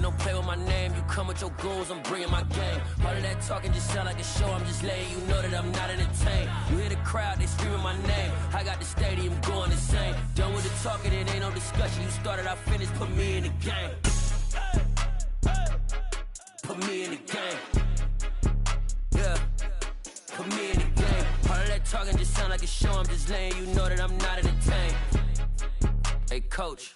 don't play with my name. You come with your goons, I'm bringing my game. All of that talking just sound like a show. I'm just letting you know that I'm not entertained. You hear the crowd, they screaming my name. I got the stadium going insane. Done with the talking, it ain't no discussion. You started, I finished, put me in the game. Put me in the game. Yeah. Put me in the game. All of that talking just sound like a show. I'm just letting you know that I'm not entertained. Hey, coach.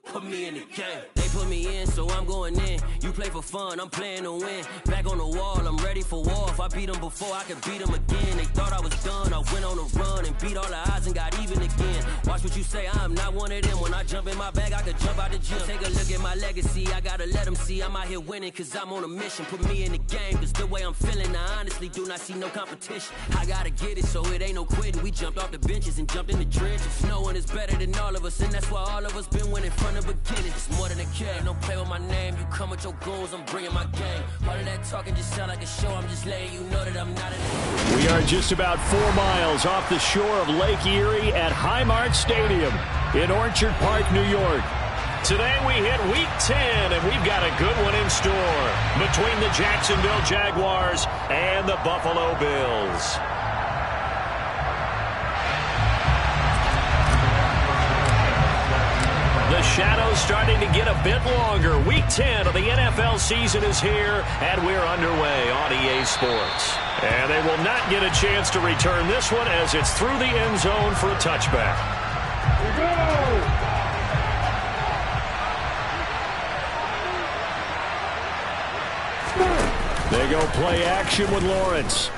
Put me in the game. They put me in, so I'm going in. You play for fun, I'm playing to win. Back on the wall, I'm ready for war. If I beat them before, I could beat them again. They thought I was done, I went on a run and beat all the odds and got even again. Watch what you say, I'm not one of them. When I jump in my bag, I could jump out the gym. Take a look at my legacy, I gotta let them see I'm out here winning, cause I'm on a mission. Put me in the game, cause the way I'm feeling, I honestly do not see no competition. I gotta get it, so it ain't no quitting. We jumped off the benches and jumped in the trenches. No one is better than all of us, and that's why all of us been winning from the beginning. It's more than a kid, don't play with my name. You come with your goons, I'm bringing my game. All of that talking just sound like a show. I'm just letting you know that I'm not an... We are just about 4 miles off the shore of Lake Erie at Highmark Stadium in Orchard Park, New York. Today we hit Week 10, and we've got a good one in store between the Jacksonville Jaguars and the Buffalo Bills. The shadow's starting to get a bit longer. Week 10 of the NFL season is here, and we're underway on EA Sports. And they will not get a chance to return this one as it's through the end zone for a touchback. They go play action with Lawrence.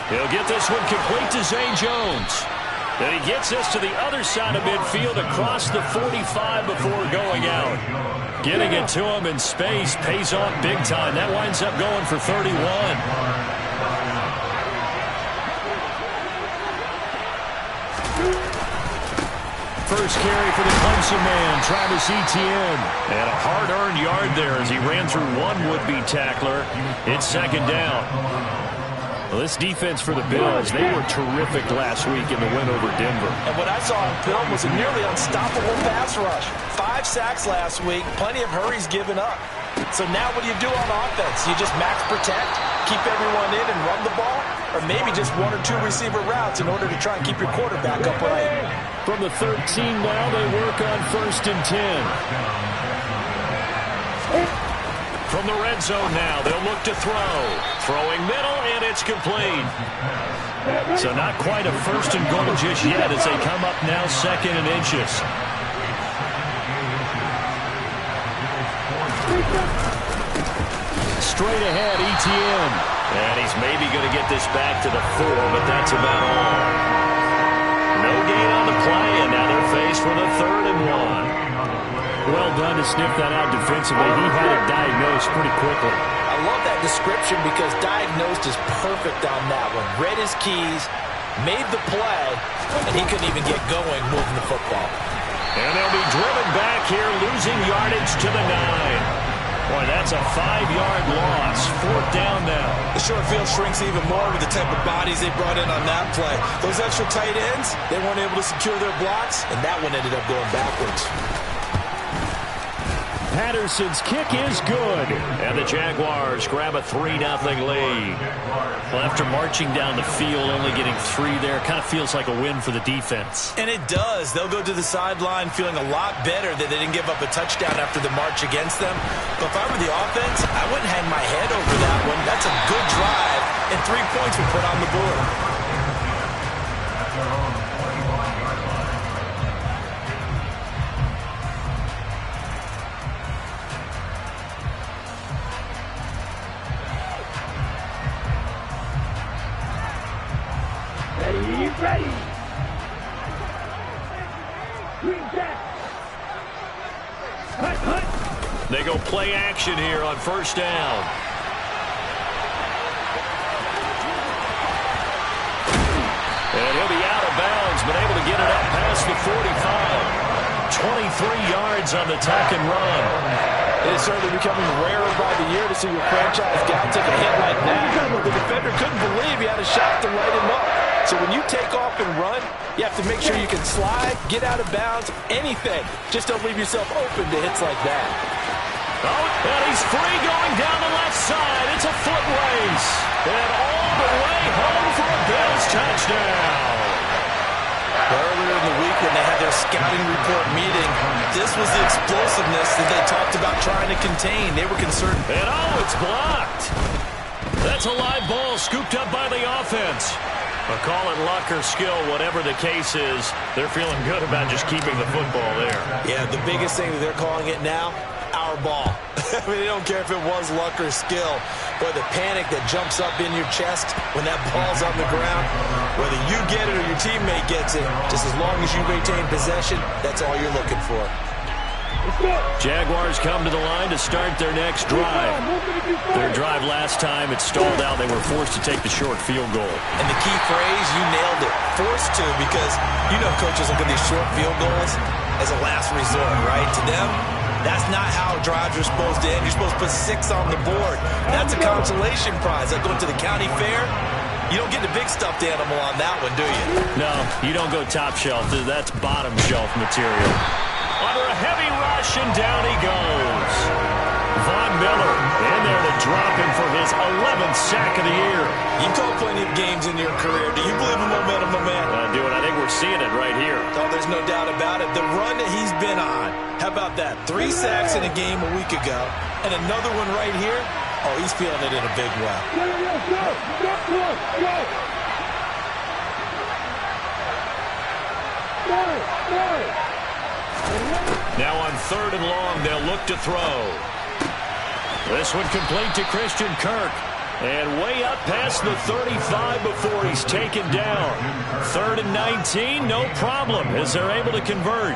He'll get this one complete to Zay Jones. And he gets this to the other side of midfield across the 45 before going out. Getting it to him in space pays off big time. That winds up going for 31. First carry for the Clemson man, Travis Etienne. And a hard-earned yard there as he ran through one would-be tackler. It's second down. Well, this defense for the Bills, they were terrific last week in the win over Denver. And what I saw on film was a nearly unstoppable pass rush. 5 sacks last week, plenty of hurries given up. So now what do you do on offense? You just max protect, keep everyone in and run the ball? Or maybe just 1 or 2 receiver routes in order to try and keep your quarterback upright? From the 13 now, they work on 1st and 10. From the red zone now, they'll look to throw. Throwing middle, and it's complete. So not quite a 1st and goal just yet as they come up now 2nd and inches. Straight ahead, Etienne. And he's maybe going to get this back to the 4, but that's about all. No gain on the play, and now they're faced with a 3rd and 1. Well done to sniff that out defensively. He had it diagnosed pretty quickly. I love that description because diagnosed is perfect on that one. Read his keys, made the play, and he couldn't even get going moving the football. And they'll be driven back here, losing yardage to the 9. Boy, that's a 5-yard loss. 4th down now. The short field shrinks even more with the type of bodies they brought in on that play. Those extra tight ends, they weren't able to secure their blocks, and that one ended up going backwards. Patterson's kick is good. And the Jaguars grab a 3-0 lead. Well, after marching down the field, only getting 3 there, kind of feels like a win for the defense. And it does. They'll go to the sideline feeling a lot better that they didn't give up a touchdown after the march against them. But if I were the offense, I wouldn't hang my head over that one. That's a good drive, and 3 points were put on the board. Ready. They go play action here on 1st down. And he'll be out of bounds, but able to get it up past the 45. 23 yards on the tuck and run. It is certainly becoming rarer by the year to see your franchise guy take a hit like that. The defender couldn't believe he had a shot to light him up. So when you take off and run, you have to make sure you can slide, get out of bounds, anything. Just don't leave yourself open to hits like that. Oh, and he's free going down the left side. It's a foot race. And all the way home for a Bills touchdown. Earlier in the week when they had their scouting report meeting, this was the explosiveness that they talked about trying to contain. They were concerned. And oh, it's blocked. That's a live ball scooped up by the offense. But call it luck or skill, whatever the case is, they're feeling good about just keeping the football there. Yeah, the biggest thing that they're calling it now, our ball. I mean, they don't care if it was luck or skill. Boy, the panic that jumps up in your chest when that ball's on the ground, whether you get it or your teammate gets it, just as long as you retain possession, that's all you're looking for. Jaguars come to the line to start their next drive. Their drive last time, it stalled out. They were forced to take the short field goal. And the key phrase, you nailed it. Forced to, because you know coaches look at these short field goals as a last resort, right? To them, that's not how drives are supposed to end. You're supposed to put 6 on the board. That's a consolation prize. Like going to the county fair, you don't get the big stuffed animal on that one, do you? No, you don't go top shelf. That's bottom shelf material. Under a heavy rush, and down he goes. Von Miller in there to drop him for his 11th sack of the year. You've called plenty of games in your career. Do you believe in momentum, my man? I do, and I think we're seeing it right here. Oh, there's no doubt about it. The run that he's been on. How about that? 3 sacks in a game a week ago, and another one right here. Oh, he's feeling it in a big way. Now on 3rd and long, they'll look to throw. This one complete to Christian Kirk. And way up past the 35 before he's taken down. 3rd and 19, no problem, as they're able to convert.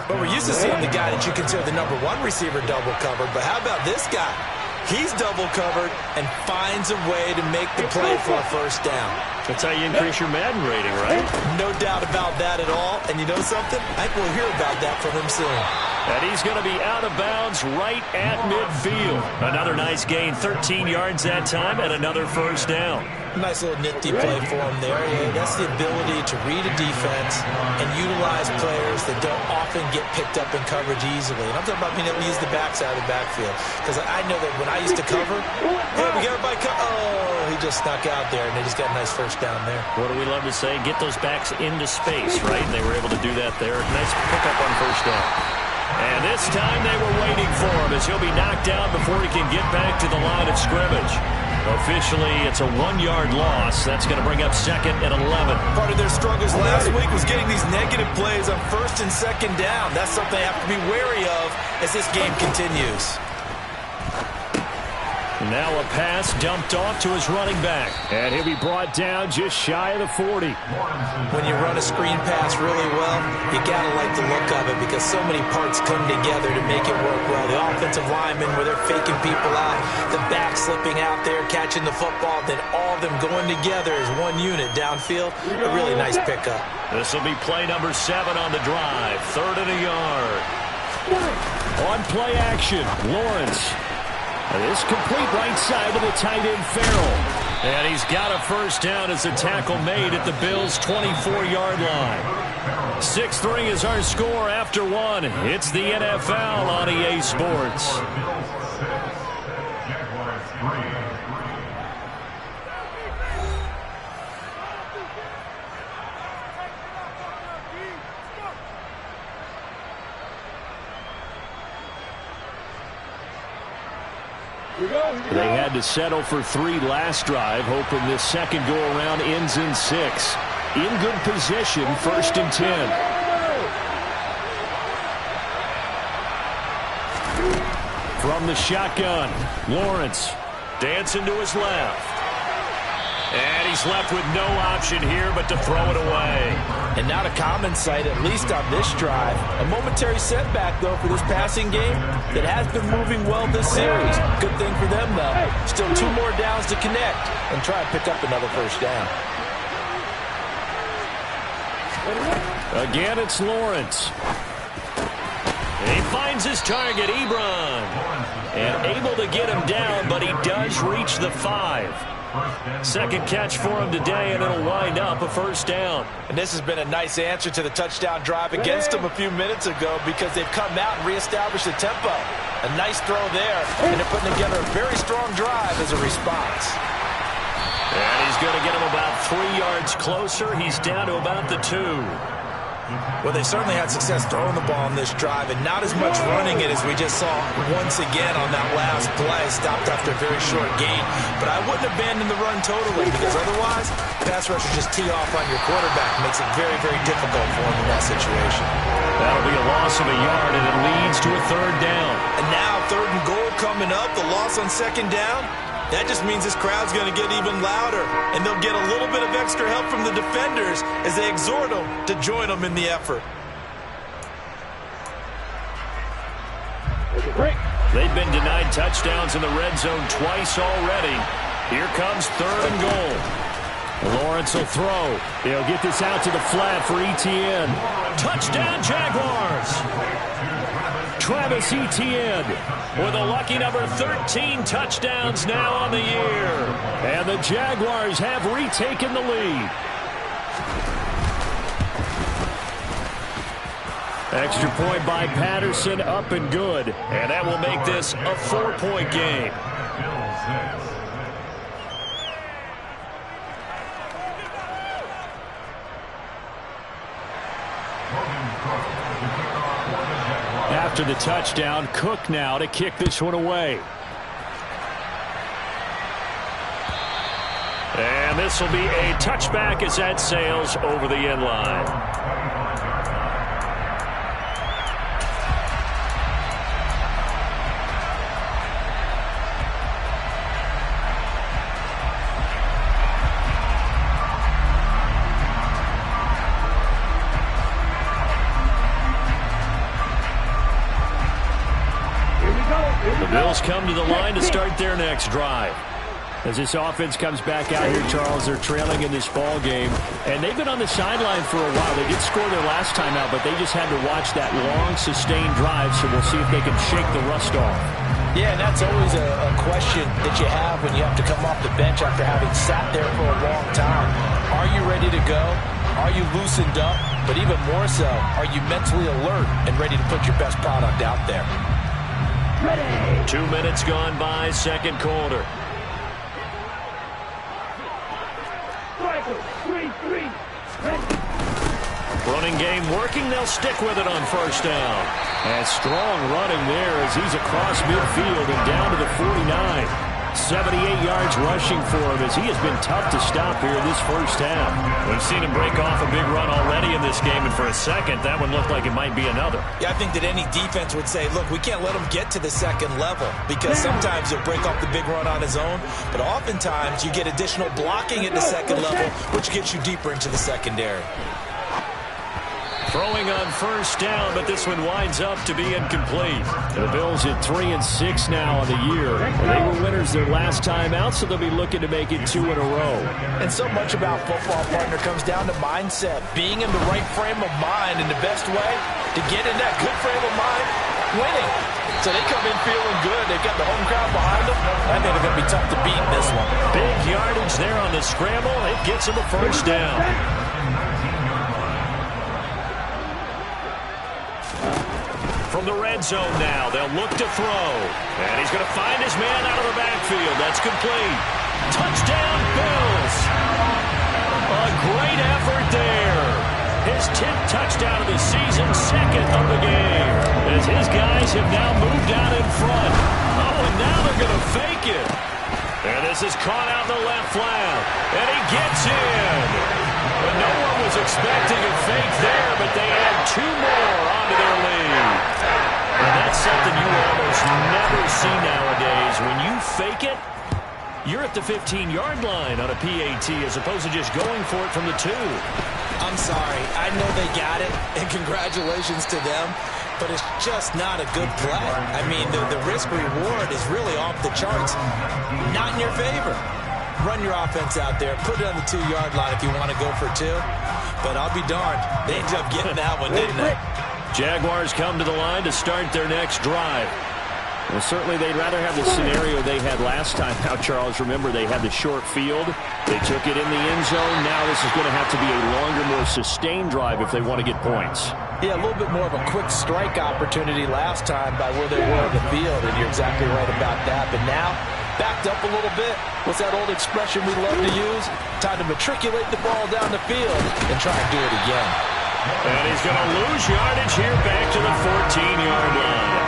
But we're used to seeing the guy that you consider the number 1 receiver double covered. But how about this guy? He's double covered and finds a way to make the play for a first down. That's how you increase your Madden rating, right? No doubt about that at all. And you know something? I think we'll hear about that from him soon. And he's going to be out of bounds right at midfield. Another nice gain, 13 yards that time, and another first down. Nice little nifty play for him there. Yeah, that's the ability to read a defense and utilize players that don't often get picked up in coverage easily. And I'm talking about being able to use the backside of the backfield. Because I know that when I used to cover, hey, we got everybody oh, he just snuck out there, and they just got a nice first down there. What do we love to say? Get those backs into space, right? And they were able to do that there. Nice pickup on first down. And this time they were waiting for him as he'll be knocked down before he can get back to the line of scrimmage. Officially, it's a 1-yard loss. That's going to bring up 2nd and 11. Part of their struggles last week was getting these negative plays on 1st and 2nd down. That's something they have to be wary of as this game continues. Now a pass dumped off to his running back. And he'll be brought down just shy of the 40. When you run a screen pass really well, you got to like the look of it because so many parts come together to make it work well. The offensive linemen where they're faking people out, the back slipping out there, catching the football, then all of them going together as one unit downfield. A really nice pickup. This will be play number 7 on the drive. 3rd and a yard. On play action, Lawrence. This complete right side to the tight end Farrell. And he's got a first down as the tackle made at the Bills' 24-yard line. 6-3 is our score after 1. It's the NFL on EA Sports. They had to settle for 3 last drive, hoping this second go-around ends in 6. In good position, 1st and 10. From the shotgun, Lawrence dancing to his left. And he's left with no option here but to throw it away. And not a common sight, at least on this drive. A momentary setback, though, for this passing game that has been moving well this series. Good thing for them, though. Still 2 more downs to connect and try and pick up another first down. Again, it's Lawrence. He finds his target, Ebron. And able to get him down, but he does reach the 5. Second catch for him today, and it'll wind up a first down. And this has been a nice answer to the touchdown drive against them a few minutes ago because they've come out and reestablished the tempo. A nice throw there, and they're putting together a very strong drive as a response. And he's going to get him about 3 yards closer. He's down to about the 2. Well, they certainly had success throwing the ball on this drive and not as much running it as we just saw once again on that last play. Stopped after a very short gain. But I wouldn't abandon the run totally because otherwise, pass rushers just tee off on your quarterback. Makes it very, very difficult for him in that situation. That'll be a loss of a yard, and it leads to a third down. And now third and goal coming up. The loss on second down. That just means this crowd's going to get even louder, and they'll get a little bit of extra help from the defenders as they exhort them to join them in the effort. They've been denied touchdowns in the red zone twice already. Here comes third and goal. Lawrence will throw. He'll get this out to the flat for Etienne. Touchdown, Jaguars! Travis Etienne with a lucky number 13 touchdowns now on the year. And the Jaguars have retaken the lead. Extra point by Patterson, up and good. And that will make this a 4-point game. After the touchdown, Cook now to kick this one away. And this will be a touchback as that sails over the end line. Bills come to the line to start their next drive. As this offense comes back out here, Charles, they're trailing in this ball game, and they've been on the sideline for a while. They did score their last time out, but they just had to watch that long, sustained drive, so we'll see if they can shake the rust off. Yeah, and that's always a question that you have when you have to come off the bench after having sat there for a long time. Are you ready to go? Are you loosened up? But even more so, are you mentally alert and ready to put your best product out there? 2 minutes gone by, second quarter. Running game working. They'll stick with it on first down. And strong running there as he's across midfield and down to the 49. 78 yards rushing for him as he has been tough to stop here this first half. We've seen him break off a big run already in this game, and for a second, that one looked like it might be another. Yeah, I think that any defense would say, look, we can't let him get to the second level because sometimes he'll break off the big run on his own, but oftentimes you get additional blocking at the second level, which gets you deeper into the secondary. Throwing on first down, but this one winds up to be incomplete. The Bills at 3-6 now on the year. They were winners their last time out, so they'll be looking to make it 2 in a row. And so much about football, partner, comes down to mindset. Being in the right frame of mind, and the best way to get in that good frame of mind, winning. So they come in feeling good. They've got the home crowd behind them. I think they're going to be tough to beat in this one. Big yardage there on the scramble. It gets them a first down. From the red zone now, they'll look to throw. And he's going to find his man out of the backfield. That's complete. Touchdown, Bills. A great effort there. His 10th touchdown of the season, second of the game. As his guys have now moved out in front. Oh, and now they're going to fake it. And this is caught out in the left flat. And he gets in. And no one was expecting a fake there, but they add 2 more onto their lead. And that's something you almost never see nowadays. When you fake it, you're at the 15-yard line on a PAT as opposed to just going for it from the 2. I'm sorry. I know they got it, and congratulations to them, but it's just not a good play. I mean, the risk-reward is really off the charts. Not in your favor. Run your offense out there. Put it on the 2-yard line if you want to go for 2. But I'll be darned. They ended up getting that one, didn't they? Jaguars come to the line to start their next drive. Well, certainly they'd rather have the scenario they had last time. Now, Charles, remember, they had the short field. They took it in the end zone. Now this is going to have to be a longer, more sustained drive if they want to get points. Yeah, a little bit more of a quick strike opportunity last time by where they were in the field, and you're exactly right about that. But now, backed up a little bit. What's that old expression we love to use? Time to matriculate the ball down the field and try and do it again. And he's going to lose yardage here back to the 14-yard line.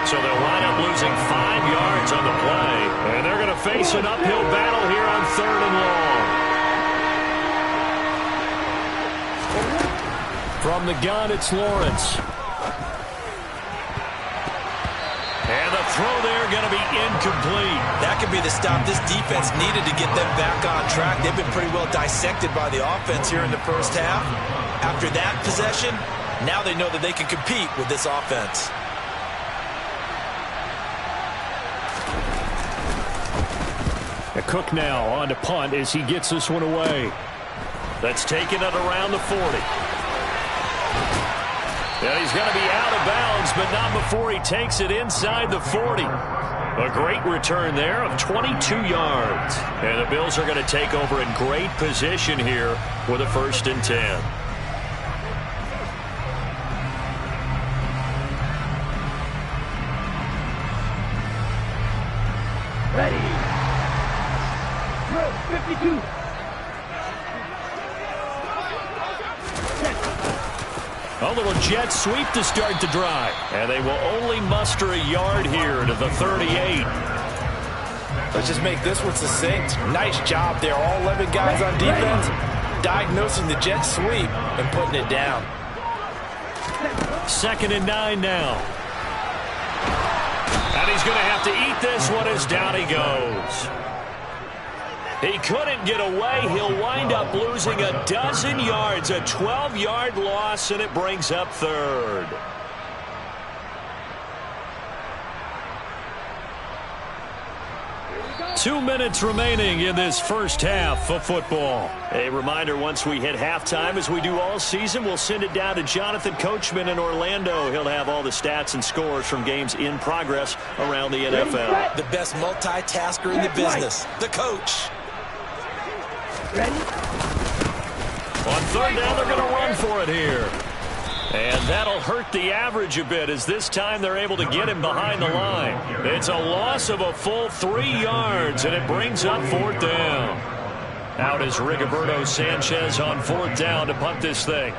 So they'll wind up losing 5 yards on the play. And they're going to face an uphill battle here on 3rd and long. From the gun, it's Lawrence. And the throw there going to be incomplete. That could be the stop this defense needed to get them back on track. They've been pretty well dissected by the offense here in the first half. After that possession, now they know that they can compete with this offense. Cook now on to punt as he gets this one away. That's taken it around the 40. And he's going to be out of bounds, but not before he takes it inside the 40. A great return there of 22 yards. And the Bills are going to take over in great position here for the 1st and 10. Ready. 52. A little jet sweep to start the drive. And they will only muster a yard here to the 38. Let's just make this one succinct. Nice job there. All 11 guys on defense diagnosing the jet sweep and putting it down. 2nd and 9 now. And he's going to have to eat this one as down he goes. He couldn't get away. He'll wind up losing a dozen yards, a 12-yard loss, and it brings up 3rd. Two minutes remaining in this first half of football. A reminder, once we hit halftime, as we do all season, we'll send it down to Jonathan Coachman in Orlando. He'll have all the stats and scores from games in progress around the NFL. The best multitasker in the business, the coach. Ready? On 3rd down, they're going to run for it here. And that'll hurt the average a bit, as this time they're able to get him behind the line. It's a loss of a full 3 yards, and it brings up 4th down. Out is Rigoberto Sanchez on 4th down to punt this thing.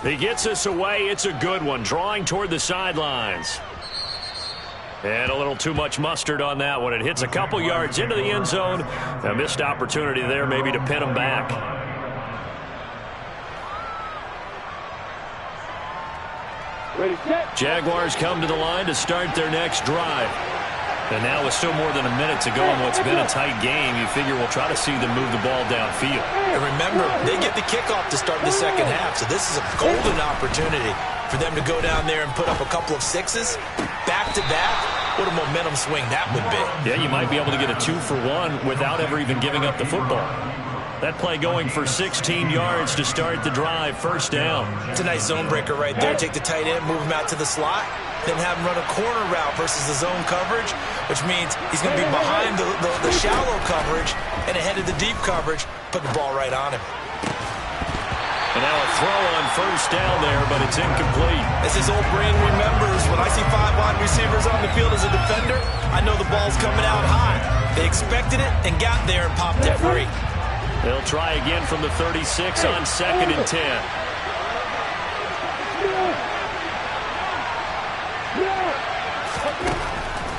He gets us away. It's a good one, drawing toward the sidelines. And a little too much mustard on that one. It hits a couple yards into the end zone. A missed opportunity there maybe to pin him back. Ready, set. Jaguars come to the line to start their next drive. And now with still more than a minute to go in what's been a tight game, you figure we'll try to see them move the ball downfield. And remember, they get the kickoff to start the second half, so this is a golden opportunity for them to go down there and put up a couple of sixes back-to-back. What a momentum swing that would be. Yeah, you might be able to get a 2-for-1 without ever even giving up the football. That play going for 16 yards to start the drive, 1st down. It's a nice zone breaker right there. Take the tight end, move him out to the slot, then have him run a corner route versus the zone coverage, which means he's going to be behind the shallow coverage and ahead of the deep coverage, put the ball right on him. And now a throw on 1st down there, but it's incomplete. As his old brain remembers, when I see 5 wide receivers on the field as a defender, I know the ball's coming out high. They expected it and got there and popped it free. They'll try again from the 36 on 2nd and 10.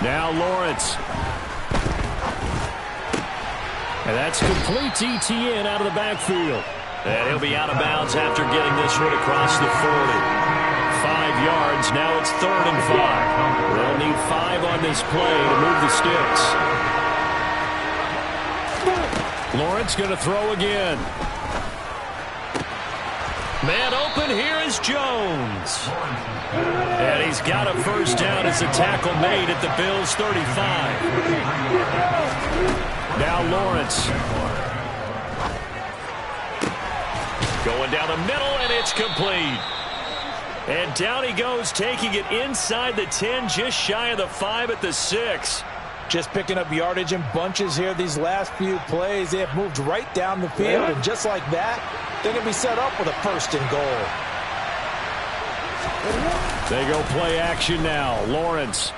Now Lawrence. And that's complete to ETN out of the backfield. And he'll be out of bounds after getting this one across the 40. 5 yards. Now it's 3rd and 5. They'll need 5 on this play to move the sticks. Lawrence going to throw again. Man open, here is Jones. And he's got a first down as a tackle made at the Bills' 35. Now Lawrence. Going down the middle, and it's complete. And down he goes, taking it inside the 10, just shy of the 5 at the 6. Just picking up yardage in bunches here these last few plays. They have moved right down the field, and just like that, they're going to be set up with a first and goal. They go play action now. Lawrence.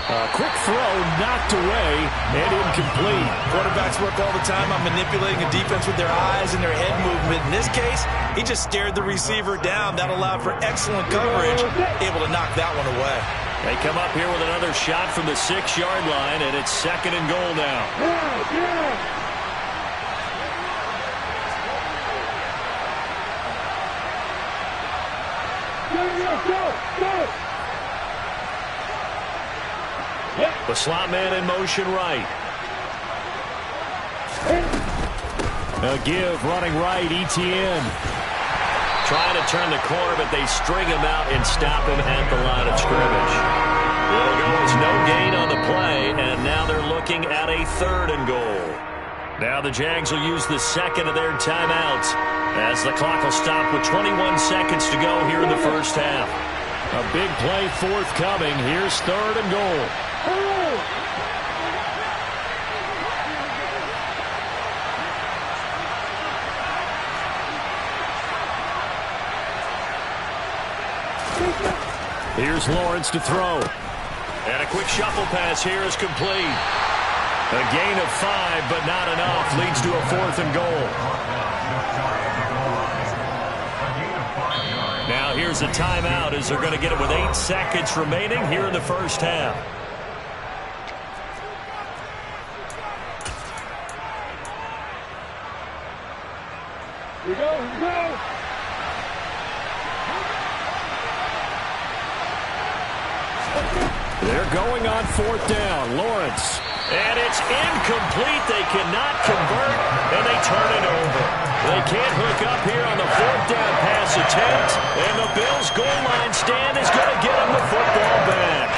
A quick throw, knocked away, and incomplete. Quarterbacks work all the time on manipulating a defense with their eyes and their head movement. In this case, he just stared the receiver down. That allowed for excellent coverage, able to knock that one away. They come up here with another shot from the 6-yard line, and it's 2nd and goal now. The slot man in motion right. A give running right, Etienne. Trying to turn the corner, but they string him out and stop him at the line of scrimmage. It'll go as no gain on the play, and now they're looking at a 3rd and goal. Now the Jags will use the 2nd of their timeouts as the clock will stop with 21 seconds to go here in the first half. A big play forthcoming. Here's 3rd and goal. Here's Lawrence to throw. And a quick shuffle pass here is complete. A gain of 5, but not enough. Leads to a 4th and goal. Now here's a timeout as they're going to get it with 8 seconds remaining here in the first half. Here we go, here we go. They're going on 4th down. Lawrence. And it's incomplete. They cannot convert, and they turn it over. They can't hook up here on the 4th down pass attempt, and the Bills' goal line stand is going to get them the football back.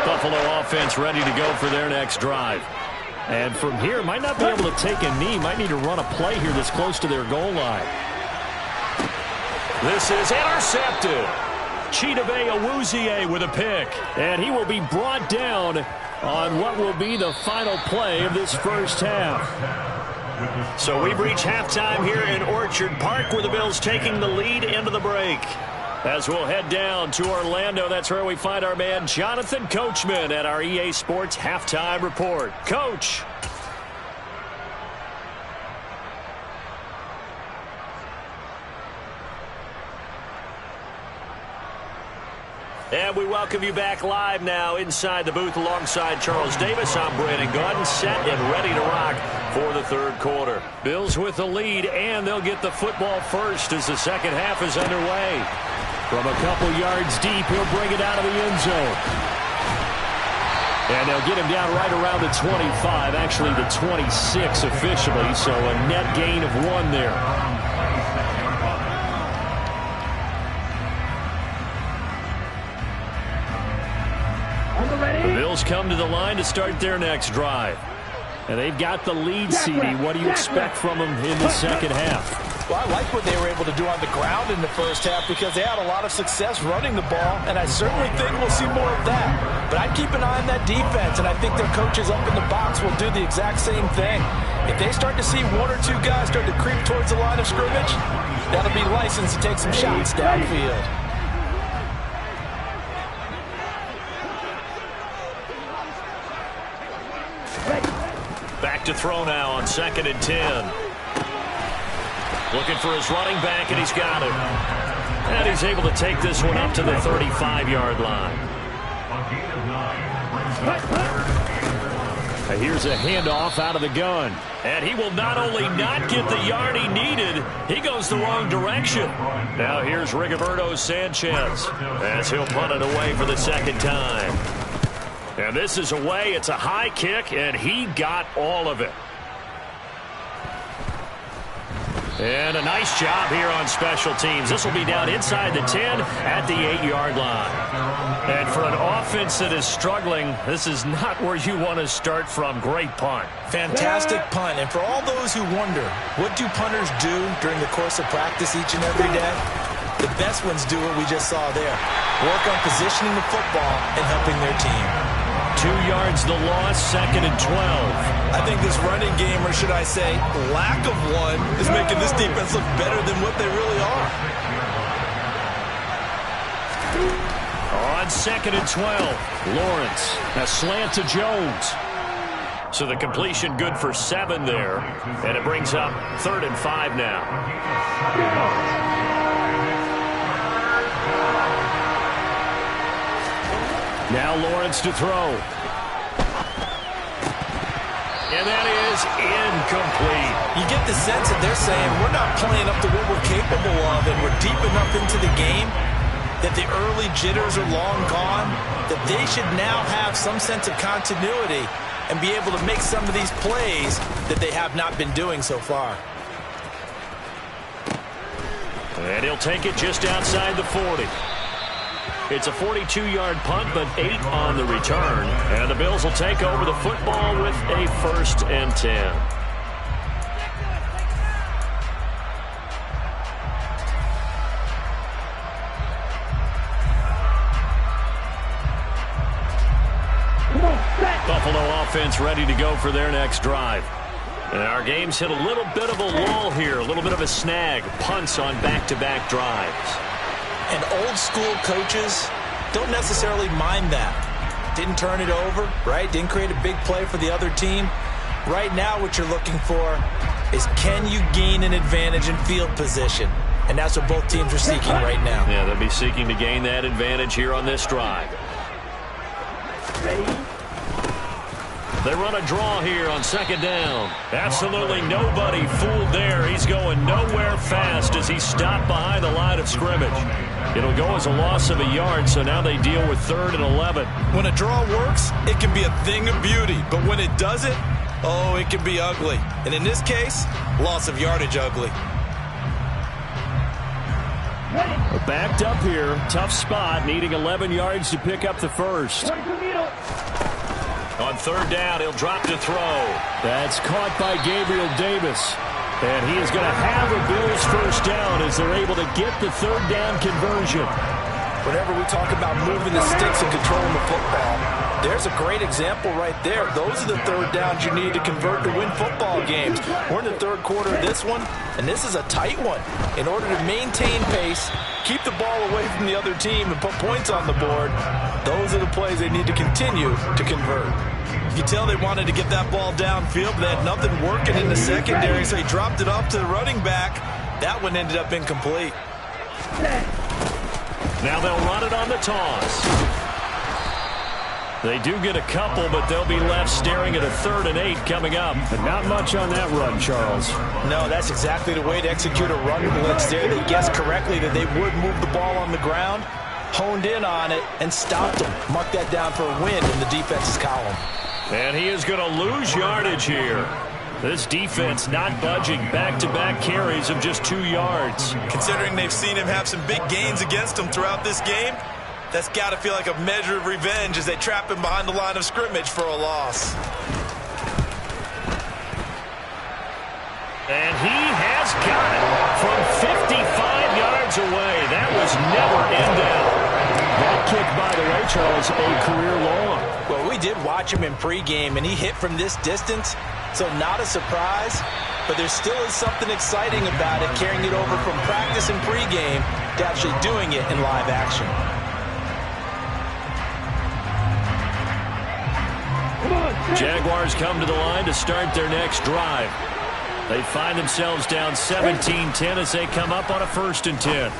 Buffalo offense ready to go for their next drive. And from here, might not be able to take a knee. Might need to run a play here that's close to their goal line. This is intercepted. Chidobe Awuzie with a pick. And he will be brought down on what will be the final play of this first half. So we've reached halftime here in Orchard Park, where the Bills taking the lead into the break. As we'll head down to Orlando, that's where we find our man Jonathan Coachman at our EA Sports Halftime Report. Coach. And we welcome you back live now inside the booth alongside Charles Davis. I'm Brandon Gaudin, set and ready to rock for the 3rd quarter. Bills with the lead, and they'll get the football first as the second half is underway. From a couple yards deep, he'll bring it out of the end zone. And they'll get him down right around the 25, actually the 26 officially, so a net gain of 1 there. The Bills come to the line to start their next drive. And they've got the lead, CD. What do you expect from them in the second half? Well, I like what they were able to do on the ground in the first half because they had a lot of success running the ball, and I certainly think we'll see more of that. But I'd keep an eye on that defense, and I think their coaches up in the box will do the exact same thing. If they start to see 1 or 2 guys start to creep towards the line of scrimmage, that'll be licensed to take some shots downfield. Back to throw now on 2nd and 10. Looking for his running back, and he's got him. And he's able to take this one up to the 35-yard line. Here's a handoff out of the gun. And he will not only not get the yard he needed, he goes the wrong direction. Now here's Rigoberto Sanchez as he'll punt it away for the 2nd time. And this is away. It's a high kick, and he got all of it. And a nice job here on special teams. This will be down inside the 10 at the 8-yard line. And for an offense that is struggling, this is not where you want to start from. Great punt. Fantastic punt. And for all those who wonder, what do punters do during the course of practice each and every day? The best ones do what we just saw there. Work on positioning the football and helping their team. 2 yards the loss, 2nd and 12. I think this running game, or should I say lack of one, is making this defense look better than what they really are. On 2nd and 12, Lawrence. A slant to Jones. So the completion good for 7 there. And it brings up 3rd and 5 now. Now Lawrence to throw. And that is incomplete. You get the sense that they're saying we're not playing up to what we're capable of, and we're deep enough into the game that the early jitters are long gone, that they should now have some sense of continuity and be able to make some of these plays that they have not been doing so far. And he'll take it just outside the 40. It's a 42-yard punt, but 8 on the return. And the Bills will take over the football with a 1st and 10. Buffalo offense ready to go for their next drive. And our game's hit a little bit of a lull here, a little bit of a snag. Punts on back-to-back drives. And old-school coaches don't necessarily mind that. Didn't turn it over, right? Didn't create a big play for the other team. Right now what you're looking for is, can you gain an advantage in field position? And that's what both teams are seeking right now. Yeah, they'll be seeking to gain that advantage here on this drive. They run a draw here on 2nd down. Absolutely nobody fooled there. He's going nowhere fast as he's stopped behind the line of scrimmage. It'll go as a loss of a yard, so now they deal with 3rd and 11. When a draw works, it can be a thing of beauty. But when it doesn't, oh, it can be ugly. And in this case, loss of yardage ugly. Backed up here. Tough spot, needing 11 yards to pick up the first. On 3rd down, he'll drop to throw. That's caught by Gabriel Davis. And he is going to have a Bills first down as they're able to get the 3rd down conversion. Whenever we talk about moving the sticks and controlling the football, there's a great example right there. Those are the 3rd downs you need to convert to win football games. We're in the 3rd quarter of this one, and this is a tight one. In order to maintain pace, keep the ball away from the other team, and put points on the board, those are the plays they need to continue to convert. You tell they wanted to get that ball downfield, but they had nothing working in the secondary, so he dropped it off to the running back. That one ended up incomplete. Now they'll run it on the toss. They do get a couple, but they'll be left staring at a 3rd and 8 coming up. But not much on that run, Charles. No, that's exactly the way to execute a run blitz there. They guessed correctly that they would move the ball on the ground, honed in on it, and stopped them. Mark that down for a win in the defense's column. And he is going to lose yardage here. This defense not budging. Back-to-back carries of just 2 yards. Considering they've seen him have some big gains against them throughout this game, that's got to feel like a measure of revenge as they trap him behind the line of scrimmage for a loss. And he has got it from 55 yards away. That was never in doubt. That kick, by the way, Charles, a career long. Well, we did watch him in pregame, and he hit from this distance, so not a surprise. But there still is something exciting about it, carrying it over from practice and pregame to actually doing it in live action. Jaguars come to the line to start their next drive. They find themselves down 17-10 as they come up on a 1st and 10.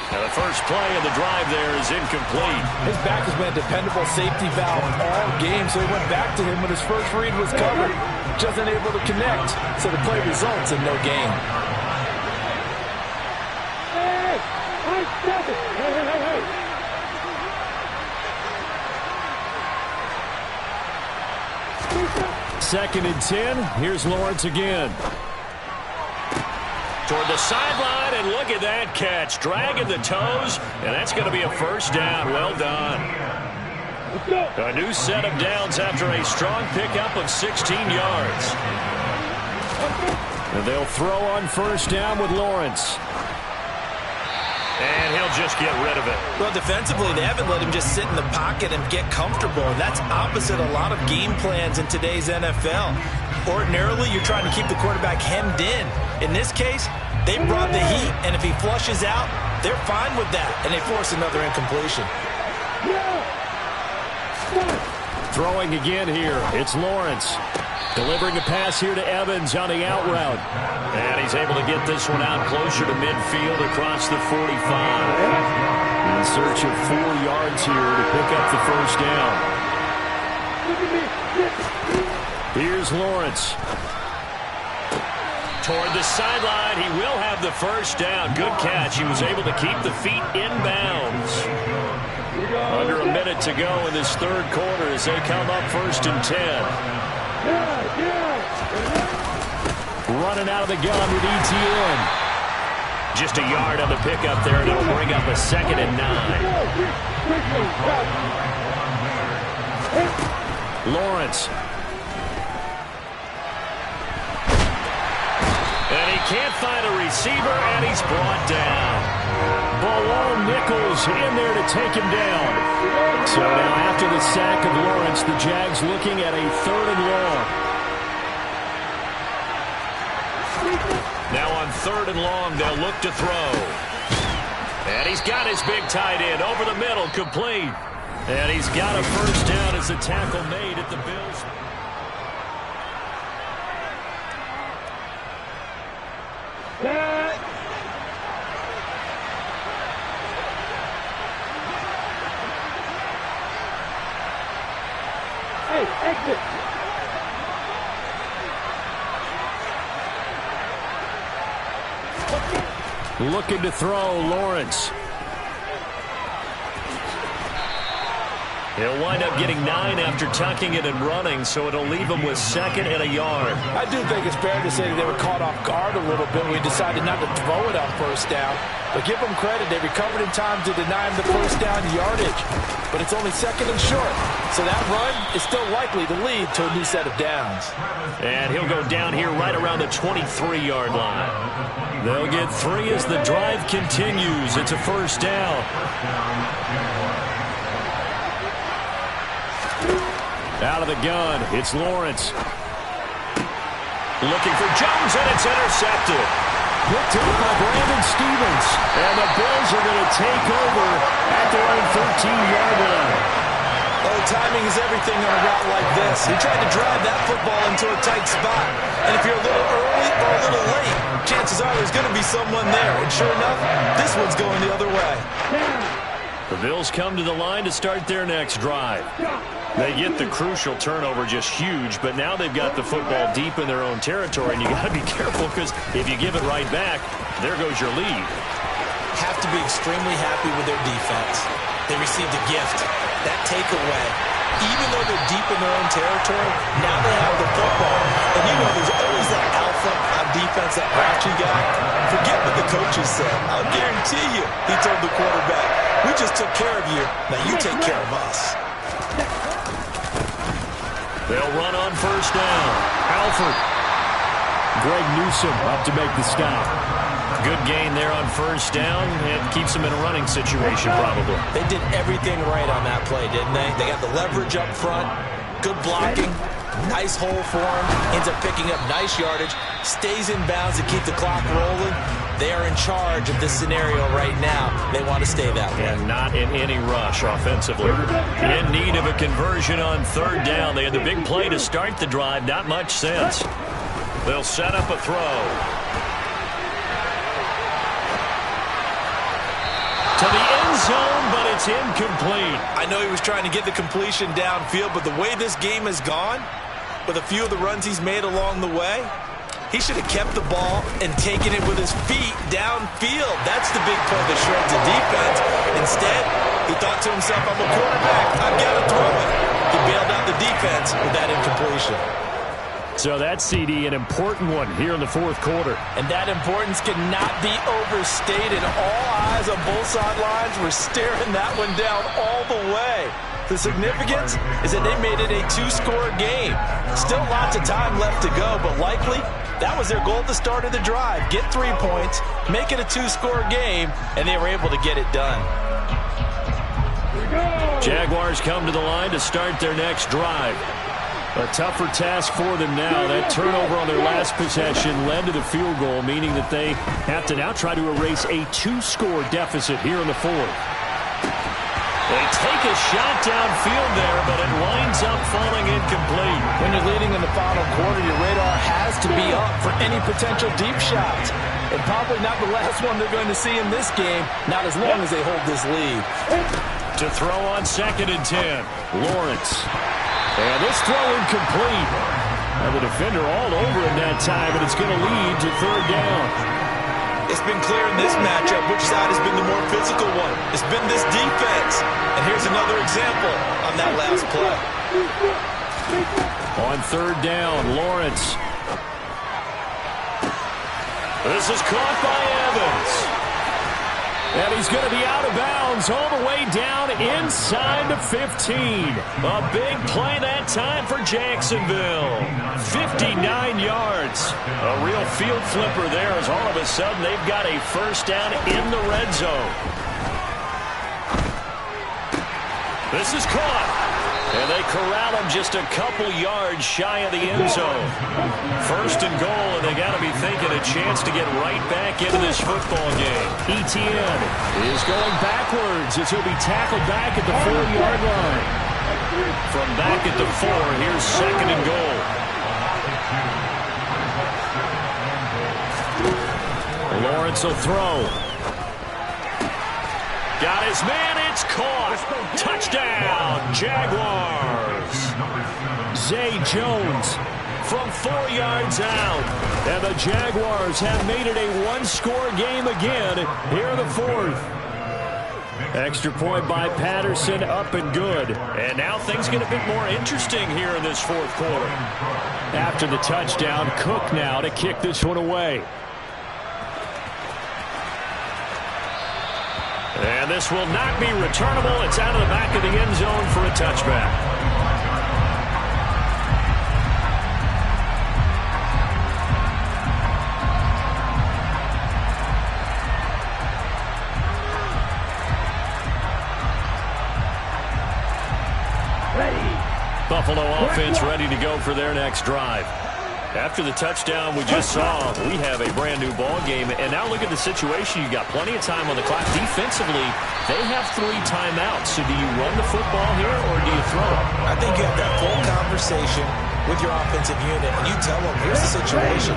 Now the first play of the drive there is incomplete. His back has been a dependable safety valve all game, so he went back to him when his first read was covered. Just unable to connect, so the play results in no gain. Hey! Stop it! Hey! 2nd and 10. Here's Lawrence again. Toward the sideline, and look at that catch. Dragging the toes, and that's going to be a first down. Well done. A new set of downs after a strong pickup of 16 yards. And they'll throw on first down with Lawrence. And he'll just get rid of it. Well, defensively, they haven't let him just sit in the pocket and get comfortable. And that's opposite a lot of game plans in today's NFL. Ordinarily, you're trying to keep the quarterback hemmed in. In this case, they brought the heat, and if he flushes out, they're fine with that, and they force another incompletion. Throwing again here, it's Lawrence. Delivering a pass here to Evans on the out route. And he's able to get this one out closer to midfield across the 45. In search of 4 yards here to pick up the first down. Here's Lawrence. Toward the sideline, he will have the first down. Good catch. He was able to keep the feet in bounds. Under a minute to go in this third quarter as they come up 1st and 10. Running out of the gun with ETN. Just a yard on the pickup there, and it'll bring up a 2nd and 9. Lawrence. And he can't find a receiver, and he's brought down. Balone Nichols in there to take him down. So now after the sack of Lawrence, the Jags looking at a 3rd and long. Now on 3rd and long, they'll look to throw. And he's got his big tight end over the middle, complete. And he's got a first down as the tackle made at the Bills. Exit. Looking to throw, Lawrence. He'll wind up getting 9 after tucking it and running, so it'll leave him with 2nd and a yard. I do think it's fair to say that they were caught off guard a little bit when we decided not to throw it on first down. But give them credit. They recovered in time to deny him the first down yardage. But it's only 2nd and short. So that run is still likely to lead to a new set of downs. And he'll go down here right around the 23-yard line. They'll get 3 as the drive continues. It's a first down. Out of the gun, it's Lawrence. Looking for Jones, and it's intercepted. Picked up by Brandon Stevens. And the Bills are going to take over at their own 13-yard line. Oh, timing is everything on a route like this. He tried to drive that football into a tight spot. And if you're a little early or a little late, chances are there's going to be someone there. And sure enough, this one's going the other way. The Bills come to the line to start their next drive. They get the crucial turnover, just huge, but now they've got the football deep in their own territory, and you got to be careful because if you give it right back, there goes your lead. Have to be extremely happy with their defense. They received a gift. That takeaway, even though they're deep in their own territory, now they have the football. And you know there's always that alpha on defense, that grouchy guy. Forget what the coaches said. I'll guarantee you, he told the quarterback, we just took care of you. Now you take care of us. They'll run on first down. Alford. Greg Newsome up to make the stop. Good gain there on first down. It keeps them in a running situation, probably. They did everything right on that play, didn't they? They got the leverage up front, good blocking, nice hole for him, ends up picking up nice yardage, stays in bounds to keep the clock rolling. They are in charge of this scenario right now. They want to stay that way. And not in any rush offensively. In need of a conversion on third down. They had the big play to start the drive. Not much sense. They'll set up a throw. To the end zone, but it's incomplete. I know he was trying to get the completion downfield, but the way this game has gone, with a few of the runs he's made along the way, he should have kept the ball and taken it with his feet downfield. That's the big play that shreds the defense. Instead, he thought to himself, I'm a quarterback, I've got to throw it. He bailed out the defense with that incompletion. So that CD, an important one here in the fourth quarter. And that importance cannot be overstated. All eyes on both sidelines were staring that one down all the way. The significance is that they made it a two-score game. Still lots of time left to go, but likely that was their goal at the start of the drive. Get 3 points, make it a two-score game, and they were able to get it done. Jaguars come to the line to start their next drive. A tougher task for them now. That turnover on their last possession led to the field goal, meaning that they have to now try to erase a two-score deficit here in the fourth. They take a shot downfield there, but it winds up falling incomplete. When you're leading in the final quarter, your radar has to be up for any potential deep shots. And probably not the last one they're going to see in this game, not as long as they hold this lead. To throw on 2nd and 10, Lawrence. And this throw incomplete. Now the defender all over him that time, and it's going to lead to 3rd down. It's been clear in this matchup which side has been the more physical one. It's been this defense. And here's another example on that last play. On 3rd down, Lawrence. This is caught by Evans. And he's going to be out of bounds all the way down inside the 15. A big play that time for Jacksonville. 59 yards. A real field flipper there as all of a sudden they've got a first down in the red zone. This is caught. And they corral him just a couple yards shy of the end zone. 1st and goal, and they got to be thinking a chance to get right back into this football game. Etienne is going backwards as he'll be tackled back at the 4-yard line. From back at the 4, here's 2nd and goal. Lawrence will throw. Got his man, it's caught. Touchdown, Jaguars. Zay Jones from 4 yards out. And the Jaguars have made it a one-score game again here in the fourth. Extra point by Patterson, up and good. And now things get a bit more interesting here in this fourth quarter. After the touchdown, Cook now to kick this one away. And this will not be returnable. It's out of the back of the end zone for a touchback. Buffalo offense ready to go for their next drive. After the touchdown we just saw, we have a brand new ball game. And now look at the situation. You got plenty of time on the clock. Defensively, they have 3 timeouts. So do you run the football here or do you throw it? I think you have that full conversation with your offensive unit, and you tell them, here's the situation.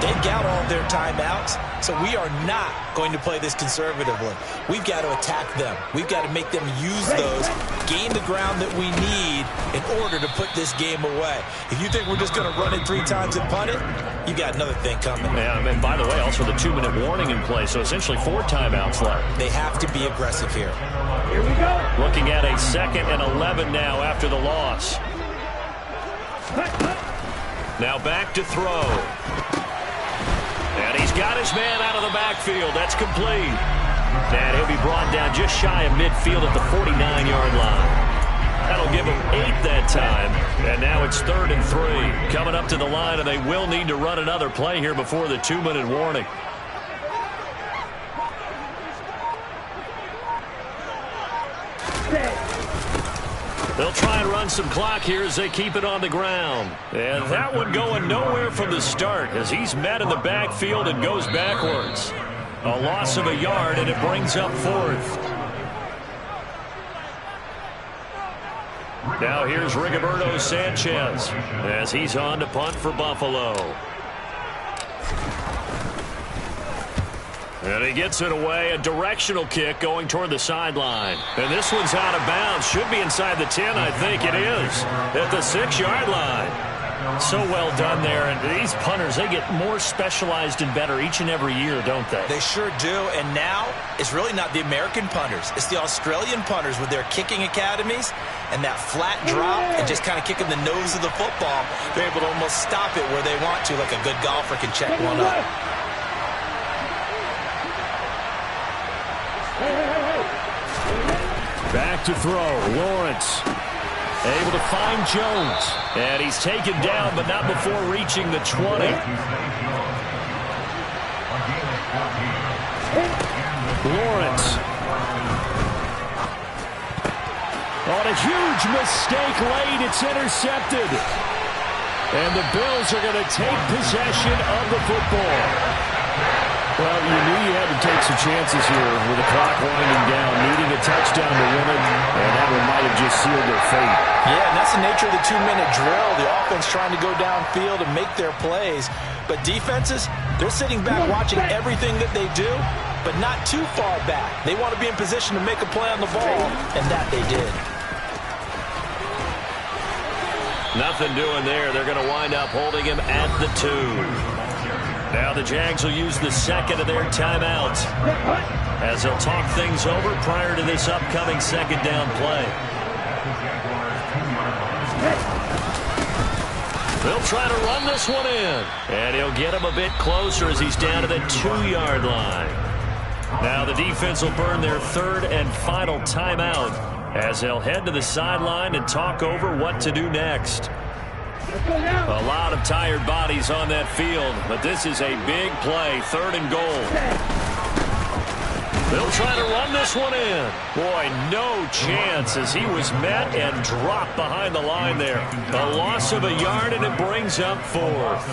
They've got all their timeouts, so we are not going to play this conservatively. We've got to attack them. We've got to make them use those, gain the ground that we need in order to put this game away. If you think we're just going to run it 3 times and punt it, you got another thing coming. Yeah, and by the way, also the 2-minute warning in play, so essentially 4 timeouts left. They have to be aggressive here. Here we go. Looking at a 2nd and 11 now after the loss. Now back to throw. And he's got his man out of the backfield. That's complete. And he'll be brought down just shy of midfield at the 49-yard line. That'll give him 8 that time. And now it's 3rd and 3. Coming up to the line, and they will need to run another play here before the 2-minute warning. They'll try and run some clock here as they keep it on the ground. And that one going nowhere from the start as he's met in the backfield and goes backwards. A loss of a yard, and it brings up 4th. Now here's Rigoberto Sanchez as he's on to punt for Buffalo. And he gets it away, a directional kick going toward the sideline. And this one's out of bounds. Should be inside the 10, I think it is. At the 6-yard line. So well done there. And these punters, they get more specialized and better each and every year, don't they? They sure do. And now it's really not the American punters. It's the Australian punters with their kicking academies and that flat drop and just kind of kicking the nose of the football. They're able to almost stop it where they want to, like a good golfer can check one up. Back to throw. Lawrence able to find Jones. And he's taken down, but not before reaching the 20. Lawrence. On a huge mistake late, it's intercepted. And the Bills are going to take possession of the football. Well, you knew you had to take some chances here with the clock winding down, needing a touchdown to win it, and that one might have just sealed their fate. Yeah, and that's the nature of the 2-minute drill. The offense trying to go downfield and make their plays. But defenses, they're sitting back watching everything that they do, but not too far back. They want to be in position to make a play on the ball, and that they did. Nothing doing there. They're going to wind up holding him at the 2. Now the Jags will use the second of their timeouts as they'll talk things over prior to this upcoming second down play. They'll try to run this one in, and he'll get him a bit closer as he's down to the 2-yard line. Now the defense will burn their third and final timeout as they'll head to the sideline and talk over what to do next. A lot of tired bodies on that field, but this is a big play, 3rd and goal. They'll try to run this one in. Boy, no chance as he was met and dropped behind the line there. A loss of a yard, and it brings up 4th.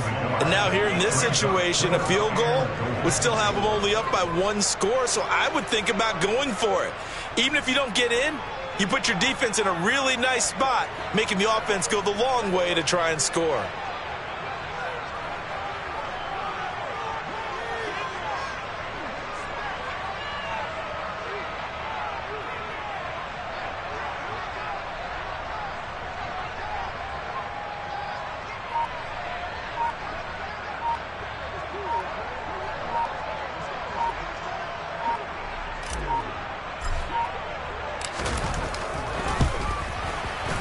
And now here in this situation, a field goal would still have them only up by 1 score, so I would think about going for it. Even if you don't get in, you put your defense in a really nice spot, making the offense go the long way to try and score.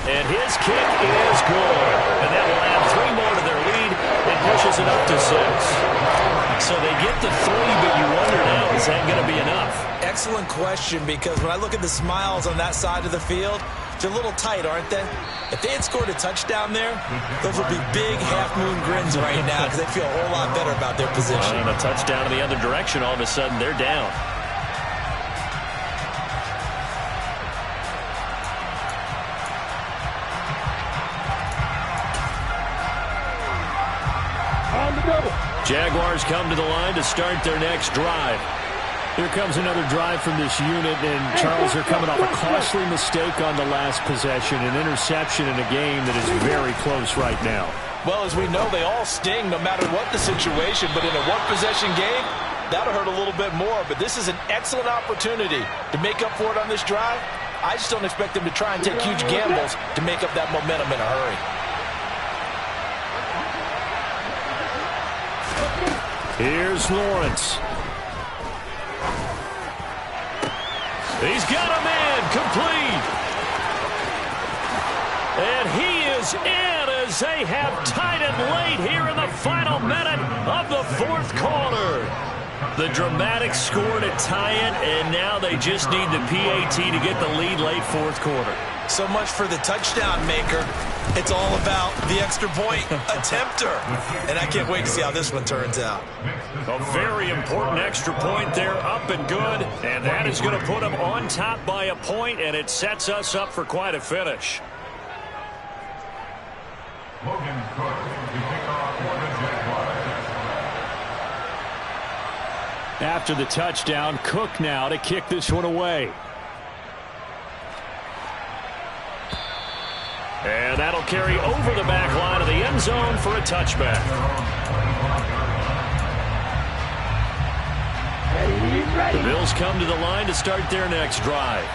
And his kick is good. And that will add 3 more to their lead. It pushes it up to 6. So they get the 3, but you wonder now, is that going to be enough? Excellent question, because when I look at the smiles on that side of the field, they're a little tight, aren't they? If they had scored a touchdown there, those would be big half-moon grins right now because they feel a whole lot better about their position. And a touchdown in the other direction, all of a sudden they're down. Jaguars come to the line to start their next drive. Here comes another drive from this unit, and Charles, are coming off a costly mistake on the last possession, an interception in a game that is very close right now. Well, as we know, they all sting no matter what the situation, but in a one-possession game, that'll hurt a little bit more. But this is an excellent opportunity to make up for it on this drive. I just don't expect them to try and take huge gambles to make up that momentum in a hurry. Here's Lawrence. He's got a man complete. And he is in as they have tied it late here in the final minute of the 4th quarter. The dramatic score to tie it, and now they just need the PAT to get the lead late 4th quarter. So much for the touchdown maker. It's all about the extra point attempter. And I can't wait to see how this one turns out. A very important extra point there, up and good. And that is going to put them on top by a point, and it sets us up for quite a finish. After the touchdown, Cook now to kick this one away. And that'll carry over the back line of the end zone for a touchback. The Bills come to the line to start their next drive.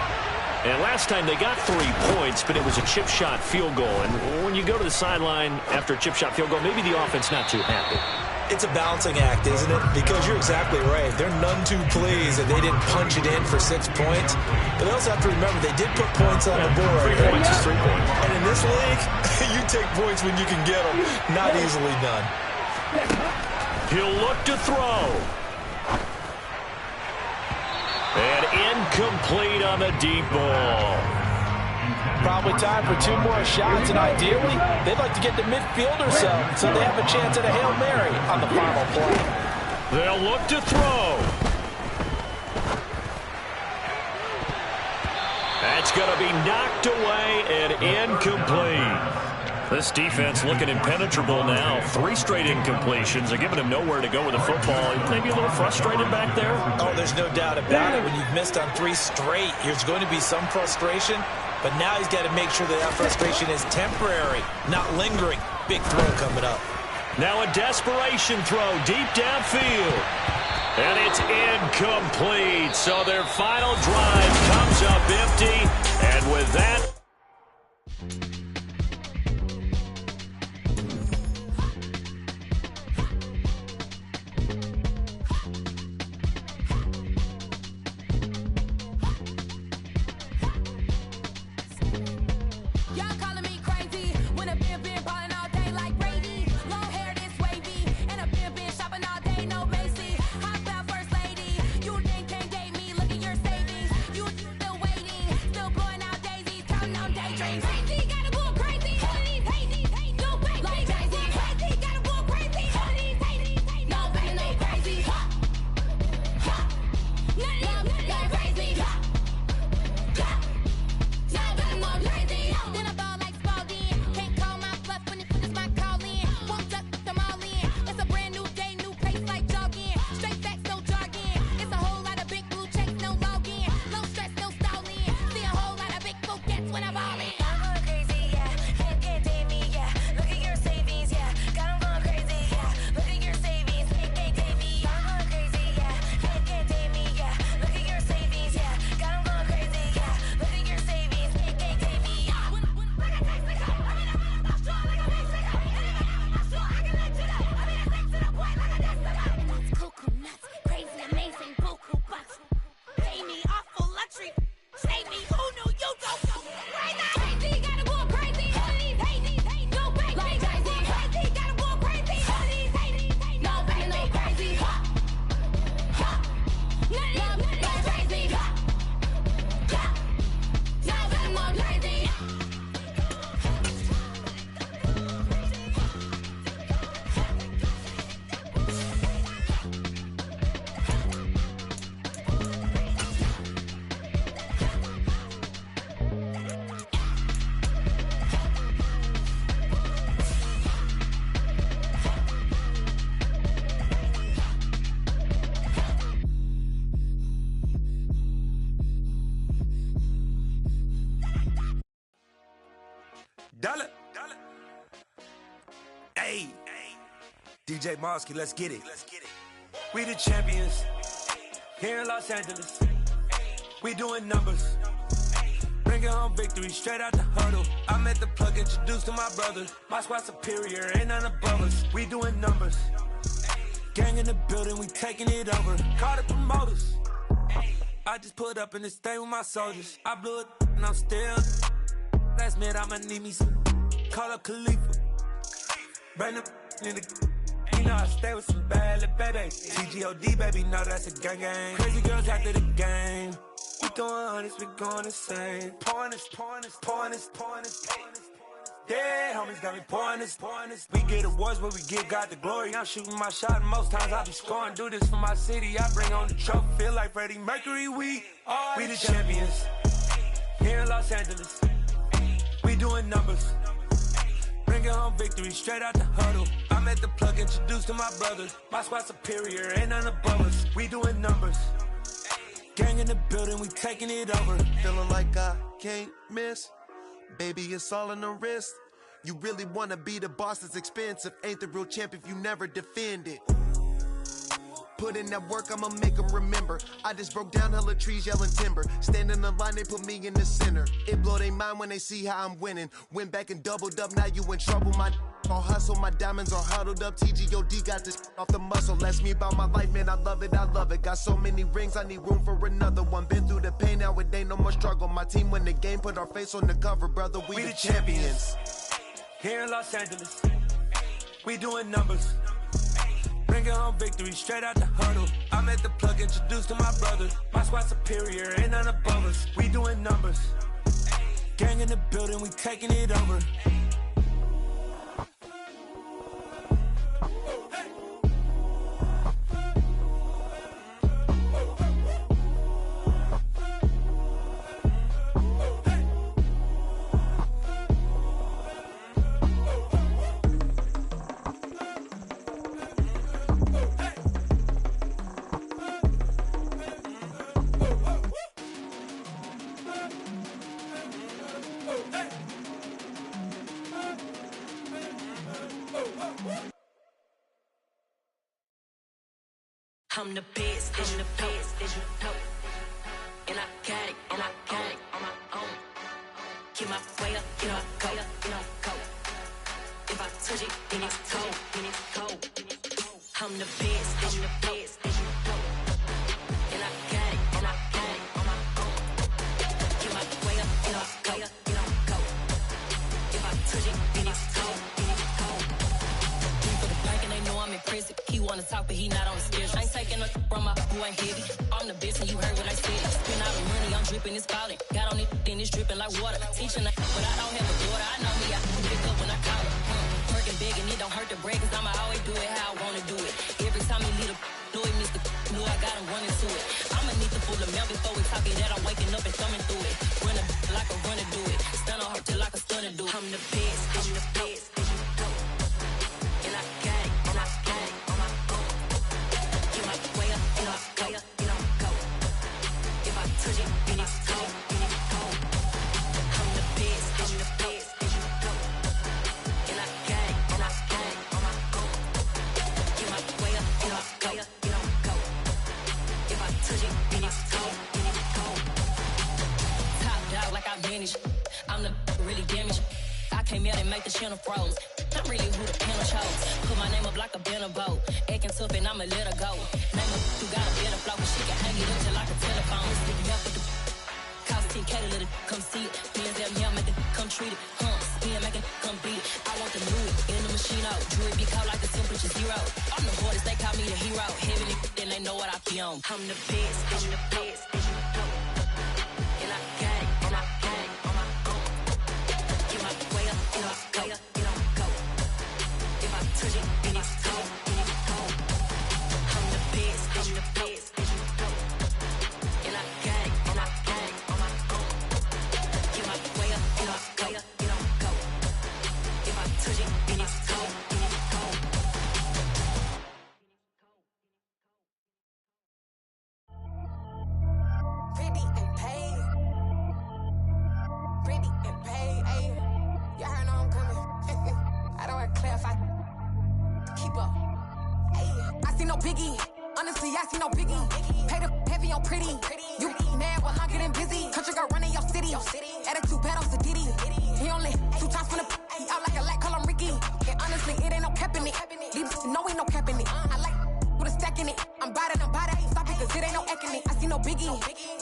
And last time they got 3 points, but it was a chip shot field goal. And when you go to the sideline after a chip shot field goal, maybe the offense not too happy. It's a balancing act, isn't it? Because you're exactly right. They're none too pleased that they didn't punch it in for 6 points. But they also have to remember they did put points on the board. 3 points is 3 points. And in this league, you take points when you can get them. Not easily done. He'll look to throw. And incomplete on the deep ball. Probably time for 2 more shots, and ideally, they'd like to get the midfield or so they have a chance at a Hail Mary on the final play. They'll look to throw. That's going to be knocked away and incomplete. This defense looking impenetrable now. 3 straight incompletions. They're giving him nowhere to go with the football. Maybe a little frustrated back there. Oh, there's no doubt about it. When you've missed on 3 straight, there's going to be some frustration. But now he's got to make sure that frustration is temporary, not lingering. Big throw coming up. Now a desperation throw deep downfield. And it's incomplete. So their final drive comes up empty. And with that... Dollar. Hey, DJ Mosky, let's get it. We the champions here in Los Angeles. We doing numbers. Bringing home victory straight out the huddle. I'm at the plug, introduced to my brother. My squad superior, ain't none above us. We doing numbers. Gang in the building, we taking it over. Call the promoters. I just put up in this thing with my soldiers. I blew it and I'm still. Last minute I'ma need me some. Call up Khalifa. Bring them in the. You know I stay with some bad little babies. TGOD baby, know that's a gang gang. Crazy girls after the game. We doing hundreds, we going insane. Pouring this. Yeah, homies got me pouring this. We get awards, but we give God the glory. I'm shooting my shot, and most times I be scoring. Do this for my city, I bring on the trophy. Feel like Freddie Mercury, we the champions. Here in Los Angeles, we doing numbers. Bringing home victory straight out the huddle. I'm at the plug, introduced to my brother. My squad superior, ain't none above us. We doing numbers. Gang in the building, we taking it over. Feeling like I can't miss. Baby, it's all in the wrist. You really wanna be the boss, it's expensive. Ain't the real champ if you never defend it. put in that work, I'ma make them remember. I just broke down hella trees, yelling timber. Standing in the line, they put me in the center. It blow their mind when they see how I'm winning. Went back and doubled up, now you in trouble. My all hustle, my diamonds are huddled up. TGOD got this off the muscle. Ask me about my life, man, I love it, I love it. Got so many rings, I need room for another one. Been through the pain, now it ain't no more struggle. My team win the game, put our face on the cover, brother, we the champions. Here in Los Angeles, we doing numbers. Bringing home victory straight out the huddle. I'm at the plug, introduced to my brother. My squad superior, ain't none above us. We doing numbers. Gang in the building, we taking it over. I'm the best, I'm the best, as you know. And I got it, and I got it on my own. Get my way up, get my go, go. If I touch it, then it's cold, then it's cold. I'm the best, as you know. And I got it, and I got it on my own. Get my way up, get my go, go. If I touch it, then it's cold, then it's cold. He for the bank and they know I'm impressive. He wanna talk, but he not on the schedule. I ain't taking no from my who ain't heavy. I'm the best and you heard what I said. Spend all the money, I'm dripping, it's falling. Got on it, then it's dripping like water. Teaching but I don't have a daughter. I know me, I can pick up when I call her. Working big and it don't hurt to break, cause I'ma always do it how I wanna do it. Every time he lead a know it, Mr. Know I got him running to it. I'ma need to pull the mail before we talk it that I'm waking up and thumbing through it. Run a like a runner do it. Stun on her till like a stunner do it. I'm the best, I'm the best. And I got it, and I got it on my own. Get my way up, and I go, go. If I touch it, then it's cold, then it's cold. I'm the best, I'm the best. And I got it, and I got it on my own. Get my way up, and I go. If I touch it, then it's cold, then it's cold. Top dog like I vanished. I'm the really damaged. I came out and make the channel froze. I'm really who the panel chose. Put my name up like a banner boat. Acting tough and I'ma let her go. Name her who got a better flow, but she can hang it up till like a telephone. Sticking up with the cost 10K to let it come see it. Hands down here, make it come treat it. Spin, make it come beat it. I want the new it in the machine out. Jewelry be cold like the temperature 0. I'm the hardest, they call me the hero. Heavy then they know what I be on. I'm the best, I'm the best. And I got it, and I got it on my own. Get my way up, and I go. If I touch it, then it's cold, then it's cold. I'm the best, I'm the best. And I got it, and I got it on my own. Get my way up, and I go. If I touch it, then it's cold, then it's cold. Pretty and paid. Pretty and paid, ayy. Y'all heard know I'm coming. I don't want to clarify. Keep up. Ayy. I see no biggie. Honestly, I see no biggie. Pay the heavy on pretty. You mad while I'm getting busy. Country girl running your city. Attitude bad on the Diddy. He only 2 times from the he out like a lack, call him Ricky. And honestly, it ain't no cap in it. These know ain't no cap in it. I like with a stack in it. I'm about it. Stop it, cause it ain't no eck in it. I see no biggie.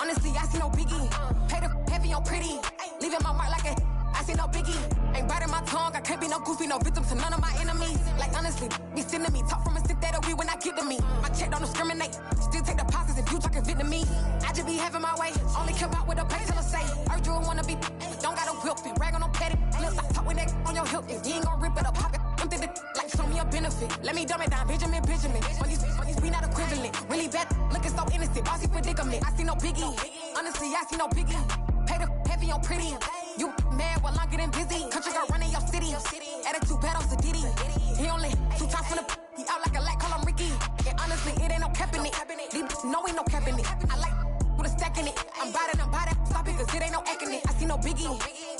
Honestly, I see no biggie. Pay the heavy on pretty. Leaving my mark like a I see no biggie. Ain't biting my tongue. I can't be no goofy, no victim to none of my enemies. Like honestly, be sending me talk from a sip that we when I get to me. My check don't discriminate. Still take deposits if you talking Vietnamese. I just be having my way. Only care about what the pay teller say. Urge you wanna be. Don't got a whip and rag on no petty. Let's stop talking that on your hip. If you ain't gon' rip it up, pop it. I'm thinking like show me a benefit. Let me dumb it down, Benjamin. On these we not equivalent. Really bad, looking so innocent. Bossy predicament. I see no biggie. Honestly, I see no biggie. Pay the heavy on pretty. You mad while I'm getting busy. Country girl running your city. Attitude bad on the Diddy. He only 2 times from the he out like a lack, call him Ricky. And honestly, it ain't no cap in it. These know ain't no cap in it. I like with a stack in it. I'm about it. Stop it, cause it ain't no eck in it. I see no biggie.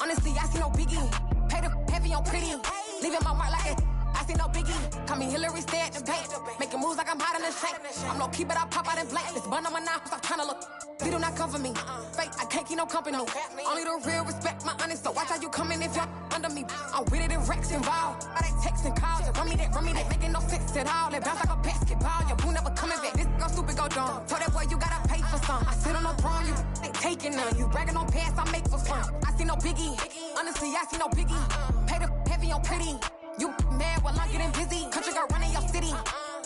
Honestly, I see no biggie. Pay the heavy on pretty. Leaving my mark like a I see no biggie. Call me Hillary, stay at the bank. Making moves like I'm hot in the shank. I'm low key, but I pop out in blank. This bun on my knife, stop trying to look. They do not come for me. Fake, I can't keep no company. Only the real respect my honest. So watch how you coming if you're under me. I'm with it in Rex involved. I they texting calls. Run me that, making no sense at all. They bounce like a basketball. Your boo never coming back. This go stupid, go dumb. Told that boy you gotta pay for some. I sit on no throne, you ain't taking none. You bragging on pants, I make for fun. I see no biggie. Honestly, I see no biggie. Pay the heavy on pretty. You mad while I'm getting busy. Country girl running your city.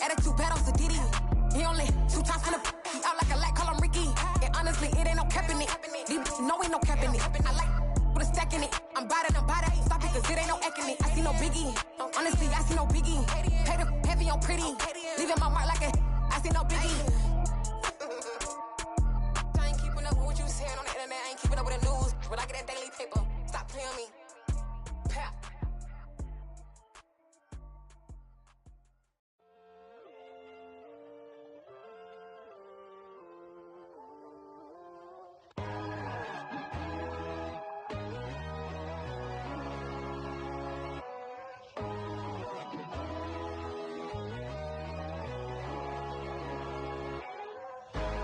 Attitude bad on Diddy. He only 2 times from the he out like a light, call him Ricky. And honestly, it ain't no cap in it. These know ain't no cap in it. I like put a stack in it. I'm bout it. Stop it, cause it ain't no acting it. I see no biggie. Honestly, I see no biggie. Pay the heavy on pretty. Leaving my mark like a I see no biggie. I ain't keeping up with what you saying on the internet. I ain't keeping up with the news. But I get that daily paper. Stop playing me. Pap.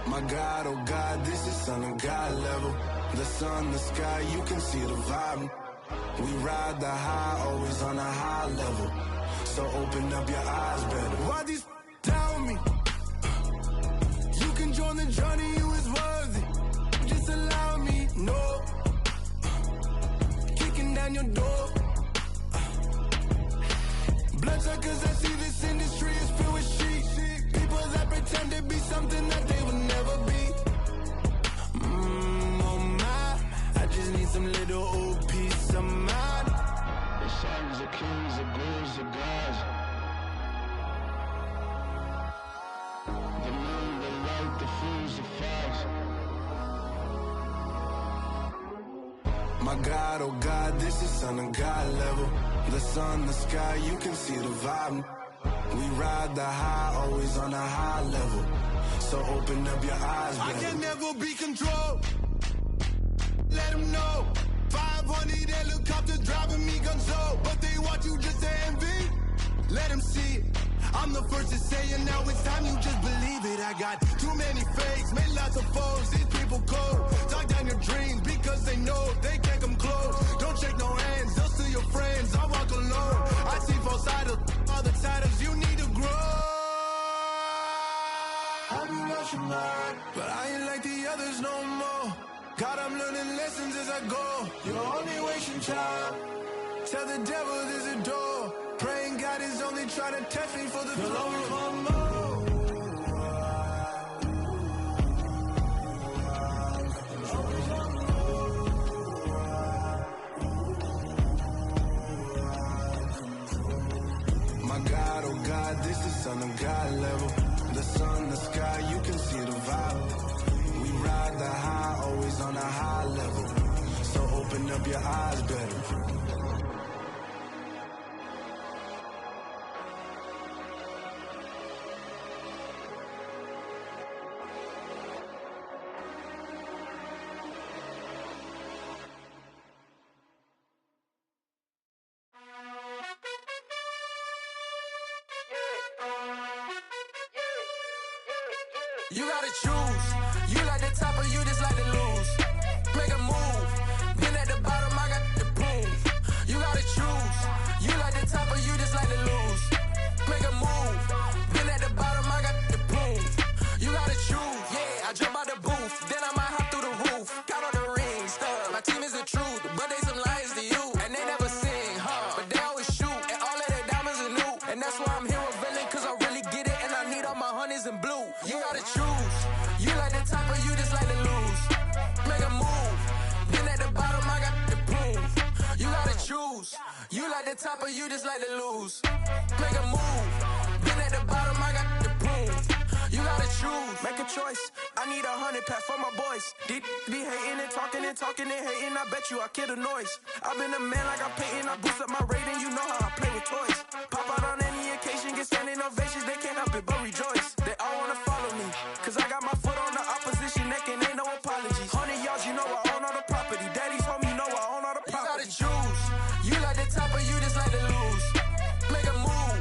My God, oh God, this is Son of God level. The sun, the sky, you can see the vibe. We ride the high, always on a high level. So open up your eyes better. Why these tell me? You can join the journey, you is worthy. Just allow me, no. Kicking down your door. Bloodsuckers, I see this industry is filled with sheep. People that pretend to be something that they will never be. Oh my, I just need some little old peace of mind. The sons of kings, the ghouls, the gods. The moon, the light, the fools, the fogs. My God, oh God, this is Son of God level. The sun, the sky, you can see the vibe. We ride the high, always on a high level. So open up your eyes, baby. I can never be controlled. Let them know. 500 helicopters driving me gonzo. But they want you just to envy. Let them see it. I'm the first to say it, now it's time you just believe it. I got too many fakes, made lots of foes. These people cold. Talk down your dreams because they know they can't come close. Don't shake no hands, they'll steal your friends. I walk alone. I see both sides of all the titles you need to grow. I've been watching mine, but I ain't like the others no more. God, I'm learning lessons as I go. You're only wasting time. Tell the devil there's a door. Praying God is only trying to test me for the glory of my mom. My God, oh God, this is Son of God level. The sun, the sky, you can see the vibe. We ride the high, always on a high level. So open up your eyes better. You gotta choose. You like the top or you just like to lose. Make a move. Been at the bottom, I got the prove. You gotta choose. You like the top or you just like to lose. Make a move. Been at the bottom, I got the prove. You gotta choose. Yeah, I jump out the booth. Then I might hop through the roof. Count on the ring stuff. My team is the truth, but they some liars to you. And they never sing, but they always shoot. And all of their diamonds are new. And that's why I'm here with villain, cause I really get it. And I need all my honeys in blue. You gotta choose. You like the top or you just like to lose. Make a move. Been at the bottom, I got the proof. You gotta choose. You like the top or you just like to lose. Make a move. Been at the bottom, I got the proof. You gotta choose. Make a choice. I need 100 pack for my boys. Be hating and talking and hating. I bet you I kill the noise. I've been a man like I'm Peyton. I boost up my rating. You know how I play with toys. Pop out on any occasion, get standing ovations. They can't help it but rejoice. They all wanna follow me, cause I got my foot on the opposition neck and ain't no apologies. 100 yards, you know I own all the property. Daddy's home, you know I own all the property. You gotta choose. You like the top or you just like to lose. Make a move.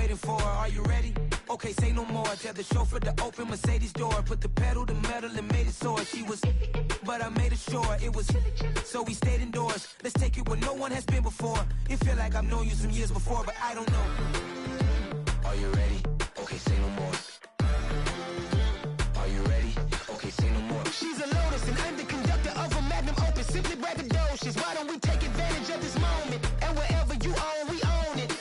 waiting for? Are you ready? Okay, say no more. Tell the chauffeur to open Mercedes door. Put the pedal to metal and made it soar. She was, but I made it sure it was. So we stayed indoors. Let's take it where no one has been before. It feel like I've known you some years before, but I don't know. Are you ready? Okay, say no more. Are you ready? Okay, say no more. She's a Lotus and I'm the conductor of a magnum opus. Simply braggadocious. Why don't we take advantage of this moment? And wherever you own, we own it.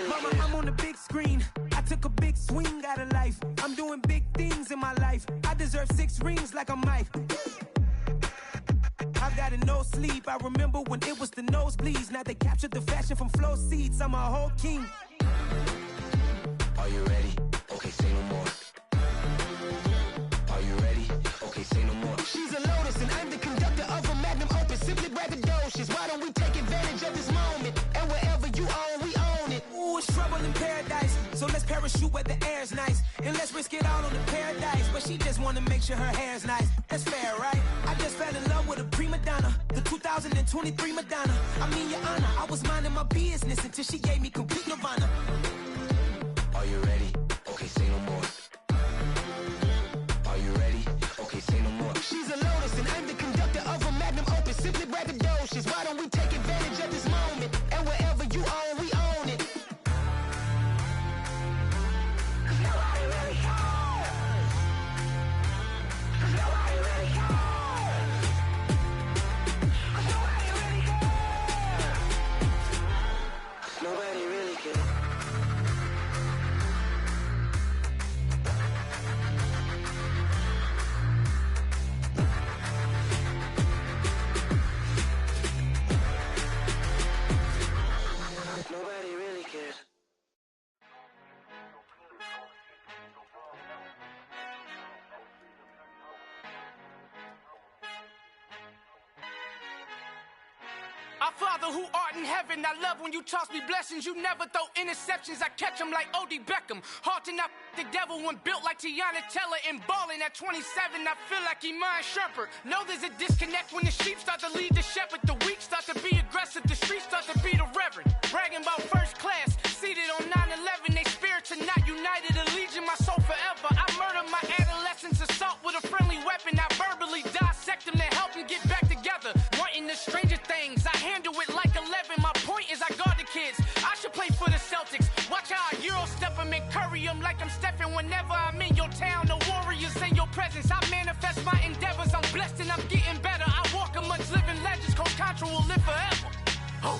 Mama, I'm on the big screen. I took a big swing out of life. I'm doing big things in my life. I deserve 6 rings like I'm Mike. I've got no sleep. I remember when it was the nosebleeds. Now they captured the fashion from flow seats. I'm a whole king. Are you ready? Okay, say no more. Are you ready? Okay, say no more. She's a Lotus and I'm the conductor of a magnum opus. Simply braggadocious. Why don't we take advantage of this moment? And wherever you own, we own it. Ooh, it's trouble in paradise. So let's parachute where the air's nice. And let's risk it all on the paradise. But she just wanna make sure her hair's nice. That's fair, right? I just fell in love with a prima donna. The 2023 Madonna. I mean, your honor, I was minding my business until she gave me complete nirvana. Are you ready? Okay, say no more. Are you ready? Okay, say no more. She's a Lotus and I'm the conductor of a magnum opus. Simply braggadocious. Why don't we take advantage of this moment? And wherever you own, we own it. Nobody really cares. Nobody really cares. Our Father who art in heaven, I love when you toss me blessings. You never throw interceptions, I catch them like O.D. Beckham. Hard to not the devil when built like Tiana Teller and balling at 27. I feel like Iman Shumpert. Know there's a disconnect when the sheep start to lead the shepherd. The weak start to be aggressive, the streets start to be the reverend. Bragging about first class, seated on 9/11. They spirits are not united, a legion, my soul forever. I murder my adolescence, assault with a friendly weapon. I verbally dissect them to help them get back together. Wanting the stranger things, I handle it like 11. My point is I guard the kids. I should play for the Celtics. Watch how I Euro step them and curry them like I'm Stephen. Whenever I'm in your town, the Warriors in your presence. I manifest my endeavors. I'm blessed and I'm getting better. I walk amongst living legends. Coach Contra will live forever. Oh.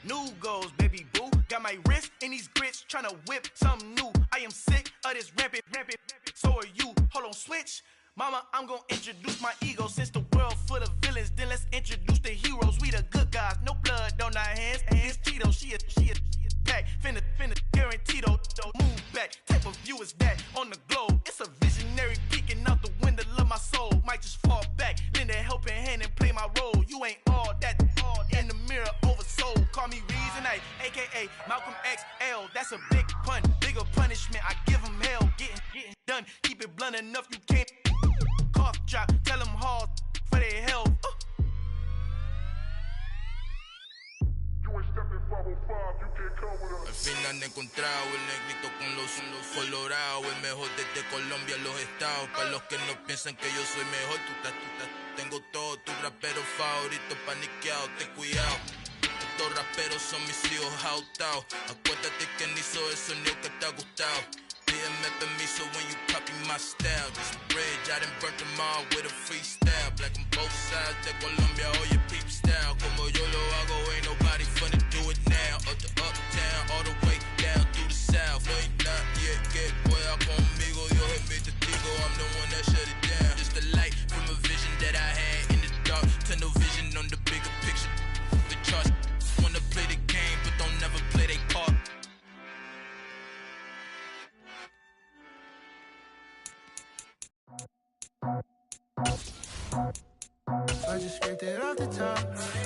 New goals, baby boo. Got my wrist in these grits, tryna whip something new. I am sick of this rampant. So are you. Hold on, switch. Mama, I'm gonna introduce my ego. Since the world full of villains, then let's introduce the heroes. We the good guys, no blood on our hands. Hands Cheeto, she a pack. Finna guaranteed though. Move back, type of view is that on the globe? It's a visionary peeking out the window of my soul. Might just fall back, lend a helping hand and play my role. You ain't all that in the mirror oversold. Call me Reason A, aka Malcolm XL. That's a big pun, bigger punishment. I give him hell, getting done. Keep it blunt enough, you can't cough drop. Tell them hard for their health. Al fin han encontrado el negrito con los colorados, el mejor desde Colombia a los estados. Para los que no piensan que yo soy mejor, tengo todo, tus raperos favoritos paniqueados, ten cuidado. Estos raperos son mis hijos adoptados. Acuérdate que ni hizo el sonido que te ha gustado. Pídeme permiso when you copy my style. This bridge, I done burnt them all with a freestyle. Black on both sides de Colombia, oye peep style. Como yo lo hago, ain't nobody finna do it now. Up to uptown, all the way down through the south. No ain't not yet, que pueda conmigo. Dios es mi testigo, I'm the one that shut it down. Just a light from a vision that I had in the dark. Tunnel vision on the bigger picture. The charts wanna play the game, but don't never play their part. scripted off the top.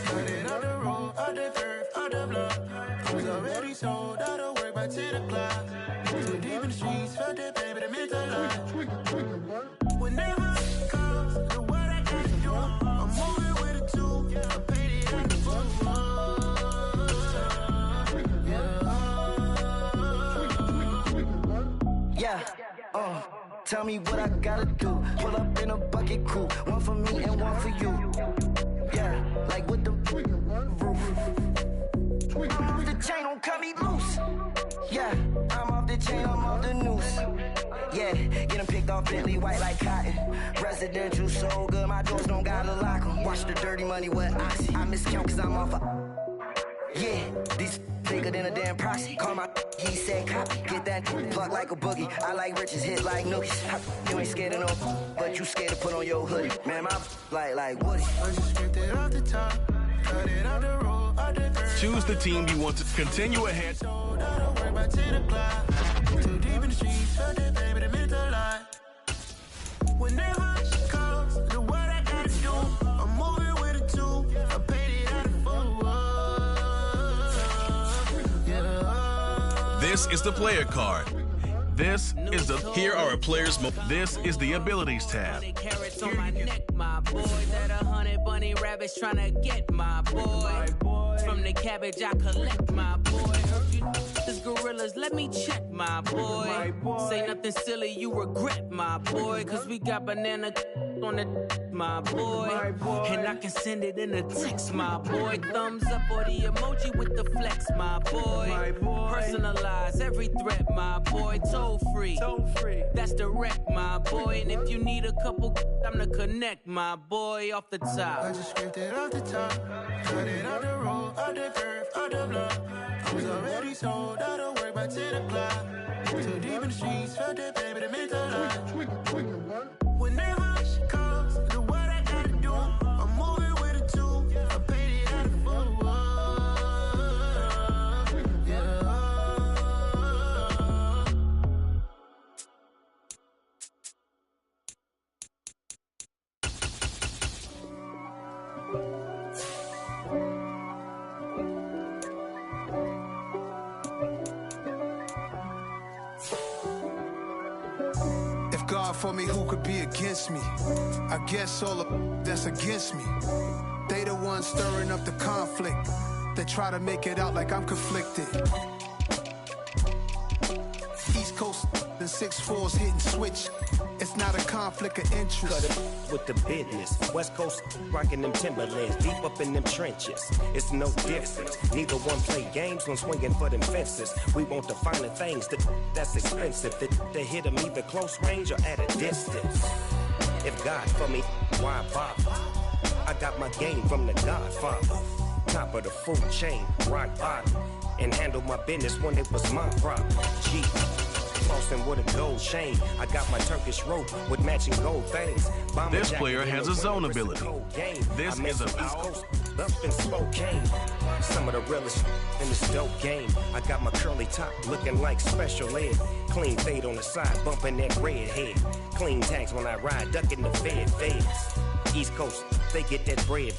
Cut it out the road, out the curve, out the block. I was already sold out of work by 10 o'clock. Too deep in the streets, felt that baby, that meant a lot. Whenever it comes to what I gotta do, I'm moving with a two. I paid it at the book. Yeah, tell me what I gotta do. Pull up in a bucket crew, one for me and one for you. Yeah, like with the roof. I'm off the chain, don't cut me loose. Yeah, I'm off the chain, I'm off the noose. Yeah, getting picked off Bentley, white like cotton. Residential so good, my doors don't gotta lock 'em. Watch the dirty money with oxy. I miscount cause I'm off a... Yeah, these bigger than a damn proxy. Call my he said copy. Get that plug like a boogie. I like riches, hit like nookies. You ain't scared of no, but you scared to put on your hoodie. Man, my like Woody. I just scripted it off the top. Cut it out the road, out the curve. Choose the team you want to continue ahead. Sold out of work by 10 o'clock. Too deep in the streets, felt that baby, that meant a lot. Whenever it comes to what I gotta do, I'm moving with a two. I paid it out of full. This is the player card. This is the here are a player's this is the abilities tab. Carrots on my neck, my boy. That 100 bunny rabbits tryna get my boy. From the cabbage I collect, my boy. Heard you this gorillas, let me check, my boy. Say nothing silly, you regret, my boy. Cause we got banana on the my boy. And I can send it in a text, my boy. Thumbs up or the emoji with the flex, my boy. Personalize every threat, my boy. Toll free. That's direct, my boy. And if you need a couple, I'm to connect, my boy, off the top. I just scripted it off the top. Cut it out the road, out the curve, out the block. I was already sold out of work by 10 o'clock. Too deep in the streets, felt that baby, that meant a lot. Whenever she comes to what I gotta do, I'm moving with a two. I paid it out of full. God for me, who could be against me? I guess all of that's against me. They the ones stirring up the conflict. They try to make it out like I'm conflicted. East Coast and 6'4's hitting switch. It's not a conflict of interest. Cut it with the business. West Coast rocking them Timberlands, deep up in them trenches. It's no difference. Neither one play games when swinging for them fences. We want the finer things that's expensive. They hit them either close range or at a distance. If God for me, why bother? I got my game from the Godfather. Top of the food chain, rock bottom. And handle my business when it was my problem. G. Crossing with a gold chain. I got my Turkish rope with matching gold things. This player has a zone ability. This is a East Coast up in Spokane. Some of the realest in this dope game. I got my curly top looking like special ed. Clean fade on the side, bumping that red head. Clean tags when I ride, ducking the feds. East Coast, they get that bread.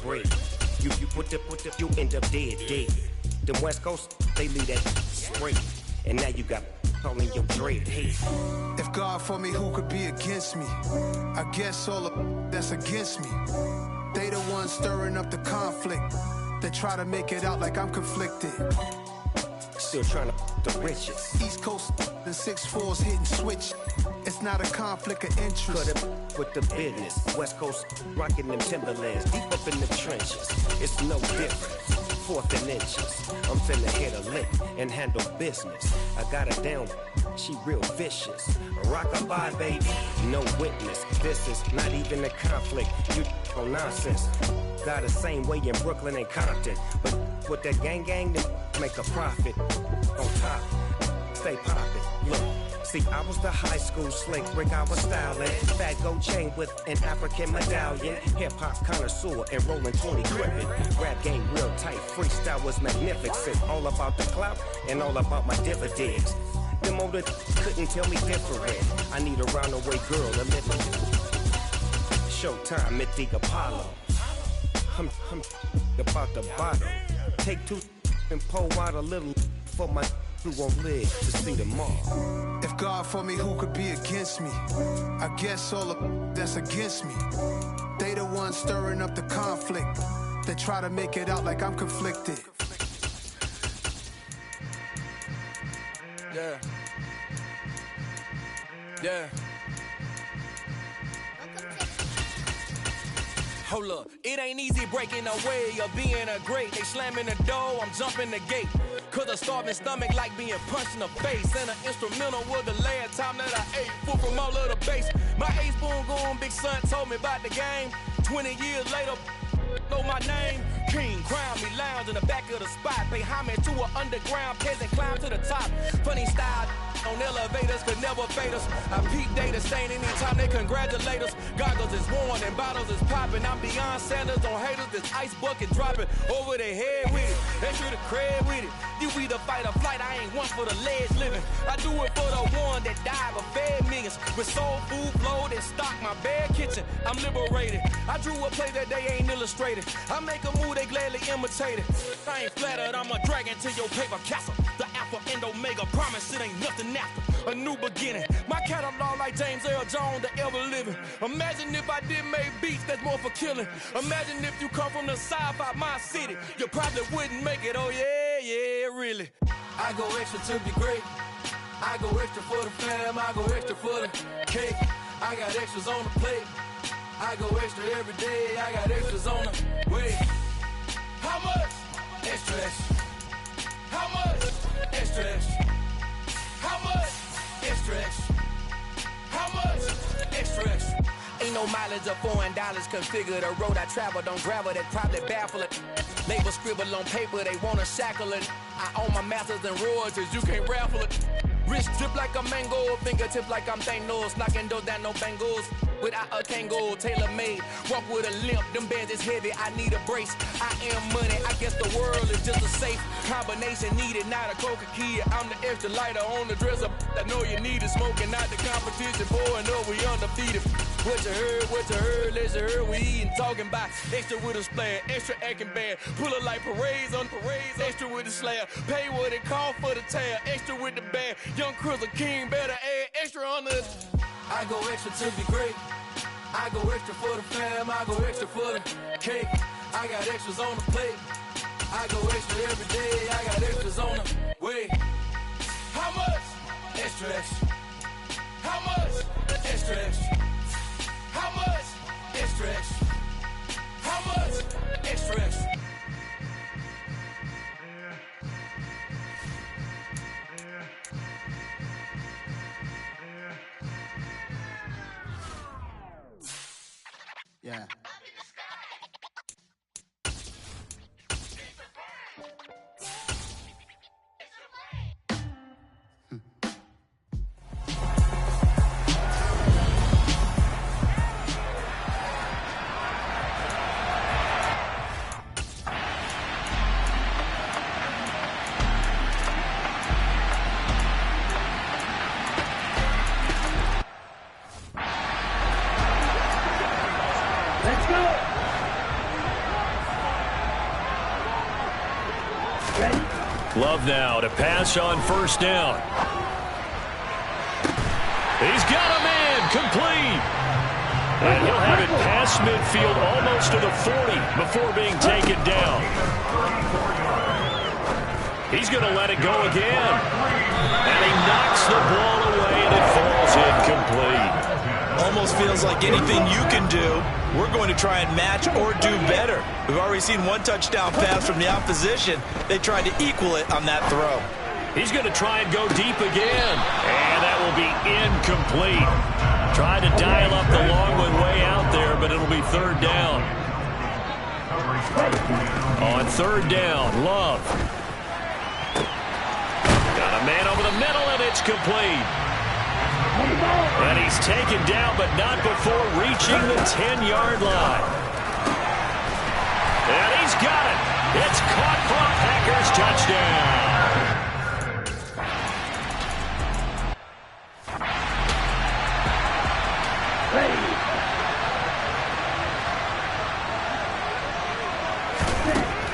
You put the you end up dead. Them West Coast, they leave that spray. And now you got calling your dread head. If God for me, who could be against me? I guess all of that's against me. They the ones stirring up the conflict. They try to make it out like I'm conflicted. Still trying to the riches. East Coast and 6'4's hitting switch. It's not a conflict of interest. Cut it with the business. West Coast rocking them Timberlands, deep up in the trenches. It's no difference. 4th and inches. I'm finna hit a lick and handle business. I got her down, she real vicious. Rock-a-bye, baby, no witness. This is not even a conflict. You on nonsense. Got the same way in Brooklyn and Compton. But with that gang, then make a profit. On top, stay poppin'. Look. See, I was the high school slick brick, I was styling. Fat gold chain with an African medallion. Hip-hop connoisseur and rolling 20 crippin'. Rap game real tight, freestyle was magnificent. All about the clout and all about my dividends. Them older couldn't tell me different. I need a roundaway girl to live in. Showtime at the Apollo. I'm about the bottom. Take two and pour out a little for my who won't live to see tomorrow. If God for me, who could be against me? I guess all the that's against me. They the ones stirring up the conflict. They try to make it out like I'm conflicted. Yeah. Yeah. Hold up, it ain't easy breaking away or being a great. They slamming the door, I'm jumping the gate. Cause a starving stomach like being punched in the face. And an instrumental was the last time that I ate food from all of the bass. My ace boom going, big son told me about the game. 20 years later, know my name. King, crown me, lounge in the back of the spot. Pay homage to an underground peasant, climb to the top. Funny style on elevators could never fade us. I peep data stain anytime they congratulate us. Goggles is worn and bottles is popping. I'm beyond Sanders on haters. This ice bucket dropping over their head with it. Extra the cred with it. You either fight or flight. I ain't one for the ledge living. I do it for the one that died but fed millions. With soul food flowed and stocked my bare kitchen. I'm liberated. I drew a play that they ain't illustrated. I make a move they gladly imitate it. I ain't flattered. I'm a dragon to your paper castle. The Alpha and Omega promise it ain't nothing after. A new beginning. My catalog like James Earl Jones, the ever living. Imagine if I did make beats that's more for killing. Imagine if you come from the sci-fi my city. You probably wouldn't make it. Oh yeah, yeah, really. I go extra to be great. I go extra for the fam. I go extra for the cake. I got extras on the plate. I go extra every day. I got extras on the way. How much? Extra, extra. How much? Extra, extra. How much? Extra, extra. How much? Extra, extra. Ain't no mileage of $4 configure the road I travel. Don't gravel that probably baffle it. Label scribble on paper, they wanna shackle it. I own my masters and royalties, you can't raffle it. Wrist drip like a mango, fingertips like I'm Thanos. Knocking doors down, no bangles. Without a tango, tailor-made. Walk with a limp, them bands is heavy, I need a brace. I am money, I guess the world is just a safe combination needed, not a coca key. I'm the extra lighter on the dresser. I know you need it, smoking out the competition. Pouring up, we undefeated. What you heard, let you heard. We eating, talking about extra with a splash, extra acting bad. Pull it like parades on parades, extra with the slab. Pay what it cost for the tab, extra with the bag. Young Crizzle King, better add extra on the. I go extra to be great. I go extra for the fam. I go extra for the cake. I got extras on the plate. I go extra every day. I got extras on the way. How much? Extra, extra. How much? Extra, extra. How much? Extra, extra. How much? Extra, extra. Yeah. Love now to pass on first down. He's got a man complete. And he'll have it past midfield almost to the 40 before being taken down. He's going to let it go again. And he knocks the ball away and it falls incomplete. Almost feels like anything you can do, we're going to try and match or do better. We've already seen one touchdown pass from the opposition. They tried to equal it on that throw. He's going to try and go deep again. And that will be incomplete. Tried to dial up the long one way out there, but it'll be third down. On third down, Love. Got a man over the middle, and it's complete. And he's taken down, but not before reaching the 10-yard line. And he's got it. It's caught for a Packers touchdown.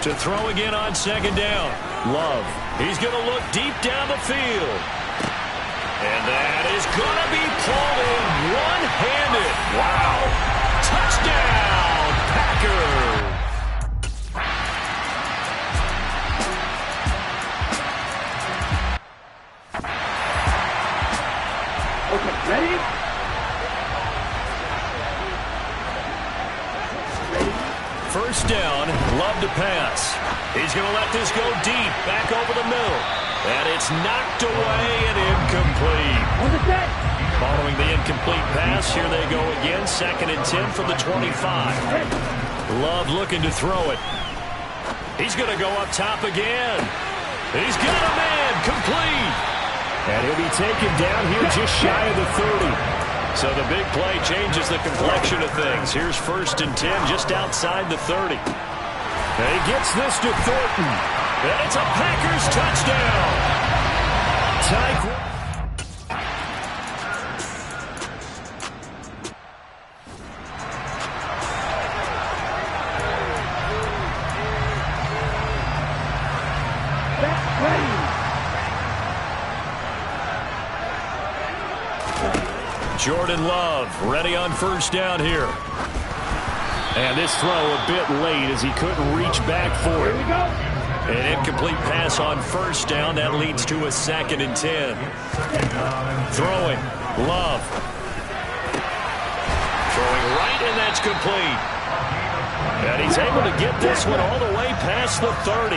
To throw again on second down. Love. He's going to look deep down the field. And that is going to be pulled in one-handed. Wow. Touchdown, Packers. Okay, ready? First down, Love to pass. He's going to let this go deep, back over the middle. And it's knocked away and incomplete. Following the incomplete pass, here they go again. 2nd and 10 from the 25. Love looking to throw it. He's going to go up top again. He's got a man, complete. And he'll be taken down here just shy of the 30. So the big play changes the complexion of things. Here's 1st and 10 just outside the 30. And he gets this to Thornton. And it's a Packers touchdown. Jordan Love ready on 1st down here. And this throw a bit late as he couldn't reach back for it. An incomplete pass on 1st down. That leads to a 2nd and 10. Throwing. Love. Throwing right, and that's complete. And he's able to get this one all the way past the 30.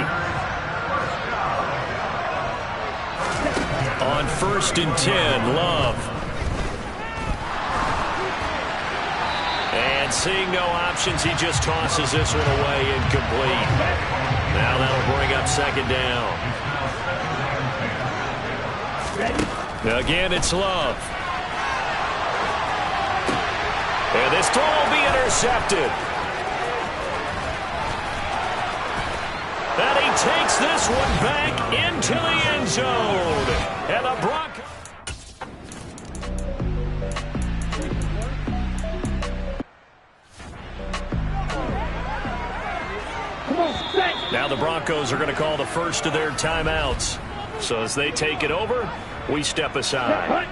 On 1st and 10, Love. And seeing no options, he just tosses this one away, incomplete. Now that'll bring up 2nd down. Again, it's Love. And this throw will be intercepted. And he takes this one back into the end zone. And the Broncos. Now the Broncos are going to call the first of their timeouts. So as they take it over, we step aside.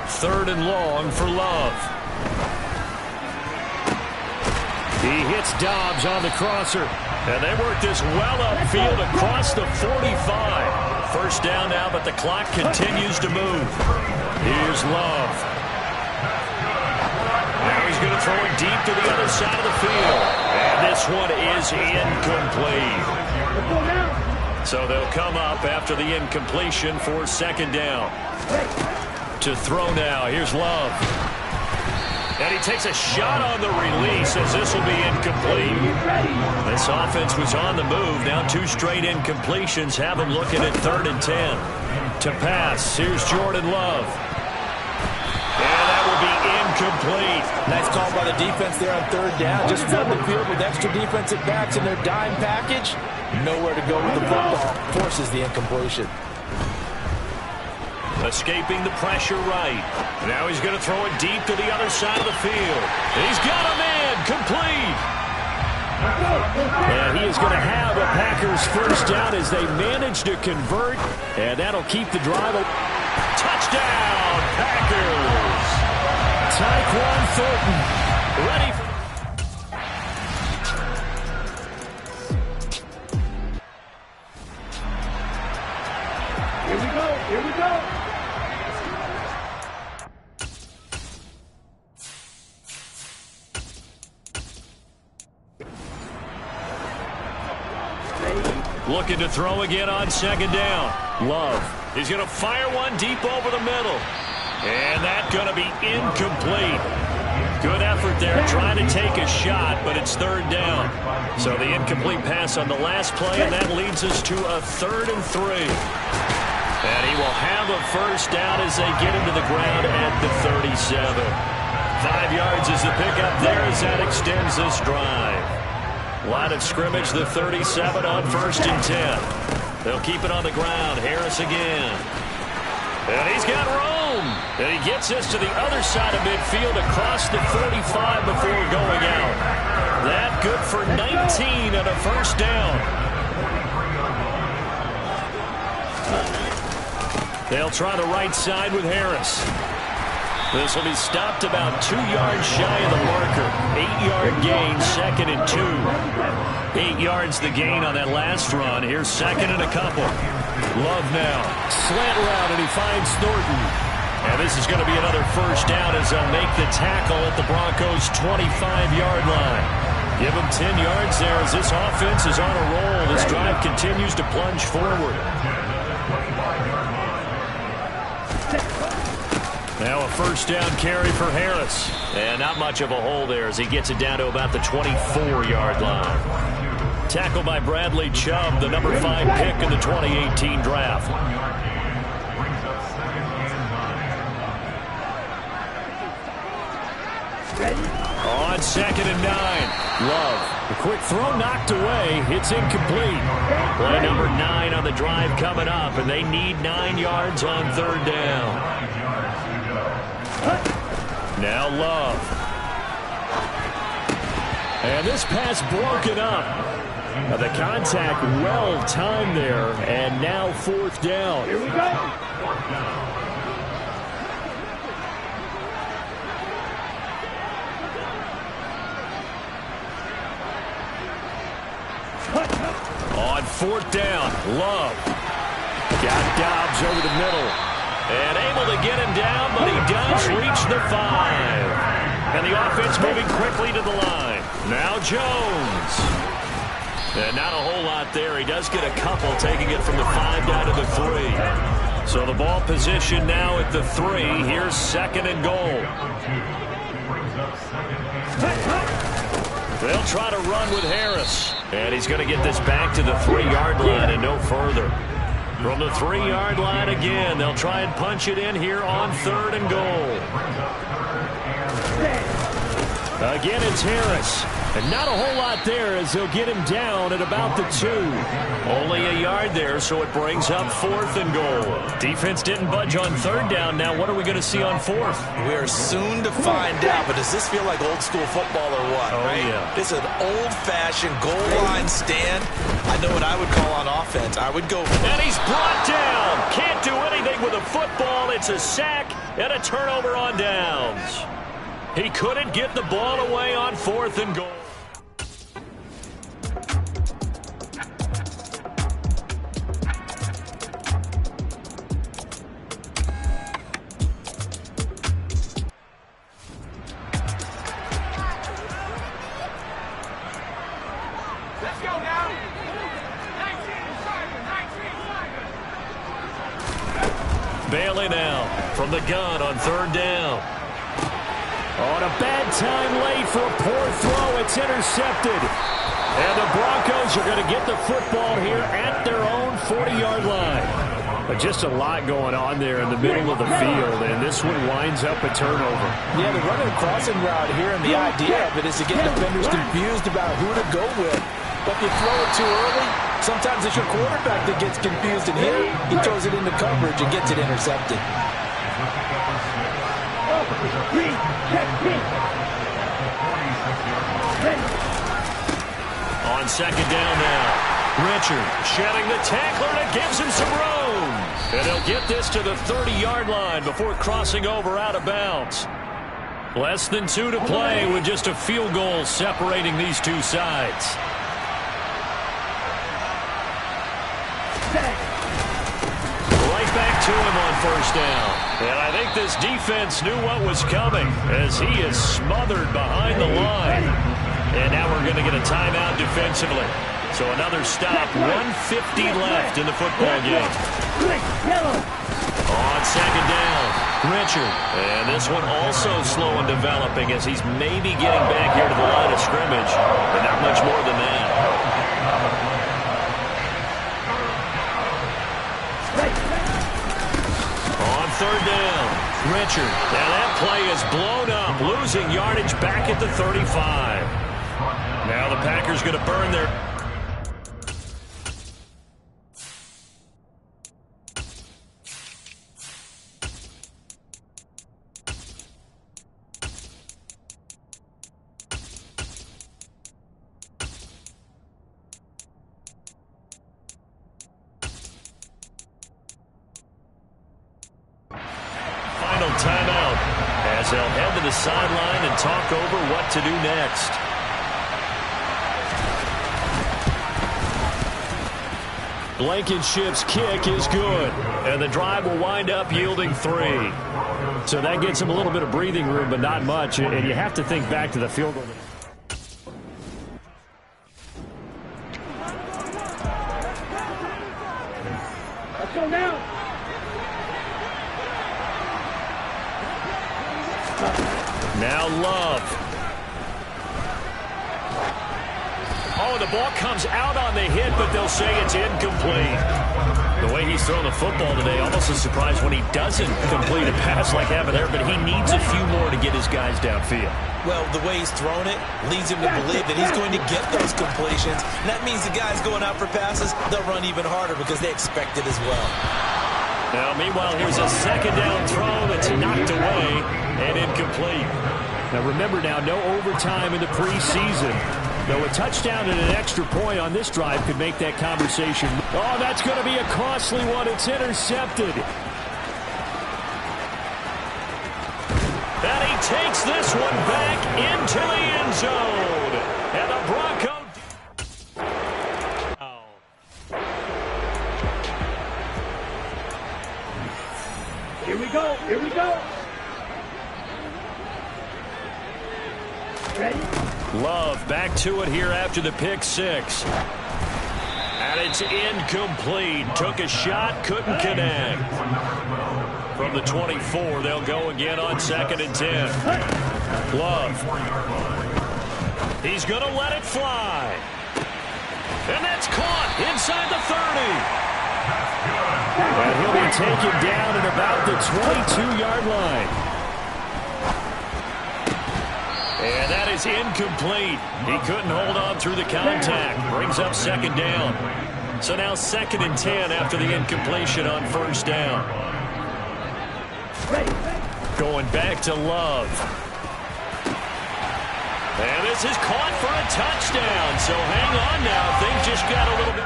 3rd and long for Love. He hits Dobbs on the crosser. And they work this well upfield across the 45. 1st down now, but the clock continues to move. Here's Love. Now he's going to throw it deep to the other side of the field. And this one is incomplete. So they'll come up after the incompletion for 2nd down. To throw now, here's Love. And he takes a shot on the release as this will be incomplete. This offense was on the move. Now 2 straight incompletions have him looking at 3rd and 10. To pass, here's Jordan Love. And that will be incomplete. Nice call by the defense there on 3rd down. Just flood the field with extra defensive backs in their dime package. Nowhere to go with the football. Forces the incompletion. Escaping the pressure right. Now he's going to throw it deep to the other side of the field. He's got a man, complete. And he is going to have a Packers 1st down as they manage to convert. And that'll keep the drive. Touchdown, Packers. Tyquan Thornton ready for... Here we go, here we go. Looking to throw again on 2nd down. Love. He's going to fire one deep over the middle. And that's going to be incomplete. Good effort there trying to take a shot, but it's 3rd down. So the incomplete pass on the last play, and that leads us to a 3rd and 3. And he will have a 1st down as they get into the ground at the 37. 5 yards is the pickup there as that extends this drive. Line of scrimmage, the 37 on 1st and 10. They'll keep it on the ground. Harris again. And he's got room. And he gets this to the other side of midfield across the 45 before going out. That good for 19 and a first down. They'll try the right side with Harris. This will be stopped about 2 yards shy of the marker. 8-yard gain, 2nd and 2. 8 yards the gain on that last run. Here's 2nd and a couple. Love now. Slant route, and he finds Thornton. And this is going to be another first down as they'll make the tackle at the Broncos' 25-yard line. Give them 10 yards there as this offense is on a roll. This drive continues to plunge forward. Now a first down carry for Harris. And not much of a hole there as he gets it down to about the 24-yard line. Tackled by Bradley Chubb, the number 5 pick in the 2018 draft. On 2nd and 9. Love. The quick throw knocked away. It's incomplete. Play number 9 on the drive coming up, and they need 9 yards on 3rd down. Now Love. And this pass broken up. The contact well timed there, and now 4th down. Here we go. On 4th down, Love. Got Dobbs over the middle. And able to get him down, but he does reach the 5. And the offense moving quickly to the line. Now Jones. And not a whole lot there. He does get a couple, taking it from the 5 down to the 3. So the ball position now at the 3. Here's 2nd and goal. They'll try to run with Harris. And he's going to get this back to the 3-yard line and no further. From the 3-yard line again, they'll try and punch it in here on 3rd and goal. Again, it's Harris. And not a whole lot there as they'll get him down at about the 2. Only a yard there, so it brings up 4th and goal. Defense didn't budge on 3rd down. Now what are we going to see on 4th? We are soon to find out, but does this feel like old school football or what? Oh, right? yeah. It's an old-fashioned goal line stand. I know what I would call on offense. I would go. And he's brought down. Can't do anything with a football. It's a sack and a turnover on downs. He couldn't get the ball away on 4th and goal. Let's go now. Bailey now from the gun on 3rd down. On a bad time late for a poor throw. It's intercepted. And the Broncos are going to get the football here at their own 40-yard line. But just a lot going on there in the middle of the field, and this one winds up a turnover. Yeah, they're running a crossing route here, and the idea of it is to get defenders confused about who to go with. But if you throw it too early, sometimes it's your quarterback that gets confused, and here he throws it into coverage and gets it intercepted. On 2nd down now, Richard shedding the tackler, and it gives him some room. And he'll get this to the 30-yard line before crossing over out of bounds. Less than 2 to play with just a field goal separating these two sides. Right back to him on 1st down. And I think this defense knew what was coming as he is smothered behind the line. And now we're going to get a timeout defensively. So another stop, 1:50 left in the football game. On 2nd down, Richard. And this one also slow in developing as he's maybe getting back here to the line of scrimmage, but not much more than that. On 3rd down, Richard. Now that play is blown up, losing yardage back at the 35. Now the Packers going to burn their... timeout as they'll head to the sideline and talk over what to do next. Blankenship's kick is good, and the drive will wind up yielding 3. So that gets him a little bit of breathing room, but not much, and you have to think back to the field goal. Let's go now. Now Love. Oh, the ball comes out on the hit, but they'll say it's incomplete. The way he's thrown the football today, almost a surprise when he doesn't complete a pass like happened there, but he needs a few more to get his guys downfield. Well, the way he's thrown it leads him to believe that he's going to get those completions. And that means the guys going out for passes, they'll run even harder because they expect it as well. Now, meanwhile, here's a second down throw that's knocked away and incomplete. Now, remember now, no overtime in the preseason. Though a touchdown and an extra point on this drive could make that conversation. Oh, that's going to be a costly one. It's intercepted. And he takes this one back into the end zone. And the Broncos. Here we go. Here we go. Ready? Love back to it here after the pick 6. And it's incomplete. Took a shot, couldn't connect. From the 24, they'll go again on 2nd and 10. Love. He's going to let it fly. And that's caught inside the 30. And he'll be taken down at about the 22-yard line. And that is incomplete. He couldn't hold on through the contact. Brings up 2nd down. So now 2nd and 10 after the incompletion on 1st down. Going back to Love. And this is caught for a touchdown. So hang on now. Things just got a little bit.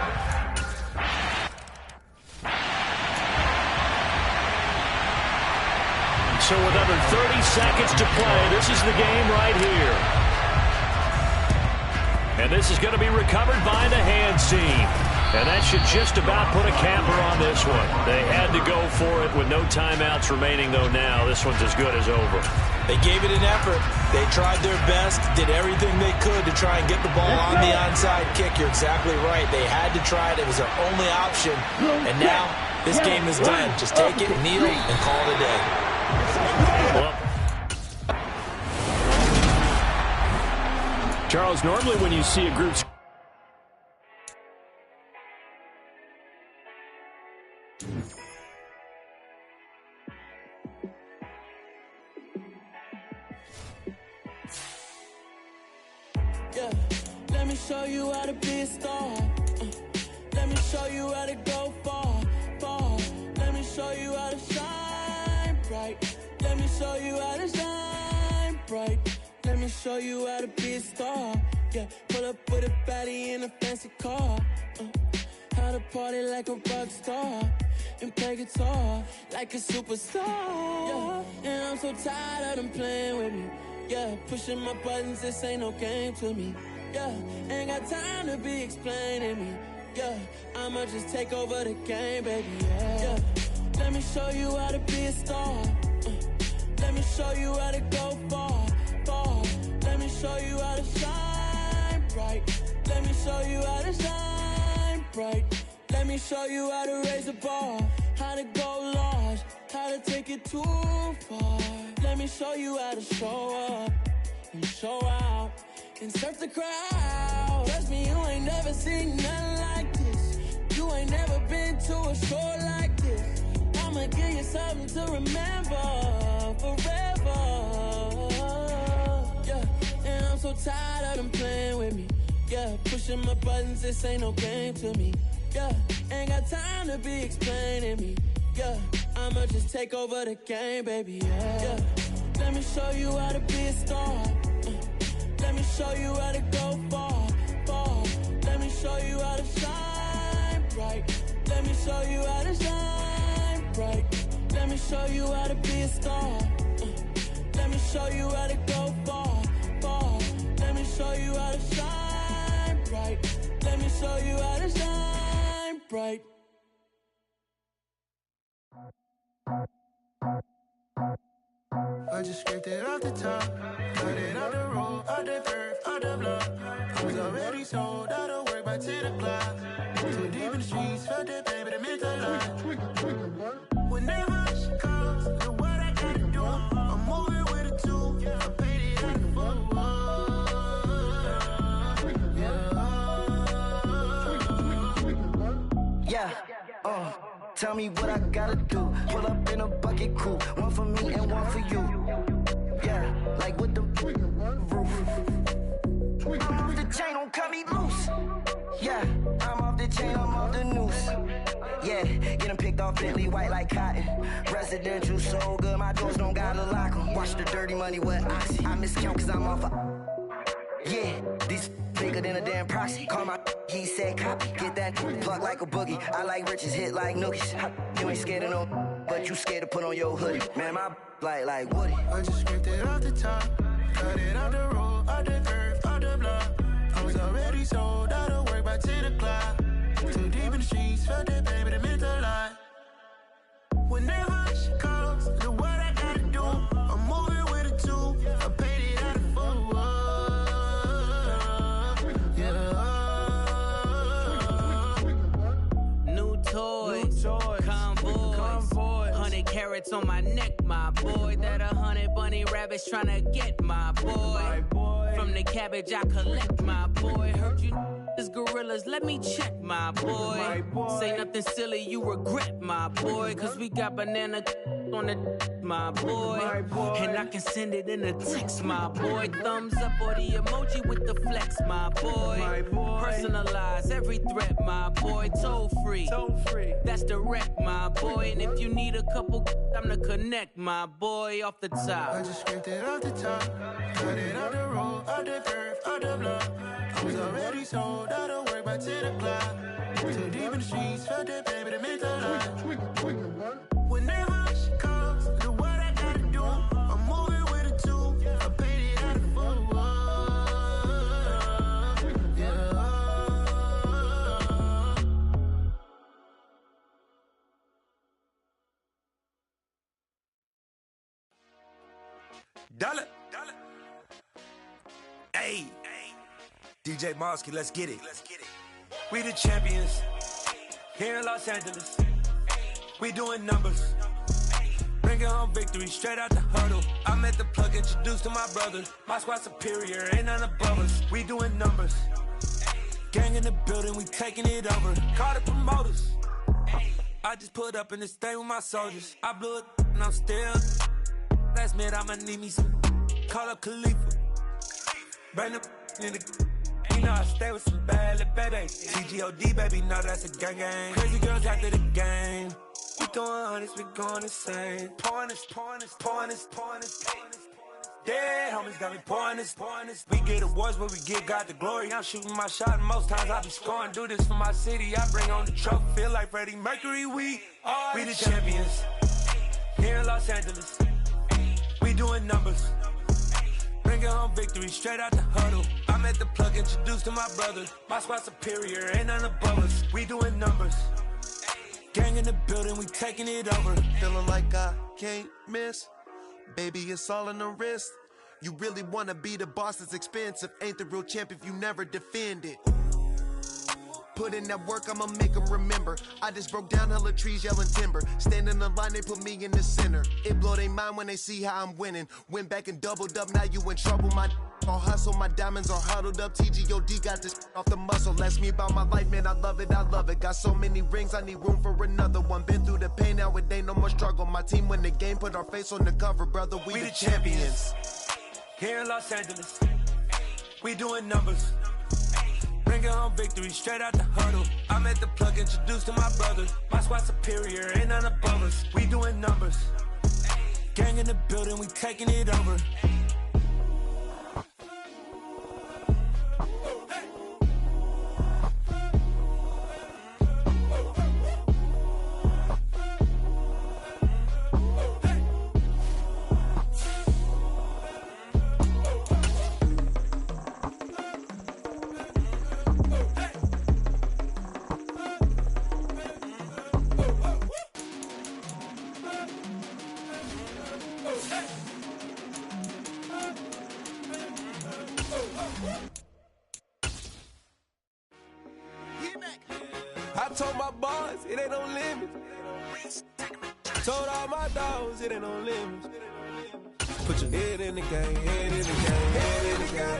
So with under 30 seconds to play, this is the game right here. And this is going to be recovered by the hands team. And that should just about put a capper on this one. They had to go for it with no timeouts remaining, though now this one's as good as over. They gave it an effort. They tried their best, did everything they could to try and get the ball on the onside kick. You're exactly right. They had to try it. It was their only option. And now this game is done. Just take it, kneel, and call it a day. Charles, normally when you see a group... Yeah, let me show you how to be a star. Let me show you how to go far, far. Let me show you how to shine bright. Let me show you how to shine bright. Let me show you how to be a star. Yeah, pull up with a baddie in a fancy car. How to party like a rock star and play guitar like a superstar. Yeah, and I'm so tired of them playing with me. Yeah, pushing my buttons, this ain't no game to me. Yeah, ain't got time to be explaining me. Yeah, I'ma just take over the game, baby. Yeah, let me show you how to be a star. Let me show you how to go far, far. Let me show you how to shine bright. Let me show you how to shine bright. Let me show you how to raise the bar, how to go large, how to take it too far. Let me show you how to show up and show out and surf the crowd. Trust me, you ain't never seen nothing like this. You ain't never been to a show like this. I'ma give you something to remember forever. Yeah, and I'm so tired of them playing with me. Yeah, pushing my buttons, this ain't no game to me. Yeah, ain't got time to be explaining me. Yeah, I'ma just take over the game, baby. Yeah, let me show you how to be a star. Let me show you how to go far, far. Let me show you how to shine bright. Let me show you how to shine bright. Let me show you how to be a star. Let me show you how to go far, far. Let me show you how to shine bright. Let me show you how to shine bright. I just scraped it off the top, cut it out the road, out the curve, out the block. I was already sold out of work by 10 o'clock. Too deep in the streets, felt that baby, that meant a lot. Whenever she calls, know what I gotta do. I'm moving with a two, I paid it out the full. Yeah, tell me what I gotta do. Pull up in a bucket crew, one for me and one for you. Yeah, like with the roof. I'm off the chain, don't cut me loose. Yeah, I'm off the chain, I'm off the noose. Yeah, get them picked off Bentley, white like cotton. Residential, so good, my doors don't gotta lock them. Watch the dirty money with Oxy. I miscount cause I'm off a... Yeah, these bigger than a damn proxy. Call my he said copy. Get that plug like a boogie. I like riches, hit like nookies. You ain't scared of no, but you scared to put on your hoodie. Man, my like Woody. I just scraped it off the top, cut it out the road, out the curve, out the block. I was already sold out of work by 10 o'clock. Too deep in the streets, felt that baby, that meant a lot. Whenever she calls, know what I gotta do. I'm moving with a two, I paid it out of full. New toys, convoys, 100 carats on my neck, my boy. That 100 bunny rabbits tryna get my boy. From the cabbage I collect, my boy. Heard you is gorillas, let me check, my boy. Say nothing silly, you regret, my boy. Cause we got banana on the my boy. And I can send it in a text, my boy. Thumbs up or the emoji with the flex, my boy. Personalize every threat, my boy. Toll free, that's direct, my boy. And if you need a couple, I'm to connect, my boy, off the top. I just scraped it off the top, cut it out the road, out the curve, out the block. I was already sold out of work by 10 o'clock. Too deep in the streets, felt that baby, that meant a lot. Whenever she calls, know what I gotta do. I'm moving with a two, I paid it out of full. Dollar. Hey, DJ Mosky, let's get it. We the champions here in Los Angeles. We doing numbers, bringing home victory straight out the huddle. I met the plug, introduced to my brother. My squad superior, ain't none above us. We doing numbers, gang in the building, we taking it over. Call the promoters. I just put up in this thing with my soldiers. I blew it and I'm still. Last minute I'ma need me some. Call up Khalifa. Bring the in the. You know I stay with some bad little baby. TGOD baby, no that's a gang gang. Crazy girls after the game. We throwing hundreds, we going insane. Pouring this. Dead homies got me pouring this. We get awards, but we give God the glory. I'm shooting my shot, and most times I be scoring. Do this for my city, I bring on the trophy. Feel like Freddie Mercury, we the champions here in Los Angeles. We doing numbers, bringing home victory straight out the huddle. I met the plug, introduced to my brother. My squad superior, ain't none above us. We doing numbers, gang in the building, we taking it over. Feeling like I can't miss. Baby, it's all in the wrist. You really wanna be the boss, it's expensive. Ain't the real champ if you never defend it. Put in that work, I'ma make them remember. I just broke down hella trees, yelling timber. Stand in the line, they put me in the center. It blow their mind when they see how I'm winning. Went back and doubled up, now you in trouble. My all hustle, my diamonds are huddled up. TGOD got this off the muscle. Ask me about my life, man, I love it. Got so many rings, I need room for another one. Been through the pain, now it ain't no more struggle. My team win the game, put our face on the cover, brother. We the champions here in Los Angeles. We doing numbers, bringing home victory straight out the huddle. I met the plug, introduced to my brother. My squad superior, ain't none above us. We doing numbers, gang in the building, we taking it over. I told my boys, it ain't no limits. Told all my dogs, it ain't no limits. Put your head in the game, head in the game, head in the game.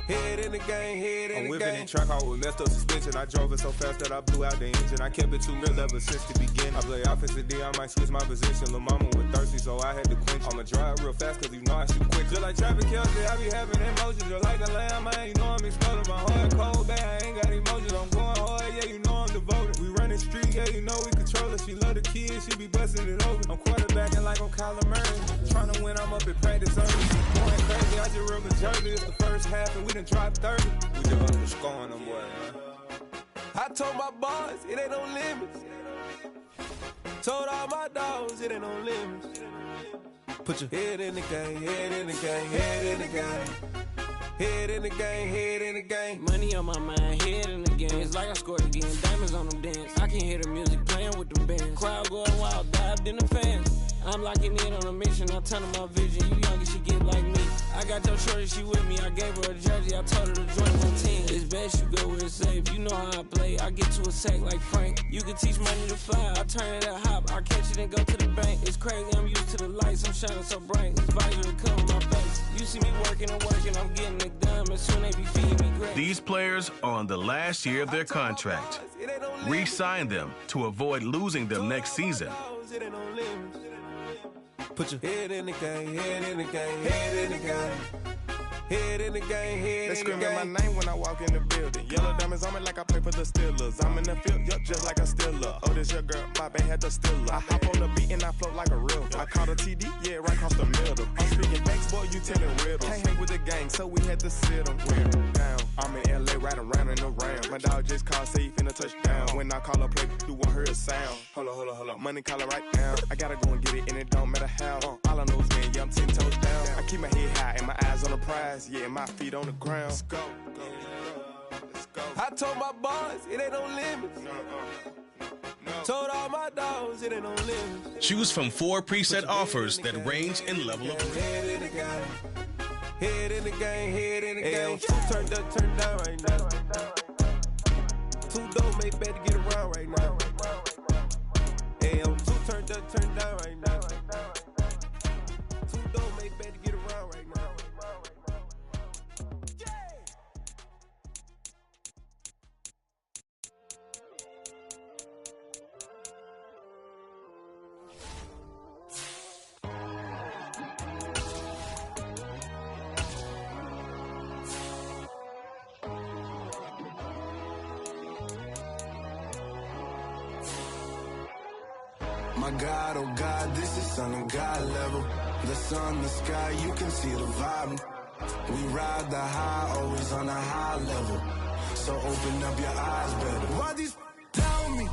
Head in the game, head in the game. I'm whipping in track out with messed up suspension. I drove it so fast that I blew out the engine. I kept it too real ever since the beginning. I play offensive D, I might switch my position. Lil' mama was thirsty, so I had to quench. I'ma drive real fast, cause you know I shoot quick. Just like traffic Kelsey, I be having emotions. Just like a lamb, man, you know I'm exploding. My heart cold, bad, I ain't got emotions. I'm going hard, yeah, you know I'm devoted. We running street, yeah, you know we control it. She love the kids, she be busting it over. I'm quarterbacking like I'm Kyler Murray. Trying to win, I'm up at practice early. Going crazy, I just real the jersey. It's the first half, and we done dropped 30. We just underscoring them, boy, man. I told my boys, it ain't no limits. Told all my dogs, it ain't no limits. Put your head in the game, head in the game, head in the game. Head in the game, head in the game. Money on my mind, head in the game. It's like I scored again, diamonds on them dance. I can hear the music playing with them bands. Crowd going wild, dived in the fans. I'm locking in on a mission, I tell her my vision. You young and she get like me. I got your shorty, she with me. I gave her a jersey, I told her to join my team. It's best you go where it's safe. You know how I play. I get to a sack like Frank. You can teach money to fly. I turn it up hop. I catch it and go to the bank. It's crazy, I'm used to the lights. I'm shining so bright. This visor to cover my face. You see me working and working. I'm getting it done. As soon they be feeding me great. These players are on the last year of their contract. Re-sign them to avoid losing them next season. Put your head in the game, head in the game, head in the game. Head in the game, head They in the game. screaming my name when I walk in the building. Yellow diamonds on me like I play for the Steelers. I'm in the field, yup, just like a Steeler. Oh, this your girl, my band had the Steeler. I hop on the beat and I float like a river. I caught a TD, yeah, right across the middle. I'm speaking facts, boy, you telling riddles. Can't hang with the gang, so we had to sit them down. I'm in LA, riding around and around. My dog just called, say he finna touchdown. When I call a play, you won't hear a sound. Hold up, money caller right now. I gotta go and get it, and it don't matter how. All I know is, man, yeah, I'm 10 toes down. I keep my head high and my eyes on the prize. Yeah, my feet on the ground. Let's go. I told my boys, it ain't no limits. Told all my dogs, it ain't no limits. Choose from 4 preset offers that range in level of risk. Head in the game, head in the game, head in the game. Two turned up, turned down right now. Two dope made better get around right now. Two turned up, turned down right now. Two dope made better get around right now. My God, oh God, this is son of God level. The sun, the sky, you can see the vibe. We ride the high, always on a high level. So open up your eyes better. Why these tell me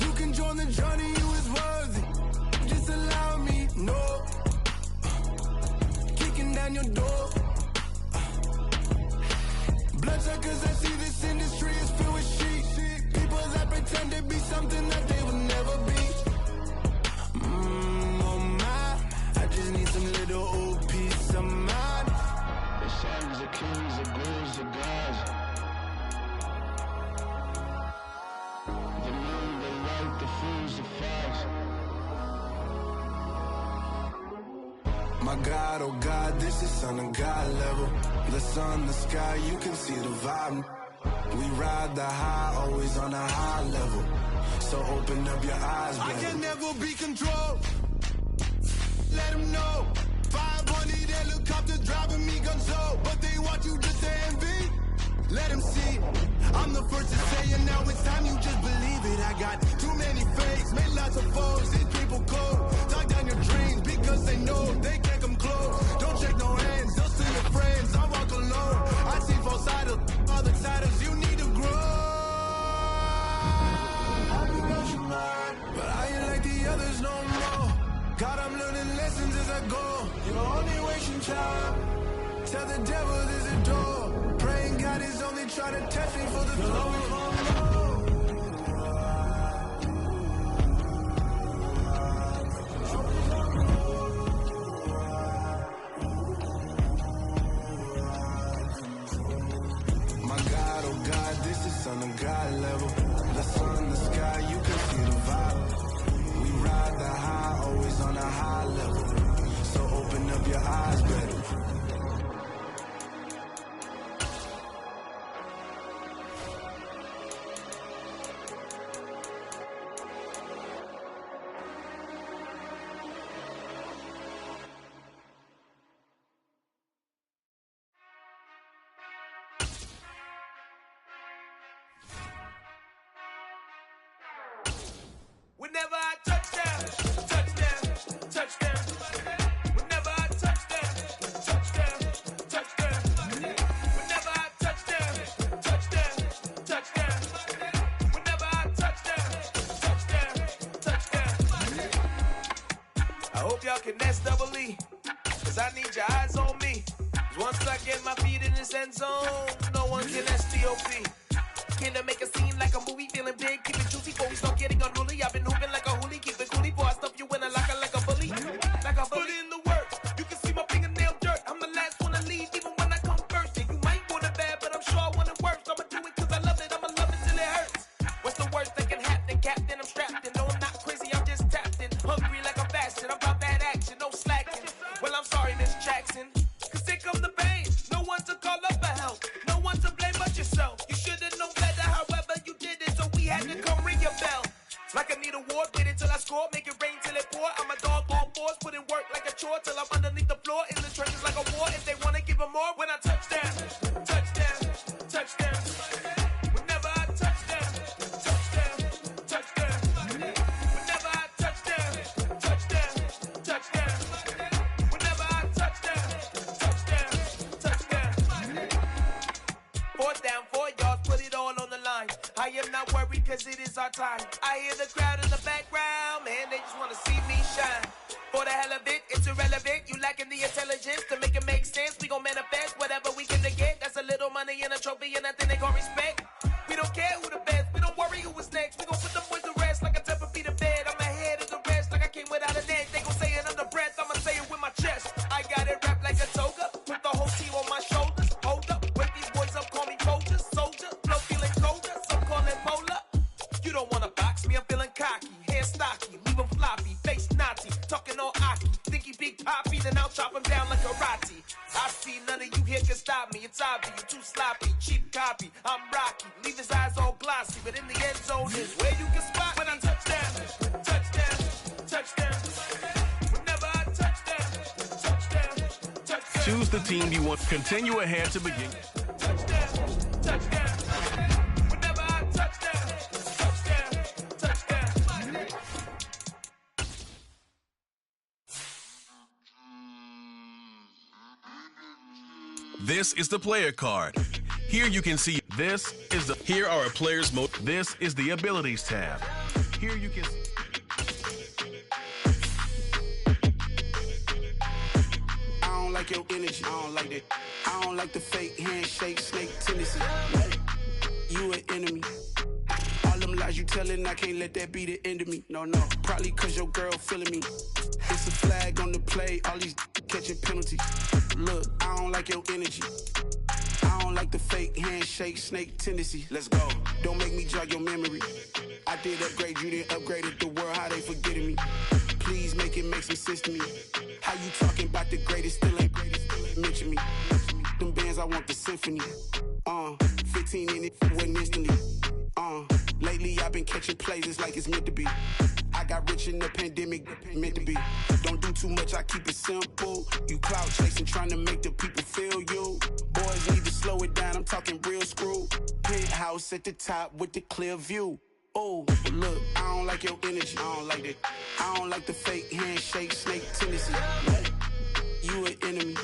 you can join the journey, you is worthy. Just allow me, no. Kicking down your door. Bloodsuckers, I see this industry is filled with sheep. People that pretend to be something that they will never be. Oh my, I just need some little old peace of mind. The sons of kings, the ghouls, the gods. The moon, the light, the fools, the facts. My God, oh God, this is son of God level. The sun, the sky, you can see the vibe. We ride the high, always on a high level. So open up your eyes, baby. I can never be controlled. Let them know. 500 helicopters driving me gunso. But they want you just to envy. Let them see. I'm the first to say it, now it's time you just believe it. I got too many fakes, made lots of foes. These people cold. Talk down your dreams because they know they can't come close. Don't shake no hands, they'll see your friends. I walk alone. I see both sides, other siders. You need to grow. But I ain't like the others no more. God, I'm learning lessons as I go. You're only wasting time. Tell the devil there's a door. Praying God is only trying to test me for the throne. y'all can SWE. Cause I need your eyes on me. Once I get my feet in this end zone, no one can STOP. Can to make a scene like a movie, feeling big, keep it juicy before we start getting unruly. I've been hooping like a hoolie, keep it coolie before I stuff you in a locker like a bully. Like a bully. Put in the work, you can see my fingernail dirt. I'm the last one to leave, even when I come first. And you might want it bad, but I'm sure I want it worse. I'ma do it cause I love it, I'ma love it till it hurts. What's the worst that can happen, Captain? I'm strapped in, no I'm not crazy, I'm just tapped in. Hungry like I'm fasting, I'm about that action, no slacking. Well I'm sorry, Miss Jackson, cause here come the pain. No one to call up for help, no one to blame but yourself. You should've known better, however you did it, so we had to come ring your bell. Like I need a award, wait until I score, make it rain till it pour. I'm a dog on fours, put in work like a chore till I'm underneath the floor, in the trenches like a war. If they wanna give them more, when I touch down, touchdown, touchdown. Whenever I touch down, touchdown, touchdown. Whenever I touch down, touchdown, touchdown. Whenever I touch down, touchdown, touchdown. 4th down, 4 yards, put it all on the line. I am not worried cause it is our time. I hear the crowd in the background, man, they just wanna see me shine. For the hell of it, it's irrelevant. You lacking the intelligence to make it make sense. We gon' manifest whatever we can to get. That's a little money and a trophy and nothing they gon' respect. We don't care who the best, we don't worry who was next. We gon' put them boys to rest like a temper feet of bed. I'm ahead of the rest like I came without a net. They gon' say it under breath, I'ma say it with my chest. I got it wrapped like a toga, put the whole team on my shoulders. Hold up, wake these boys up, call me Folger, soldier. Flow feeling colder, some call it polar. You don't wanna box me, I'm feeling cocky. Hair stocky, leave him floppy, face naughty. Talking all aki, think he big poppy, then I'll chop him down like karate. I see none of you here can stop me. It's obvious, you too sloppy, cheap copy. I'm rocky, leave his eyes all glossy. But in the end zone is where you can spot when I touch down, touchdown, touchdown. Whenever I touch down, touchdown, touchdown. Choose the team you want. Continue ahead to begin. Touchdown, touchdown. Whenever I touch down, touchdown, touchdown. This is the player card. Here you can see here are a player's mode. This is the abilities tab. Here you can I don't like your energy. I don't like that. I don't like the fake handshake, snake tendency. You an enemy. All them lies you telling, I can't let that be the end of me. No, probably cause your girl feeling me. It's a flag on the play, all these catching penalties. Look, I don't like your energy. I don't like the fake handshake, snake tendency. Let's go. Don't make me jog your memory. I did upgrade, you didn't upgrade it. The world, how they forgetting me. Please make it make some sense to me. How you talking about the greatest, still ain't greatest, still ain't mention me. Them bands, I want the symphony. 15 in it, wasn't instantly. Lately I've been catching plays, it's like it's meant to be. I got rich in the pandemic, meant to be. Don't do too much, I keep it simple. You clout chasing, trying to make the people feel you. Boys need to slow it down, I'm talking real screw. Penthouse at the top with the clear view. Oh, look, I don't like your energy, I don't like that. I don't like the fake handshake, snake tendency. You an enemy.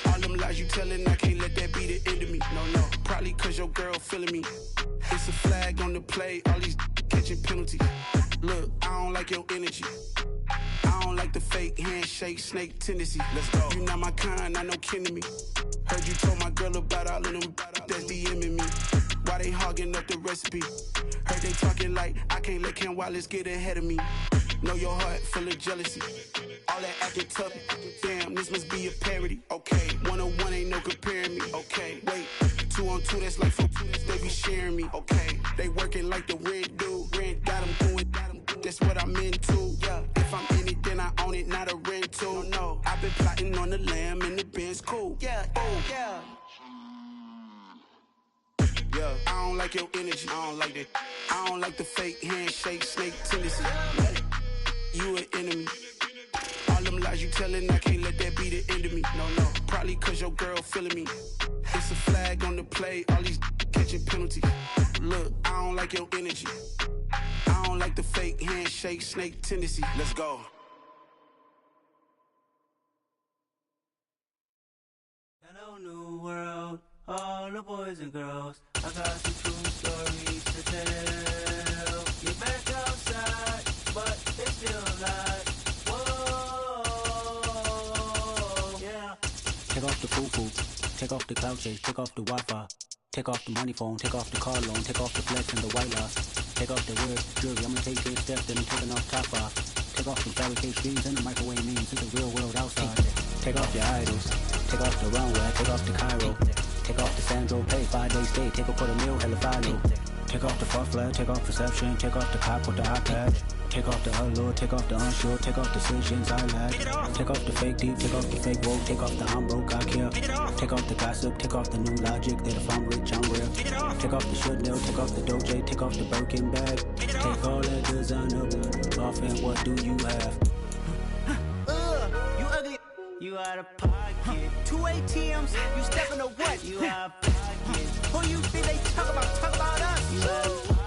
All them lies you telling, I can't let that be the end of me. No, probably cause your girl feeling me. It's a flag on the play, all these catching penalties. Look, I don't like your energy. I don't like the fake handshake, snake tendency. Let's go. You not my kind, I know kin to me. Heard you told my girl about all of them that's DMing me. Why they hogging up the recipe? Heard they talking like I can't let Ken Wallace get ahead of me. Know your heart full of jealousy. All that acting tough, damn, this must be a parody. Okay, 101 ain't no comparing me. Okay, wait, 2 on 2, that's like 4, they be sharing me. Okay, they working like the rent do. Rent got them doing, that's what I'm into. Yeah, if I'm in it, then I own it, not a rental. No, I've been plotting on the lamb and the Benz cool. Yeah, yeah. Yeah, I don't like your energy, I don't like that. I don't like the fake handshake, snake tendency. You an enemy. All them lies you telling, I can't let that be the end of me. No, probably cause your girl feeling me. It's a flag on the play, all these catching penalties. Look, I don't like your energy. I don't like the fake handshake, snake tendency. Let's go. Hello, new world, all the boys and girls. I got some true stories to tell. You're back outside, but it's still alive. Whoa. Take off the foo-foo, take off the cloud chase, take off the Wi-Fi. Take off the money phone, take off the car loan, take off the flex and the white loss. Take off the weird jewelry, I'ma take 8 steps, then I'm taking off top off. Take off the fabricate screens and the microwave memes, it's the real world outside. Take off your idols, take off the runway, take off the Cairo. Take off the Sandro pay, 5-day stay, take a $250,000, hella final. Take off the fuck flag, take off perception, take off the cop with the iPad. Take off the allure, take off the unsure, take off decisions I lack. Take off the fake deep, take off the fake woke, take off the I'm broke, I care. Take off the gossip, take off the new logic that if I'm rich, I'm real. Take off the Chanel, take off the Doja, take off the Birkin bag. Take all that designer off and what do you have? You ugly, you out of pocket. 2 ATMs, you stepping to what? You out of pocket. Who you think they talk about us? You out of pocket.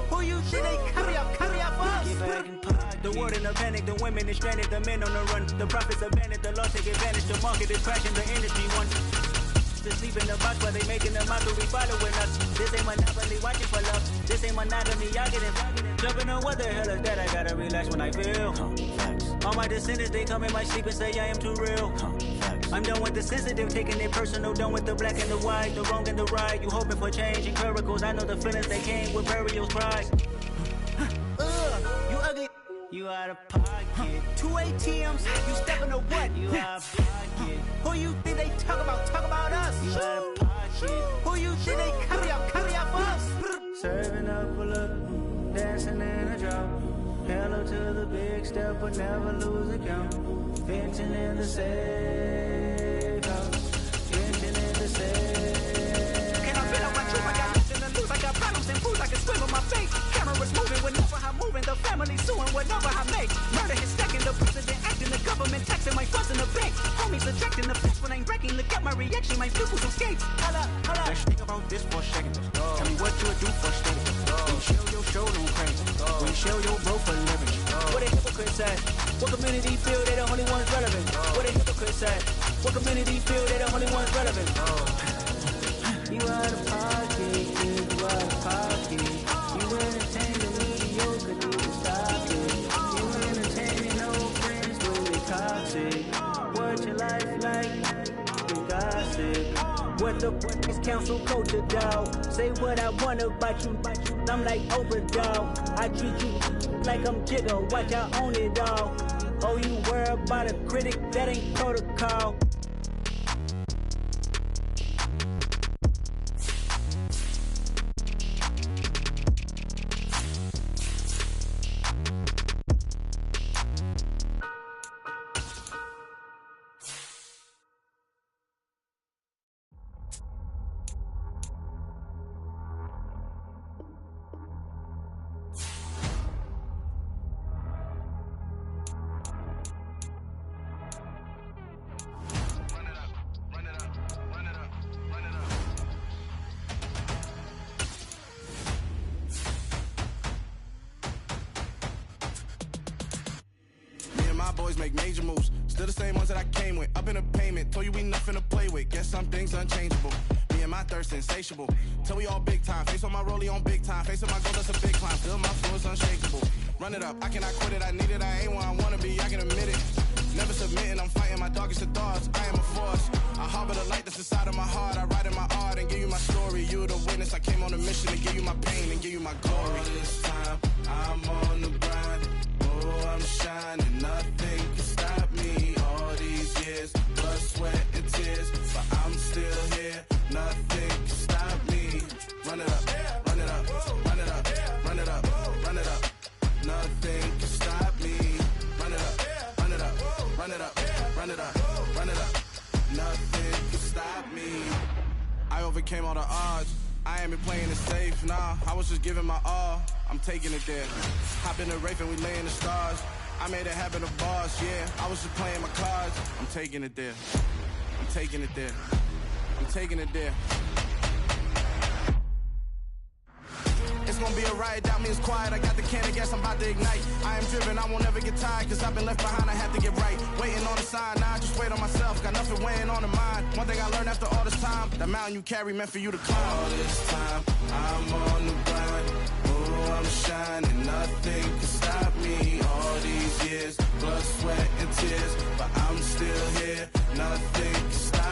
Who you think they carry up for us? Get back in pocket. The world in a panic, the women is stranded, the men on the run. The profits abandoned, the law take advantage, the market is crashing, the industry won. To sleep in the box while they making the mockery following us. This ain't monopoly, watching for love. This ain't monogamy, y'all get it. Jumping on what the hell is that? I gotta relax when I feel. All my descendants, they come in my sleep and say I am too real. I'm done with the sensitive, taking it personal. Done with the black and the white, the wrong and the right. You hoping for change and miracles. I know the feelings that came with burials, cries. You ugly, you out of pocket. 2 ATMs, you stepping to what? You out of pocket. Who you think they talk about us? You out of pocket. Who you think they carry up for us? Serving up a look, dancing in a drop. Hello to the big step, but never lose a count. Venting in the safe house. Venting in the safe. Can I feel like my truth? I got nothing to lose. I got problems and food. I can swim on my face. Cameras moving whenever I'm moving. The family suing whatever I make. Murder is stacking. The president acting. The government taxing my funds in the bank. Homies subtracting the facts when I'm breaking. Look at my reaction. My pupils escape. Holla. Let's think about this for a second. Tell me what you would do for a steady. When you show your shoulder crazy. When you show your bro for a living. What a hypocrite said. What community feel they the only ones relevant? What a hypocrite said. What community feel they the only ones relevant? You out of pocket, kid, you out of pocket. You entertaining mediocre, need to stop it. You entertaining old friends, really toxic. What your life like? You gossip. What the fuck is council culture, dog? Say what I want about you. I'm like Oprah, dog. I treat you like I'm Jigga. Watch I own it all. Oh, you worry about a critic? That ain't protocol. Boys make major moves, still the same ones that I came with. Up in a payment, told you we nothing to play with. Guess some things unchangeable. Me and my thirst insatiable. Till we all big time. Face on my rollie on big time. Face on my goal, that's a big climb. Feel my flow is unshakable. Run it up, I cannot quit it. I need it, I ain't where I wanna be. I can admit it. Never submitting, I'm fighting my darkest of thoughts. I am a force. I harbor the light that's inside of my heart. I write in my art and give you my story. You the witness. I came on a mission to give you my pain and give you my glory. All this time, I'm on the grind. Oh, I'm shining. Nothing can stop me. All these years, blood, sweat, and tears. But I'm still here. Nothing can stop me. Run it up, run it up, run it up, run it up, run it up. Nothing can stop me. Run it up, run it up, run it up, run it up, run it up. Nothing can stop me. I overcame all the odds. I ain't been playing it safe, nah. I was just giving my all. I'm taking it there. Hop in the Wraith and we lay in the stars. I made it happen to boss, yeah. I was just playing my cards. I'm taking it there. I'm taking it there. I'm taking it there. It's gonna be a riot, doubt me it's quiet. I got the can of gas, I'm about to ignite. I am driven, I won't ever get tired. Cause I've been left behind, I have to get right. Waiting on the sign, now I just wait on myself. Got nothing weighing on the mind. One thing I learned after all this time, that mountain you carry meant for you to climb. All this time, I'm on the grind. Oh, I'm shining, nothing can stop me. All these years, blood, sweat, and tears. But I'm still here, nothing can stop me.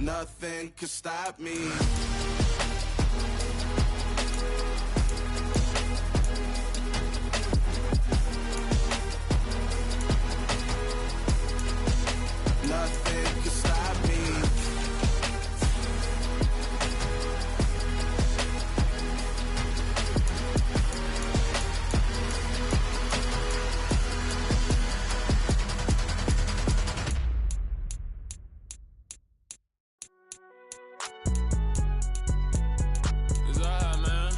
Nothing could stop me. Nothing could stop me. It's alright, man.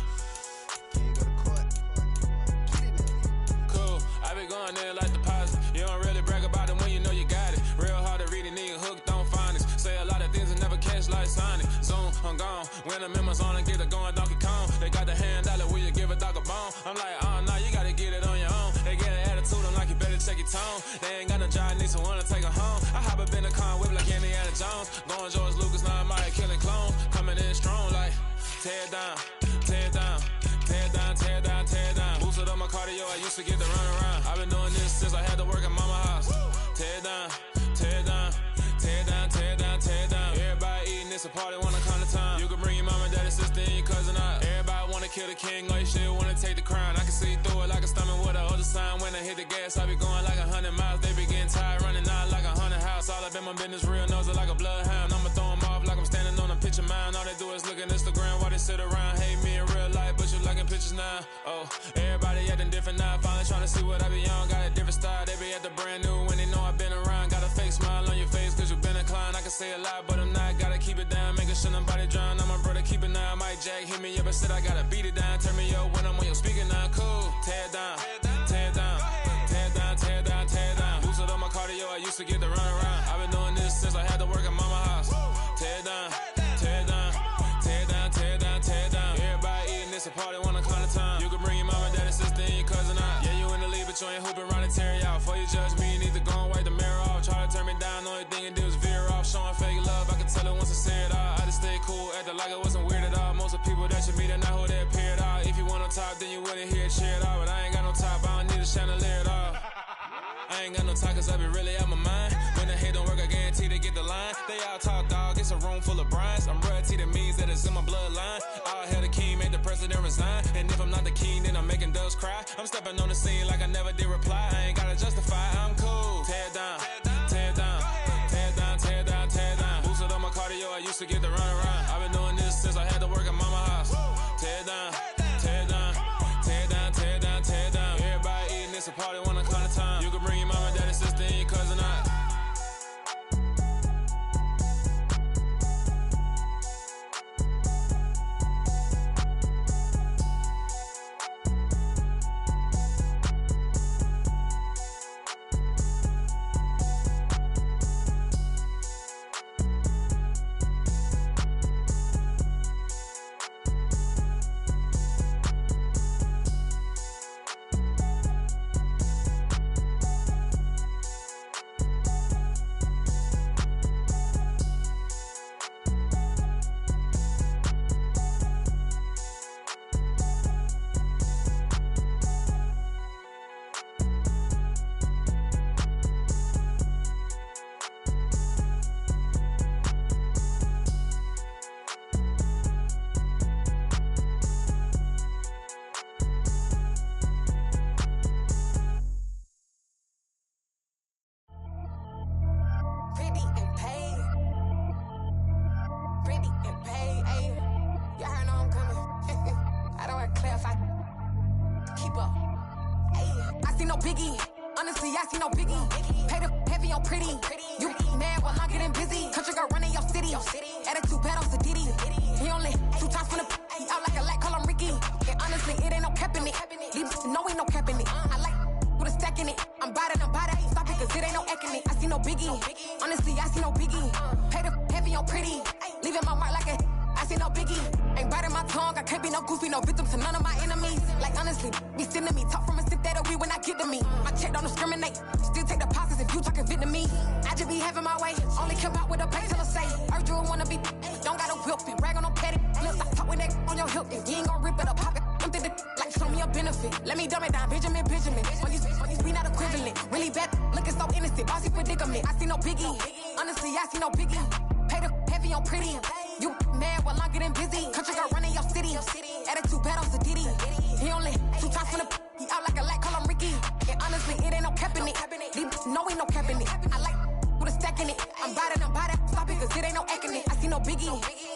Cool. I be going there like deposit. You don't really brag about it when you know you got it. Real hard to read a nigga hooked on phonics. Say a lot of things and never catch like Sonic. Zoom, I'm gone. When the members on and get it going Donkey Kong. They got the hand dollar, will you give a dog a bone? I'm like, oh no, you gotta get it on your own. They get an attitude, I'm like, you better check your tone. They ain't got no job, need someone to take her home. I hop up in the car, whip like Indiana Jones. Going George Lucas, now I'm out killing clones. Coming in strong like, tear down, tear down, tear down, tear down, tear down. Boosted up my cardio, I used to get to run around. I've been doing this since I had to work at mama house. Tear down, tear down, tear down, tear down, tear down. Everybody eating, it's a party, wanna come to time. You can bring your mama, daddy, sister, and your cousin out. Everybody wanna kill the king, or you shit wanna take the crown. I can see through it like a stomach with a other sign. When I hit the gas, I be going like 100 miles. They be getting tired, running out like 100 house. All up in my business, real nose it like a bloodhound. I'ma throw them off like I'm standing on a picture mound. All they do is look at Instagram while they sit around. Hate me in real life, but you liking pictures now. Oh, everybody acting different now. Finally trying to see what I be on. Got a different style, they be at the brand new when they know I've been around. Got a fake smile on your face cause you been inclined. I can say a lot, but I'm not. Gotta keep it down, making sure nobody drown. I'm my brother, keep it now. Mike Jack hit me up and said I gotta beat it down. Turn me up when I'm on your speaker now. Cool, tear down, tear down, tear down, tear down, tear down. Boosted up my cardio, I used to get to run around. I've been doing this since I had to work at mama house. Tear down, tear down, tear down, tear down, tear down. Everybody eating, it's a party, wanna come to time. You can bring your mama, daddy, sister, and your cousin out. Yeah, you in the league, but you ain't hooping around and tear you out. Before you judge me, you need to go and wipe the mirror off. Try to turn me down, only thing it do is veer off. Showing fake love, I can tell it once I say it all. I just stay cool, acting like it wasn't weird at all. Most of the people that you meet are not who they appear at all. If you want on top, then you wouldn't hear it cheer at all. But I ain't got no top, I don't need a chandelier at all. I ain't got no talk cause I be really out my mind. When the hate don't work, I guarantee they get the line. They all talk dog, it's a room full of brines. I'm royalty, that means that it's in my bloodline. All hell the king, made the president resign. And if I'm not the king, then I'm making doves cry. I'm stepping on the scene like I never did reply. I ain't gotta justify, I'm cool. Tear down, tear down, tear down, tear down, tear down. Boosted up my cardio, I used to get to run around. I've been doing this since I had to work at mama house. Tear down, tear down, tear down, tear down, tear down. Everybody eating, it's a party, wanna come to time. You can bring your mama, daddy, sister, and your cousin out. heavy on pretty. You mad while I'm getting busy. Country girl running your city. Attitude bad on Diddy. He only 2 times from the he out like a light, call him Ricky. And honestly, it ain't no cap in it. No, ain't no cap in it. I like with a stack in it. I'm about it. Stop it, cause it ain't no acting it. I see no biggie.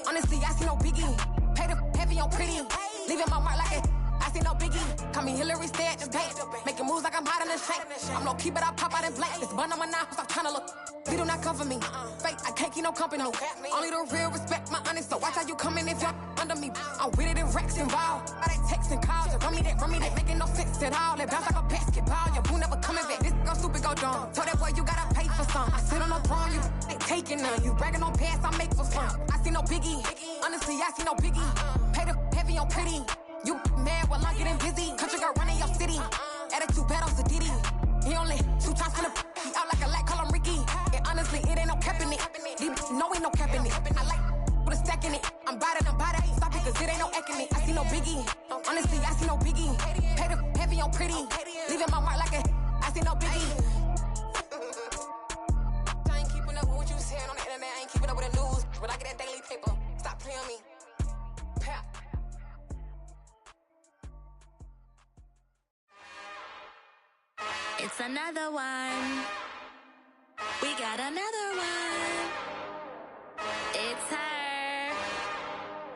Honestly, I see no biggie. Pay the heavy on pretty. Leaving my mark like it. I see no biggie. Call me Hillary, stay at the bank. Making moves like I'm hot in the shank. I'm low key, but I pop out in blank. This bun on my knife, stop trying to look. They do not come for me. Fake, I can't keep no company. Only the real respect my honest. So watch how you coming if y'all under me. I'm with it in racks involved. I they text and calls. Run me that. Making no sense at all. They bounce like a basketball. Your boo never coming back. This go stupid, go dumb. Told that boy you gotta pay for some. I sit on no throne, you ain't taking none. You bragging on past, I make for fun. I see no biggie. Honestly, I see no biggie. Pay the heavy on pretty. You mad while I'm getting busy. Country girl running your city. Attitude bad on Diddy. He only 2 times from the he out like a light, call him Ricky. And honestly, it ain't no cap in it. No, ain't no cap in it. I like with a stack in it. I'm about it. Stop it, cause it ain't no acting it. I see no biggie. Honestly, I see no biggie. Pay the heavy on pretty. Leaving my mark like a I see no biggie. I ain't keeping up with what you saying on the internet. I ain't keeping up with the news. But I get that daily paper. Stop playing me. Pap. It's another one. We got another one. It's her.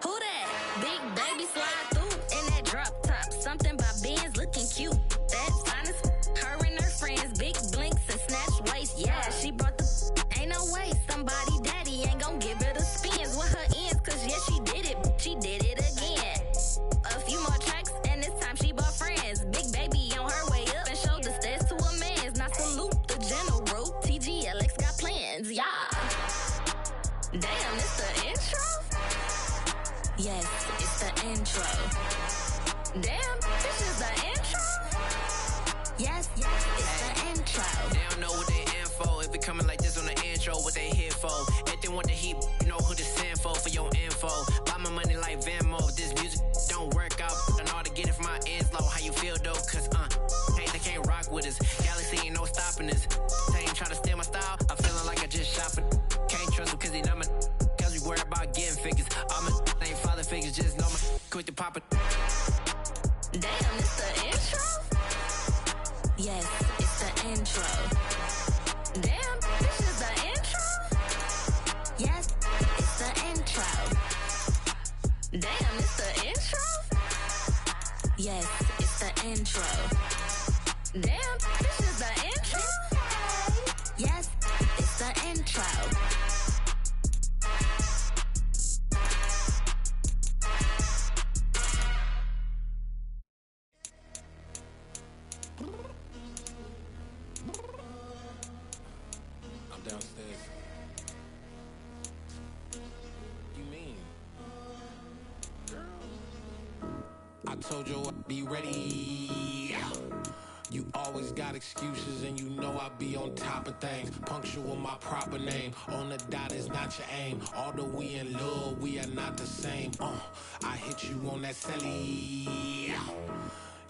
Who that? Big baby slide through in that drop top. Something by Benz looking cute. That's fine as her and her friends. Big blinks and snatch waist. Yeah, she brought the ain't no way. Somebody daddy ain't gon' give her the spins with her ends. Cause yeah, she did it. She did it again. A few more tracks and this time she bought friends. Big baby on her way up and showed the stairs to a man's. Now salute the general. TGLX got plans, yeah. Damn, it's the intro? Yes, it's the intro. Damn, this is the intro? Yes, it's the intro. They don't know what they info. If it coming like this on the intro, what they here for? If they want the heat, you know who to send for your info. Buy my money like Venmo. If this music don't work out, I know how to get it from my ends low. How you feel though? Cause hey, they can't rock with us. Galaxy ain't no stopping us. They ain't try to steal my style. I'm feeling like I just shopping. Can't trust them cause they not my cause we worried about getting figures. All my ain't father figures, just know my quick to pop it. Damn, it's the intro? Yes, it's the intro. Damn, this is the intro? Yes, it's the intro. Damn, it's the intro? Yes, it's the intro. Damn, this is the intro? Yes, it's the intro. I'm downstairs. You mean? Girl. I told you I'd be ready. You always got excuses and you know I be on top of things. Punctual my proper name. On the dot is not your aim. Although we in love, we are not the same. I hit you on that celly.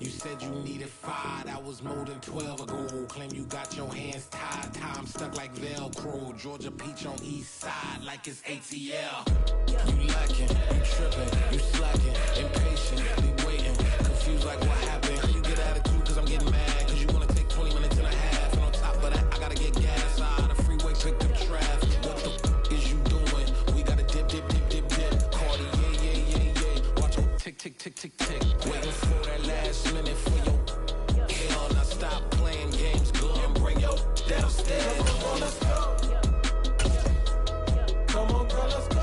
You said you needed 5, that was more than 12 ago. Claim you got your hands tied, time stuck like Velcro. Georgia Peach on east side like it's ATL. You lacking, you tripping, you slacking, impatient, be waiting, confused like what happened. You get attitude cause I'm getting mad, cause you wanna take 20 minutes and a half. And on top of that, I gotta get gas out of the freeway, picked up traffic. What the f is you doing? We gotta dip. Cardi, yeah. Watch your tick. Waiting for that last minute for your hell. Now stop playing games, girl, and bring your downstairs. Come on, let's go. Come on, girl, let's go.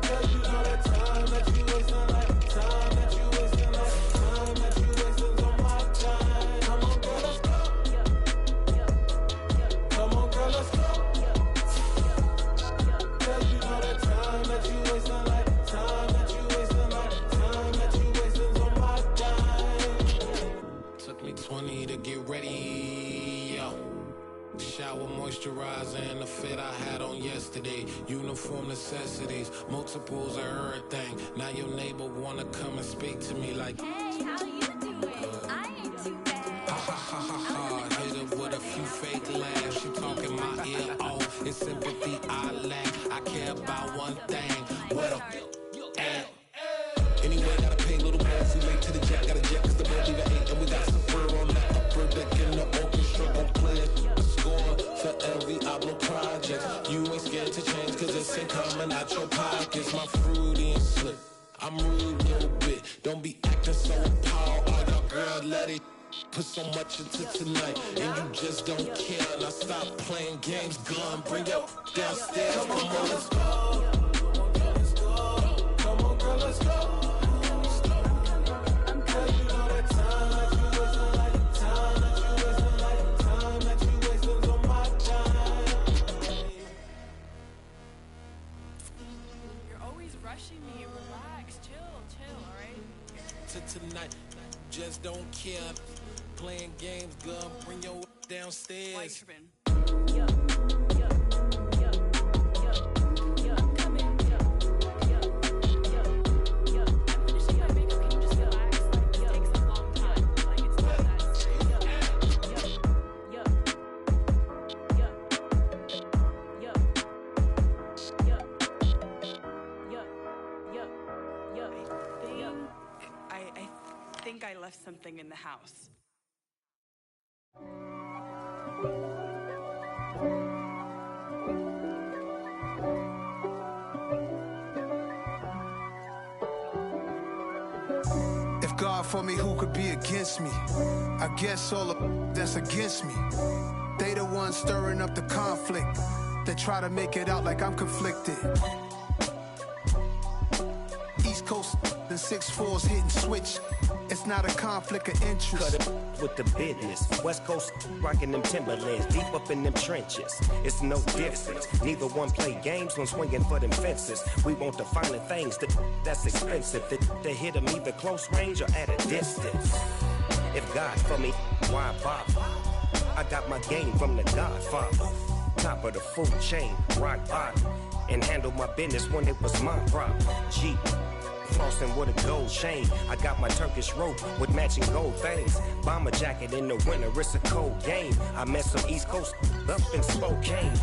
Cause you know that time that you wasting, like time that you wasting, like time that you wasting on my time. Come on, girl, let's go. Come on, girl, let's go. Cause you know that time that you wasting, like time that you wasting, like time that you wasting on my time. Took me 20 to get ready, yo. Shower, moisturizer, and the fit I had on yesterday. Uniform necessities, multiples of everything. Now your neighbor wanna come and speak to me like, hey, how you doing? I ain't too bad. Ha. Hit her with a few fake laughs. She talking my ear off. It's sympathy I laugh. cause it's ain't coming out your pockets. My Freudian slip, I'm rude a little bit. Don't be acting so appalled. All y'all girl, let it put so much into tonight, and you just don't care. Now stop playing games, gun, bring your downstairs. Come on, girl, let's go. Come on, girl, let's go. Tonight, just don't care. Playing games, girl, bring your downstairs. I left something in the house. If God for me, who could be against me? I guess all of that's against me. They the ones stirring up the conflict. They try to make it out like I'm conflicted. East Coast and 6'4's hitting switch. It's not a conflict of interest. Cut it with the business. West Coast rocking them Timberlands, deep up in them trenches. It's no difference. Neither one play games when swinging for them fences. We want the finer things that's expensive. That hit them either close range or at a distance. If God for me, why bother? I got my game from the Godfather. Top of the food chain, rock bottom. And handle my business when it was my problem. Jeep. Flossing with a gold chain. I got my Turkish rope with matching gold things. Bomber jacket in the winter, it's a cold game. I met some East Coast up in Spokane.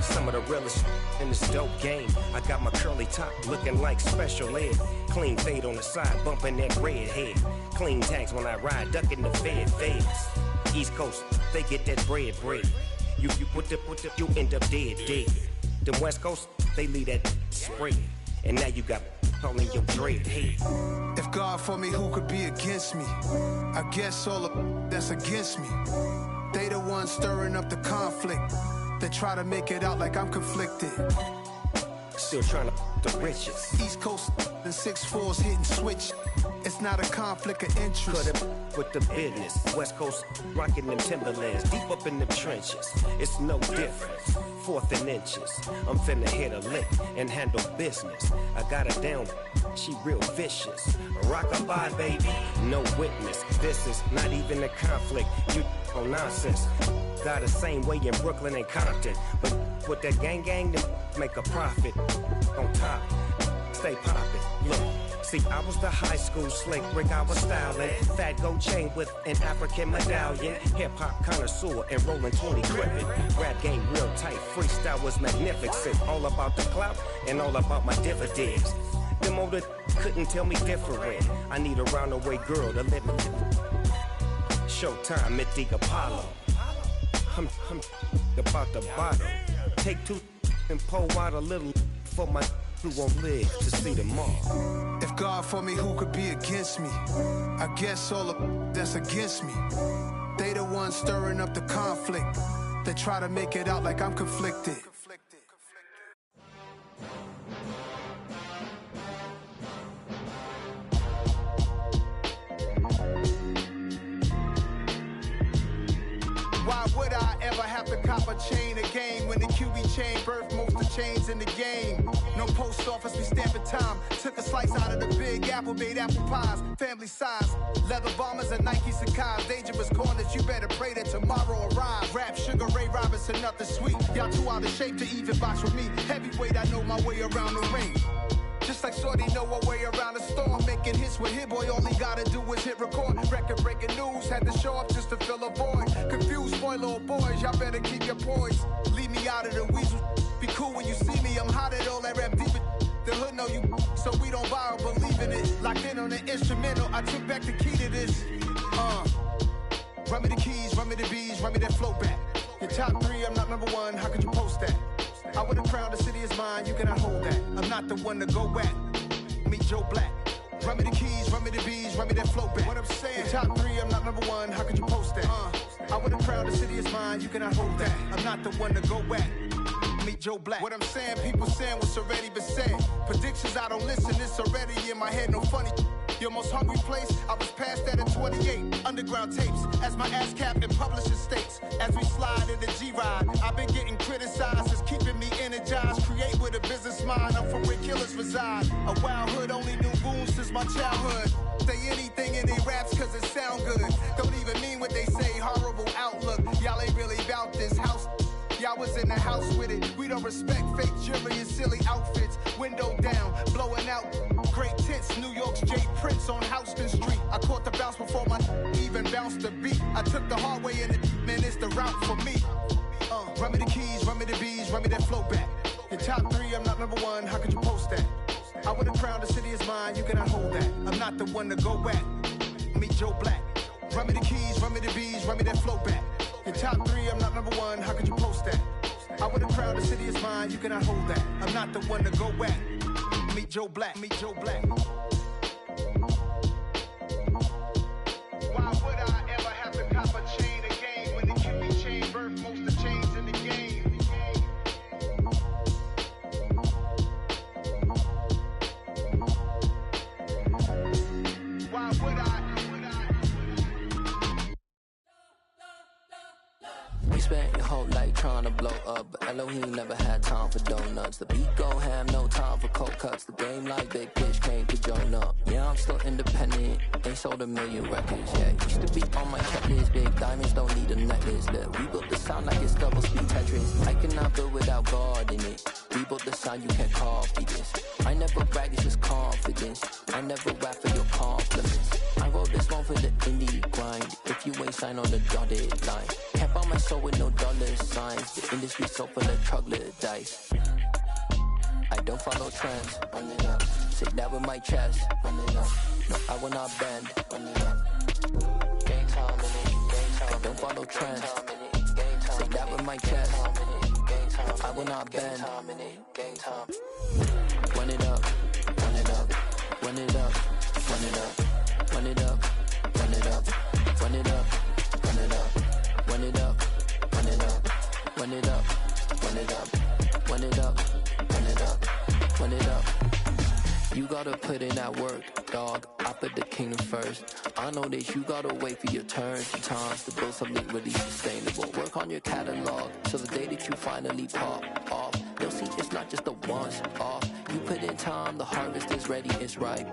Some of the realest in this dope game. I got my curly top looking like special ed. Clean fade on the side, bumping that red head. Clean tags when I ride, ducking the feds. East Coast, they get that bread. You you end up dead. Then West Coast, they leave that spread. And now you got all in your dread head. If God for me, who could be against me? I guess all of that's against me. They the ones stirring up the conflict. They try to make it out like I'm conflicted. Still trying to the riches. East Coast and 6'4's hitting switch. It's not a conflict of interest. Cut it with the business. West Coast rocking them Timberlands, deep up in the trenches. It's no difference. 4th and inches. I'm finna hit a lick and handle business. I got her down, she real vicious. Rock-a-bye, baby, no witness. This is not even a conflict. You on nonsense. Got the same way in Brooklyn and Compton. But with that gang, then make a profit. On top, stay poppin'. Look. See, I was the high school slick Rick, I was styling. Fat gold chain with an African medallion. Hip-hop connoisseur and rolling 20 crippin'. Rap game real tight, freestyle was magnificent. All about the clout and all about my dividends. Them older couldn't tell me different. I need a roundaway girl to let me. Showtime at the Apollo. I'm about the bottle. Take 2 and pour out a little for my who won't live to see them all. If God for me, who could be against me? I guess all of that's against me. They the ones stirring up the conflict. They try to make it out like I'm conflicted. Why would I ever have to cop a chain again when the QB chain birthed most of the chains in the game? No post office, we stamping time. Took a slice out of the big apple, made apple pies, family size. Leather bombers and Nike Sacai's. Dangerous corners, you better pray that tomorrow arrives. Rap, Sugar Ray Robinson, nothing sweet. Y'all too out of shape to even box with me. Heavyweight, I know my way around the ring. Just like Shorty know her way around the storm. Making hits with Hit Boy, all he gotta do is hit record. Record breaking news, had to show up just to fill a void. Confused boy, little boys, y'all better keep your poise. Leave me out of the weasel. Be cool when you see me, I'm hot at all that rap deep. The hood know you, so we don't borrow, believe in it. Locked in on the instrumental, I took back the key to this. Run me the keys, run me the bees, run me that flow back. Your top 3, I'm not number 1, how could you post that? I would've crowned the city as mine, you cannot hold that. I'm not the one to go at. Meet Joe Black. Run me the keys, run me the bees, run me that flow back. What I'm saying, the top 3, I'm not number 1, how could you post that? I would've crowned the city as mine, you cannot hold that. I'm not the one to go at. Meet Joe Black. What I'm saying, people saying what's already been said. Predictions, I don't listen, it's already in my head, no funny. Your most hungry place, I was past that at 28. Underground tapes, as my ass cap in publishing states. As we slide in the G-Ride, I've been getting criticized as keeping me energized. Create with a business mind, I'm from where killers reside. A wild hood, only knew goons since my childhood. Say anything in they raps cause it sound good. Don't even mean what they say, horrible outlook. Y'all ain't really about this house. Y'all was in the house with it. We don't respect fake jewelry and silly outfits. Window down, blowing out. Great tents, New York's J. Prince on Houston Street. I caught the bounce before my even bounced the beat. I took the hard way in it, man, it's the route for me. Run me the keys, run me the bees, run me that flow back. Your top 3, I'm not number 1, how could you post that? I would've crowned the city as mine, you cannot hold that. I'm not the one to go at. Meet Joe Black. Run me the keys, run me the bees, run me that flow back. Your top 3, I'm not number 1, how could you post that? I would've crowned the city as mine, you cannot hold that. I'm not the one to go at. Meet Joe Black, meet Joe Black. Why would I ever have to cop a chain again when the QB chain birthed most of the chains in the game? Why would I? You spent your whole life trying to blow up, but Elohim never had time for donuts. The beat go ham, no time for cold cuts. The game like Big Pitch came to Jonah. Yeah, I'm still independent, ain't sold a million records. Yeah, used to be on my checklist. Big diamonds don't need a necklace. Look, we built the sound like it's double speed Tetris. I cannot build without God in it. We built the sound, you can't copy this. I never brag, it's just confidence. I never rap for your compliments. I wrote this one for the indie grind. If you ain't signed on the dotted line, can't buy my soul with no dollar signs. The industry so full of troglodytes. I don't follow trends. Run it up. Say that with my chest. Run it up. No, I will not bend. Run it up. Game time in it. Game time. I don't follow trends. Say that with my chest. I will not bend. Game time. Run it up. Run it up. Run it up. Run it up. Run it up. Run it up. Run it up. Run it up. Run it up. Run it up. Run it up. Run it up. Run it up. Run it up. Run it up. You gotta put in that work, dog. I put the kingdom first. I know that you gotta wait for your turn sometimes to build something really sustainable. Work on your catalog, so the day that you finally pop off, they'll see it's not just a once off. You put in time, the harvest is ready, it's ripe.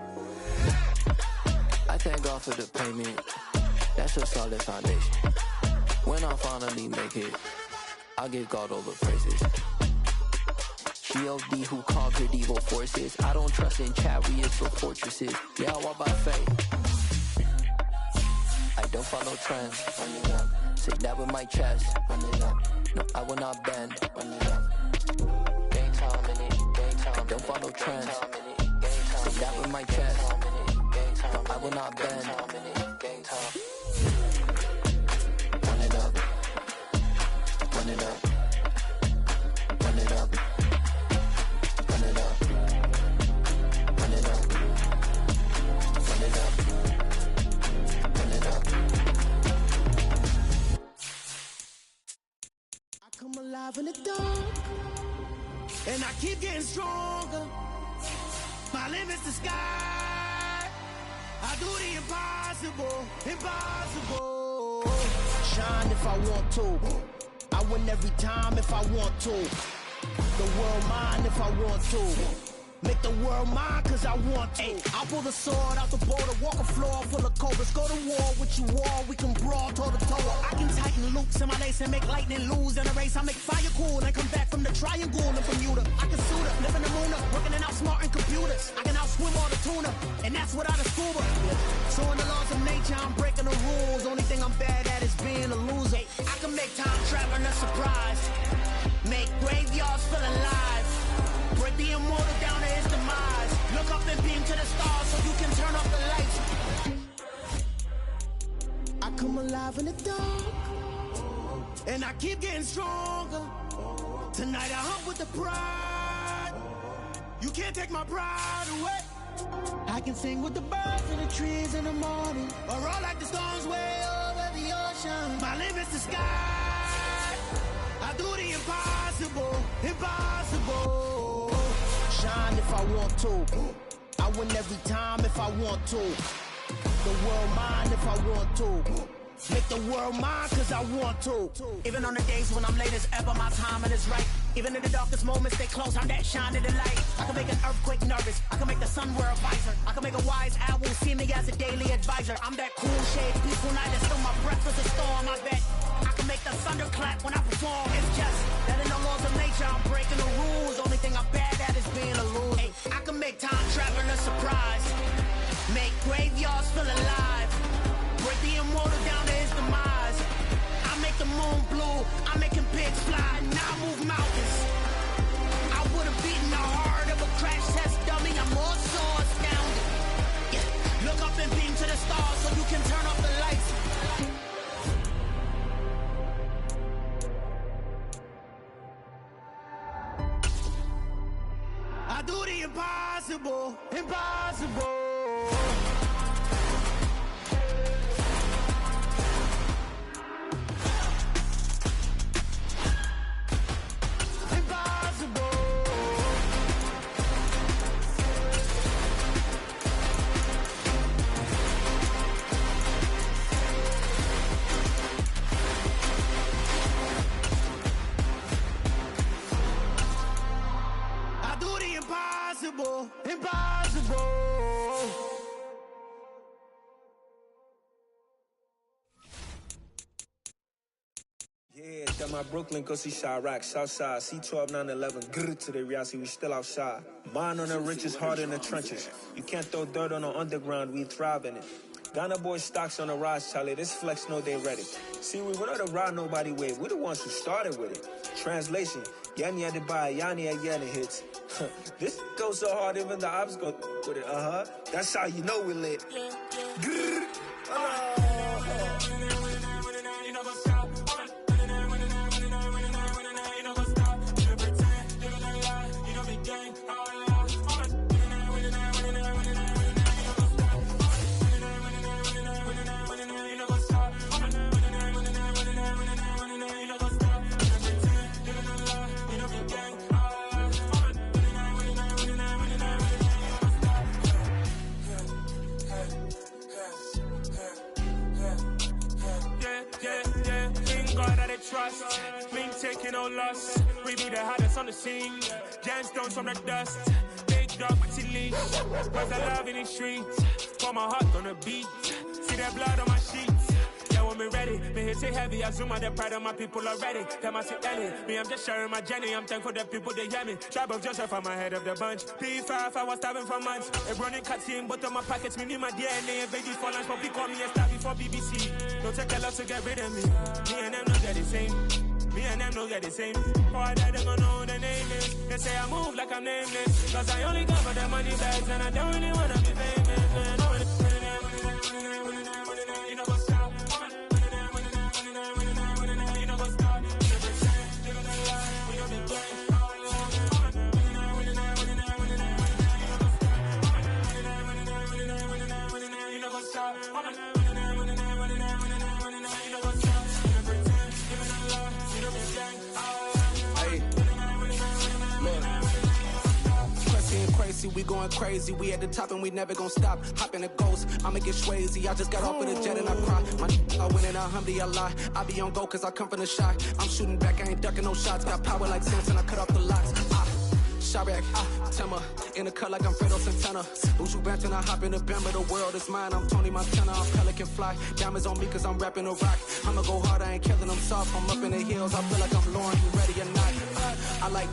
I thank God for the payment. That's a solid foundation. When I finally make it, I'll give God all the praises. G.O.D. who conquered evil forces. I don't trust in chariots or fortresses. Yeah, I walk by faith. I don't follow trends. Say that with my chest. No, I will not bend. Game time in it. Game time. I don't follow trends. Say that with my chest. I will not bend. Game time. Run it up. Run it up. Run it up. Run it up. Run it up. Run it up. Run it up. I come alive in the dark, and I keep getting stronger. My limit's the sky. I do the impossible, impossible. Shine if I want to. I win every time if I want to. The world mine if I want to. Make the world mine cause I want to. I'll pull the sword out the border, walk a floor full of cobras. Go to war with you all, we can brawl toe to toe. I can tighten loops in my lace and make lightning lose in a race. I make fire cool and come back from the triangle in Bermuda. I can suit up, live in the moon up, working and outsmarting computers. I can outswim all the tuna, and that's without a scuba. So in the laws of nature, I'm breaking the rules. Only thing I'm bad at is being a loser. I can make time traveling a surprise, make graveyards feel alive, break the immortal down to his demise. Look up and beam to the stars so you can turn off the lights. I come alive in the dark, and I keep getting stronger. Tonight I hump with the pride. You can't take my pride away. I can sing with the birds and the trees in the morning, or roll like the storms way over the ocean. My limit's the sky. I do the impossible, impossible. Shine if I want to. I win every time if I want to. The world mine if I want to. Make the world mine cause I want to. Even on the days when I'm late as ever, my timing is right. Even in the darkest moments, they close, I'm that shine of the light. I can make an earthquake nervous, I can make the sun wear a visor. I can make a wise owl see me as a daily advisor. I'm that cool shade, peaceful night that still my breath is a storm, I bet. I can make the thunder clap when I perform. It's just that in the laws of nature, I'm breaking the rules. Only thing I'm bad at is being a loser. Hey, I can make time traveling a surprise. Make graveyards feel alive. Break the immortal down to his demise. I make the moon blue, I'm making pigs fly. Now I move mountains. I would've beaten the heart of a crash test dummy. I'm more so astounded. Yeah. Look up and beam to the stars so you can turn off the lights. I do the impossible, impossible. Impossible, impossible. Yeah, that my Brooklyn, cause he Chirac, Southside, C12, 911, grrr to the reality, we still outside. Mine on the richest, heart in the trenches. You can't throw dirt on the underground, we thrive in it. Ghana boys stocks on the rise, Charlie, this flex know they ready. See, we were not the ride nobody with, we the ones who started with it. Translation, Yanni had to buy, Yanni had Yanni hits. This goes so hard, even the ops go with it, That's how you know we lit. Grrr. Trust, mean taking no loss. We be the hottest on the scene. Gemstones from the dust. Big dog with your leash. Cause I love in the streets. Pour my heart on the beat. See that blood on my sheets. Yeah, when me ready, me hit it heavy. I zoom out the pride of my people already. Them I see Ellie. Me, I'm just sharing my journey. I'm thankful that people they hear me. Tribe of Joseph, I'm ahead of the bunch. P5, I was starving for months. A running cut in, but on my pockets, me need my DNA and baby for lunch. But we call me a star before BBC. Don't take a lot to get rid of me. Me and them don't get the same. Me and them don't get the same. Oh, I died, they gon' know who the name is. They say I move like I'm nameless. Cause I only come for the money bags and I don't really wanna be famous. Man, you know what's up. You know what's up. We don't be playing. You know what's up. We going crazy, we at the top and we never gon' stop. Hop in the ghost, I'ma get swayzy. I just got off of the jet and I cry. My I win in a Humvee, I lie. I be on go cause I come from the shot. I'm shooting back, I ain't ducking no shots. Got power like Samson, I cut off the locks. Chirac, Timmer, in the cut like I'm Fredo Santana. Buju Banton, I hop in the Bama, the world is mine. I'm Tony Montana, I'm Pelican Fly. Diamonds on me cause I'm rapping a rock. I'ma go hard, I ain't killing them soft. I'm up in the hills, I feel like I'm Lauren, you ready or not? I like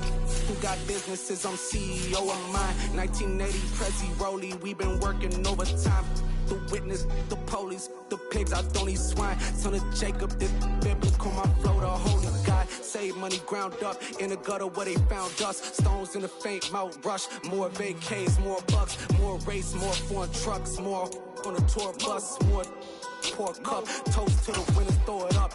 who got businesses, I'm CEO of mine. 1980, Prezi Rolly, we been working overtime. The witness, the police, the pigs, I don't eat swine. Son of Jacob, this biblical, my flow, the holy God. Save money ground up in the gutter where they found dust. Stones in the faint mouth rush. More vacays, more bucks, more race, more foreign trucks, more on the tour bus, more pour cup. Toast to the winners, throw it up.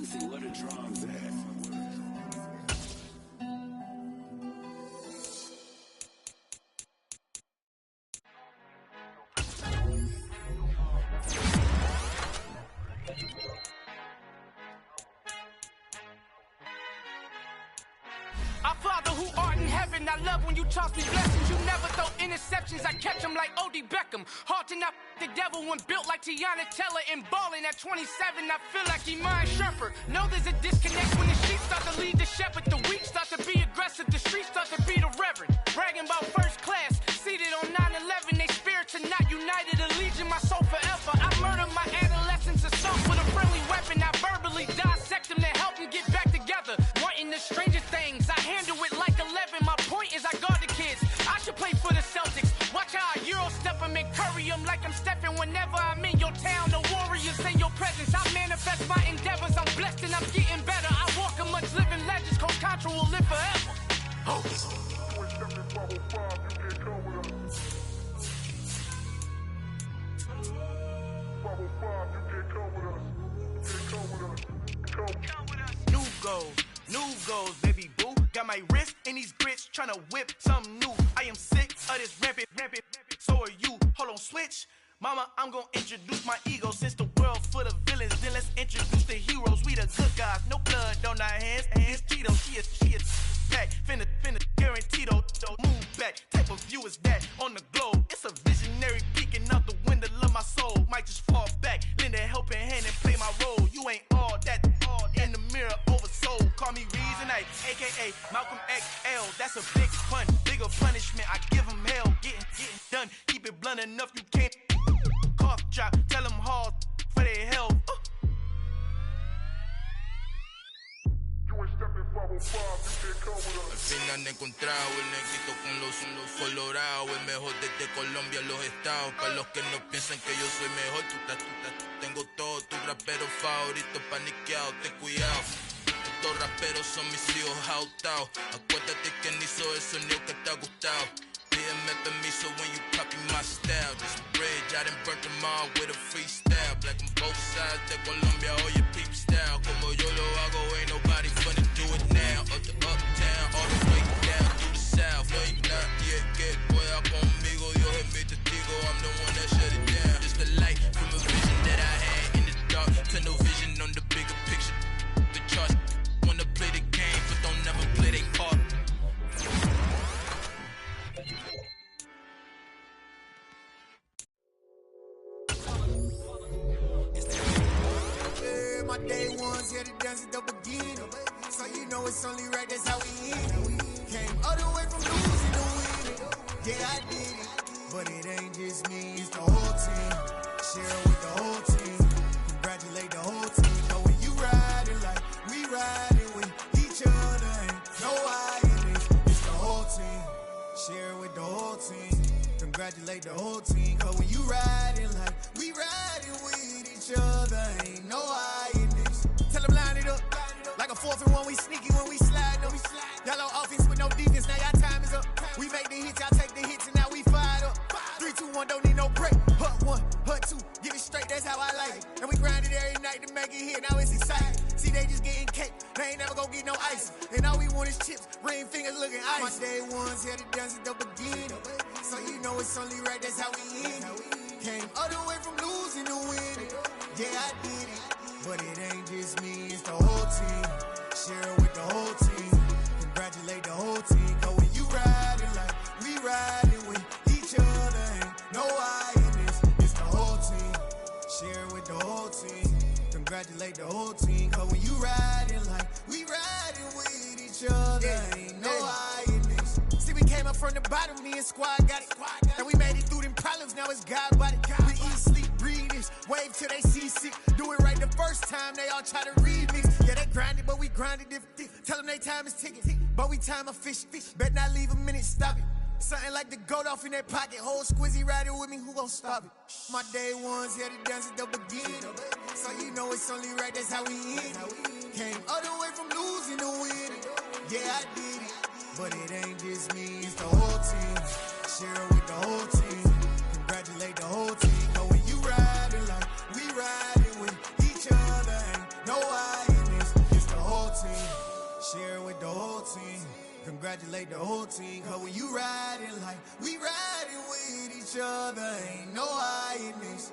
see where the drums at. Our Father who art in heaven, I love when you toss me blessings. You never throw interceptions, I catch them like O.D. Beckham. Hard to not the devil when built like Tiana Teller and balling at 27. I feel like Iman Shumpert. Know there's a disconnect when the sheep start to lead the shepherd. The weak start to be aggressive, the streets start to be the reverend. Bragging about first class, seated on 9/11. They spirits are not united, a legion, my soul forever. I murdered my adolescence assault with a friendly weapon. I verbally dissect them to help them get back together. Wanting the strangest things, I handle it like 11. My point is I guard the kids. I should play for the Celtics. Watch how I Euro step them and curry them like I'm stepping whenever I'm in your town. The Warriors in your presence. I manifest my endeavors. I'm blessed and I'm getting better. I walk amongst living legends. Coach Contra will live forever. Oh. New goals, baby boo. Got my wrist in these grits, tryna whip something new. I am sick of this rampant. So are you. Hold on, switch. Mama, I'm gonna introduce my ego. Since the world full of villains, then let's introduce the heroes. We the good guys, no blood on our hands. Hands Tito, she is back. Finna, guaranteed. Move back. Type of view is that on the globe? It's a visionary peeking out the window of my soul. Might just fall back, lend a helping hand and play my role. You ain't all that in the mirror oversold. Call me Reason Knight, aka Malcolm XL. That's a big pun, bigger punishment. I give him hell, getting done. Keep it blunt enough, you can't cough drop. Tell them hard for their health. Al fin han encontrado el negrito con los colorados, el mejor desde Colombia, los estados. Para los que no piensan que yo soy mejor, tengo todo, tu rapero favorito paniqueado, ten cuidado. Estos raperos son mis hijos jautados. Acuérdate que ni hizo el sonido que te ha gustado. Pídeme permiso when you copy my style. This bridge, I done burnt them all with a freestyle. Black on both sides de Colombia, oye peep style. Como yo lo hago, ain't nobody finna do it now. Up the uptown, all the way down through the south. No hay nadie que pueda conmigo, Dios es mi testigo. I'm the one that shut it down. Just the light from a vision that I had in the dark. Tunnel vision on the bigger picture. The charts wanna play the game, but don't never play their part. My day ones here to dance at the beginning. So you know it's only right, that's how we end. Came all the way from losing to winning. Yeah, I did it. But it ain't just me, it's the whole team. Share with the whole team. Congratulate the whole team. But when you riding like we riding with each other, ain't no I in this. It's the whole team. Share with the whole team. Congratulate the whole team. Cause when you riding like we riding with each other, ain't no I in this. Tell them line it up. Like a 4th and 1, we sneaky when we slide them. Y'all on offense with no defense, now y'all time is up. We make the hits, y'all take the hits, and now we fired up. 3, 2, 1, don't need no break. Hut 1, hut 2, get it straight, that's how I like it. And we grind it every night to make it here, now it's exciting. See, they just getting cake, they ain't never gonna get no ice. And all we want is chips, ring fingers looking ice. My day ones here to dance at the beginning. So you know it's only right, that's how we end. Came all the way from losing to winning. Yeah, I did it. But it ain't just me, it's the whole team. Share with the whole team. Congratulate the whole team. Cause when you riding like we riding with each other, ain't no I in this. It's the whole team. Share with the whole team. Congratulate the whole team. Cause when you riding like we riding with each other, ain't no I in this. See, we came up from the bottom, me and squad got it. And we made it through them problems, now it's God body. We eat, sleep, breathe this. Wave till they see sick. Do it right the first time, they all try to remix. Yeah, they grinded, but we grinded different. Tell them they time is ticking, but we time a fish. Bet not leave a minute, stop it. Something like the goat off in their pocket. Whole squizzy riding with me, who gon' stop it? My day ones here to dance at the beginning. So you know it's only right, that's how we end. Came all the way from losing to winning. Yeah, I did it. But it ain't just me, it's the whole team. Share with the whole team. Congratulate the whole team. But when you riding like we riding with each other, ain't no I in it. Congratulate the whole team, cause when you riding like we riding with each other, ain't no hiding this.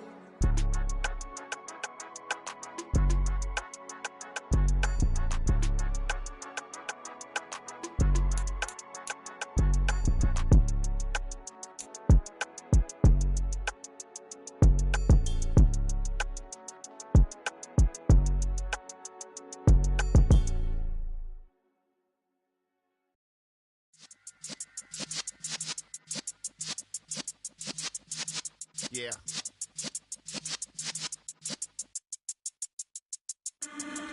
Yeah.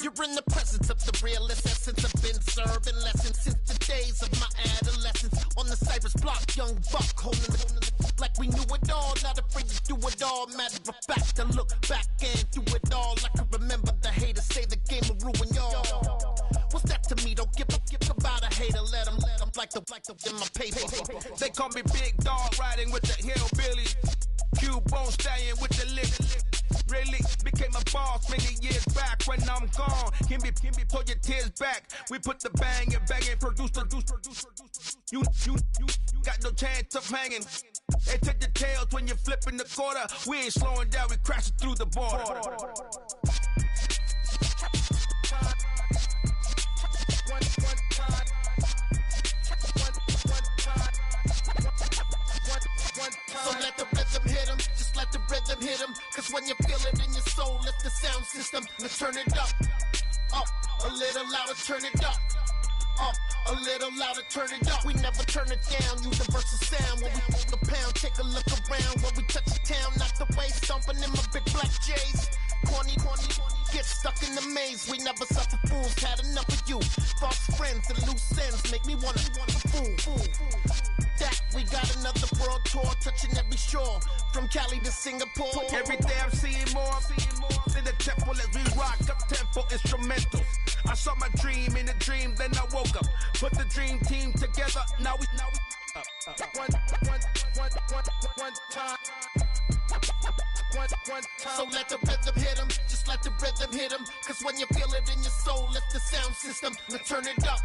You're in the presence of the realest essence. I've been serving lessons since the days of my adolescence. On the Cypress block, young buck holding the like we knew it all. Not afraid to do it all. Matter of fact, I look back and do it all. I can remember the haters say the game will ruin y'all. What's that to me? Don't give about a hater. Let them like the in my paper. They call me Big Dog, riding with the hillbilly. Cubone stallion with the lick. Really became a boss many years back. When I'm gone, can be pull your tears back. We put the bang and produce. You got no chance of hanging. They take the tails when you're flipping the quarter. We ain't slowing down, we crashing through the border. So let the rhythm hit him, just let the rhythm hit him. Cause when you feel it in your soul, lift the sound system. Now turn it up, a little louder, turn it up. A little louder, turn it up. We never turn it down, universal sound. When we hold the pound, take a look around. When we touch the town, knock the way, stomping in my big black J's. Corny, get stuck in the maze. We never suffer fools, had enough of you. False friends and loose ends make me wanna fool. That we got another world tour, touching every shore, from Cali to Singapore. Every day I'm seeing more in the temple as we rock up tempo instrumentals. I saw my dream in a dream, then I woke up. Put the dream team together, now we one time. So let the rhythm hit him, just let the rhythm hit him. Cause when you feel it in your soul, lift the sound system. Now turn it up,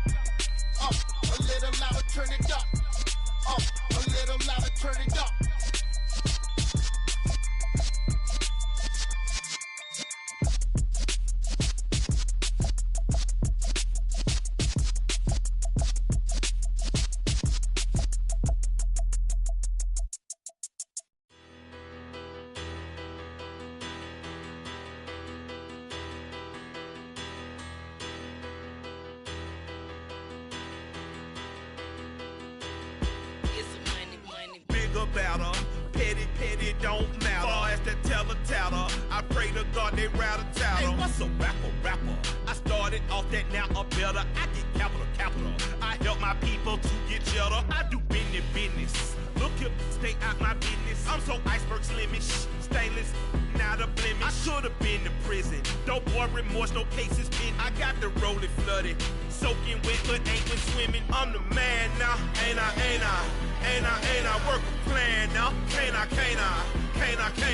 a little louder, turn it up. A little louder, turn it up. Better, petty don't matter. Far as the teller, I pray to God they rattle tattle. Hey, what's a rapper? I started off that, now I'm better. I get capital. I help my people to get cheddar. I do business. Look here, stay out my business. I'm so iceberg slimish, stainless, not a blemish. I should've been to prison. Don't boy remorse, no cases pinned. I got the rolling flooded, soaking wet, but ain't been swimming. I'm the man now, ain't I work a plan now, can't I?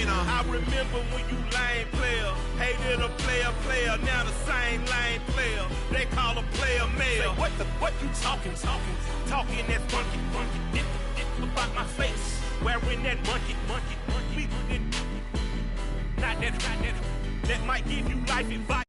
I remember when you lame player, hated a player, now the same lame player, they call a player mayor. Say, what you talking that funky, about my face, wearing that monkey, not that might give you life advice.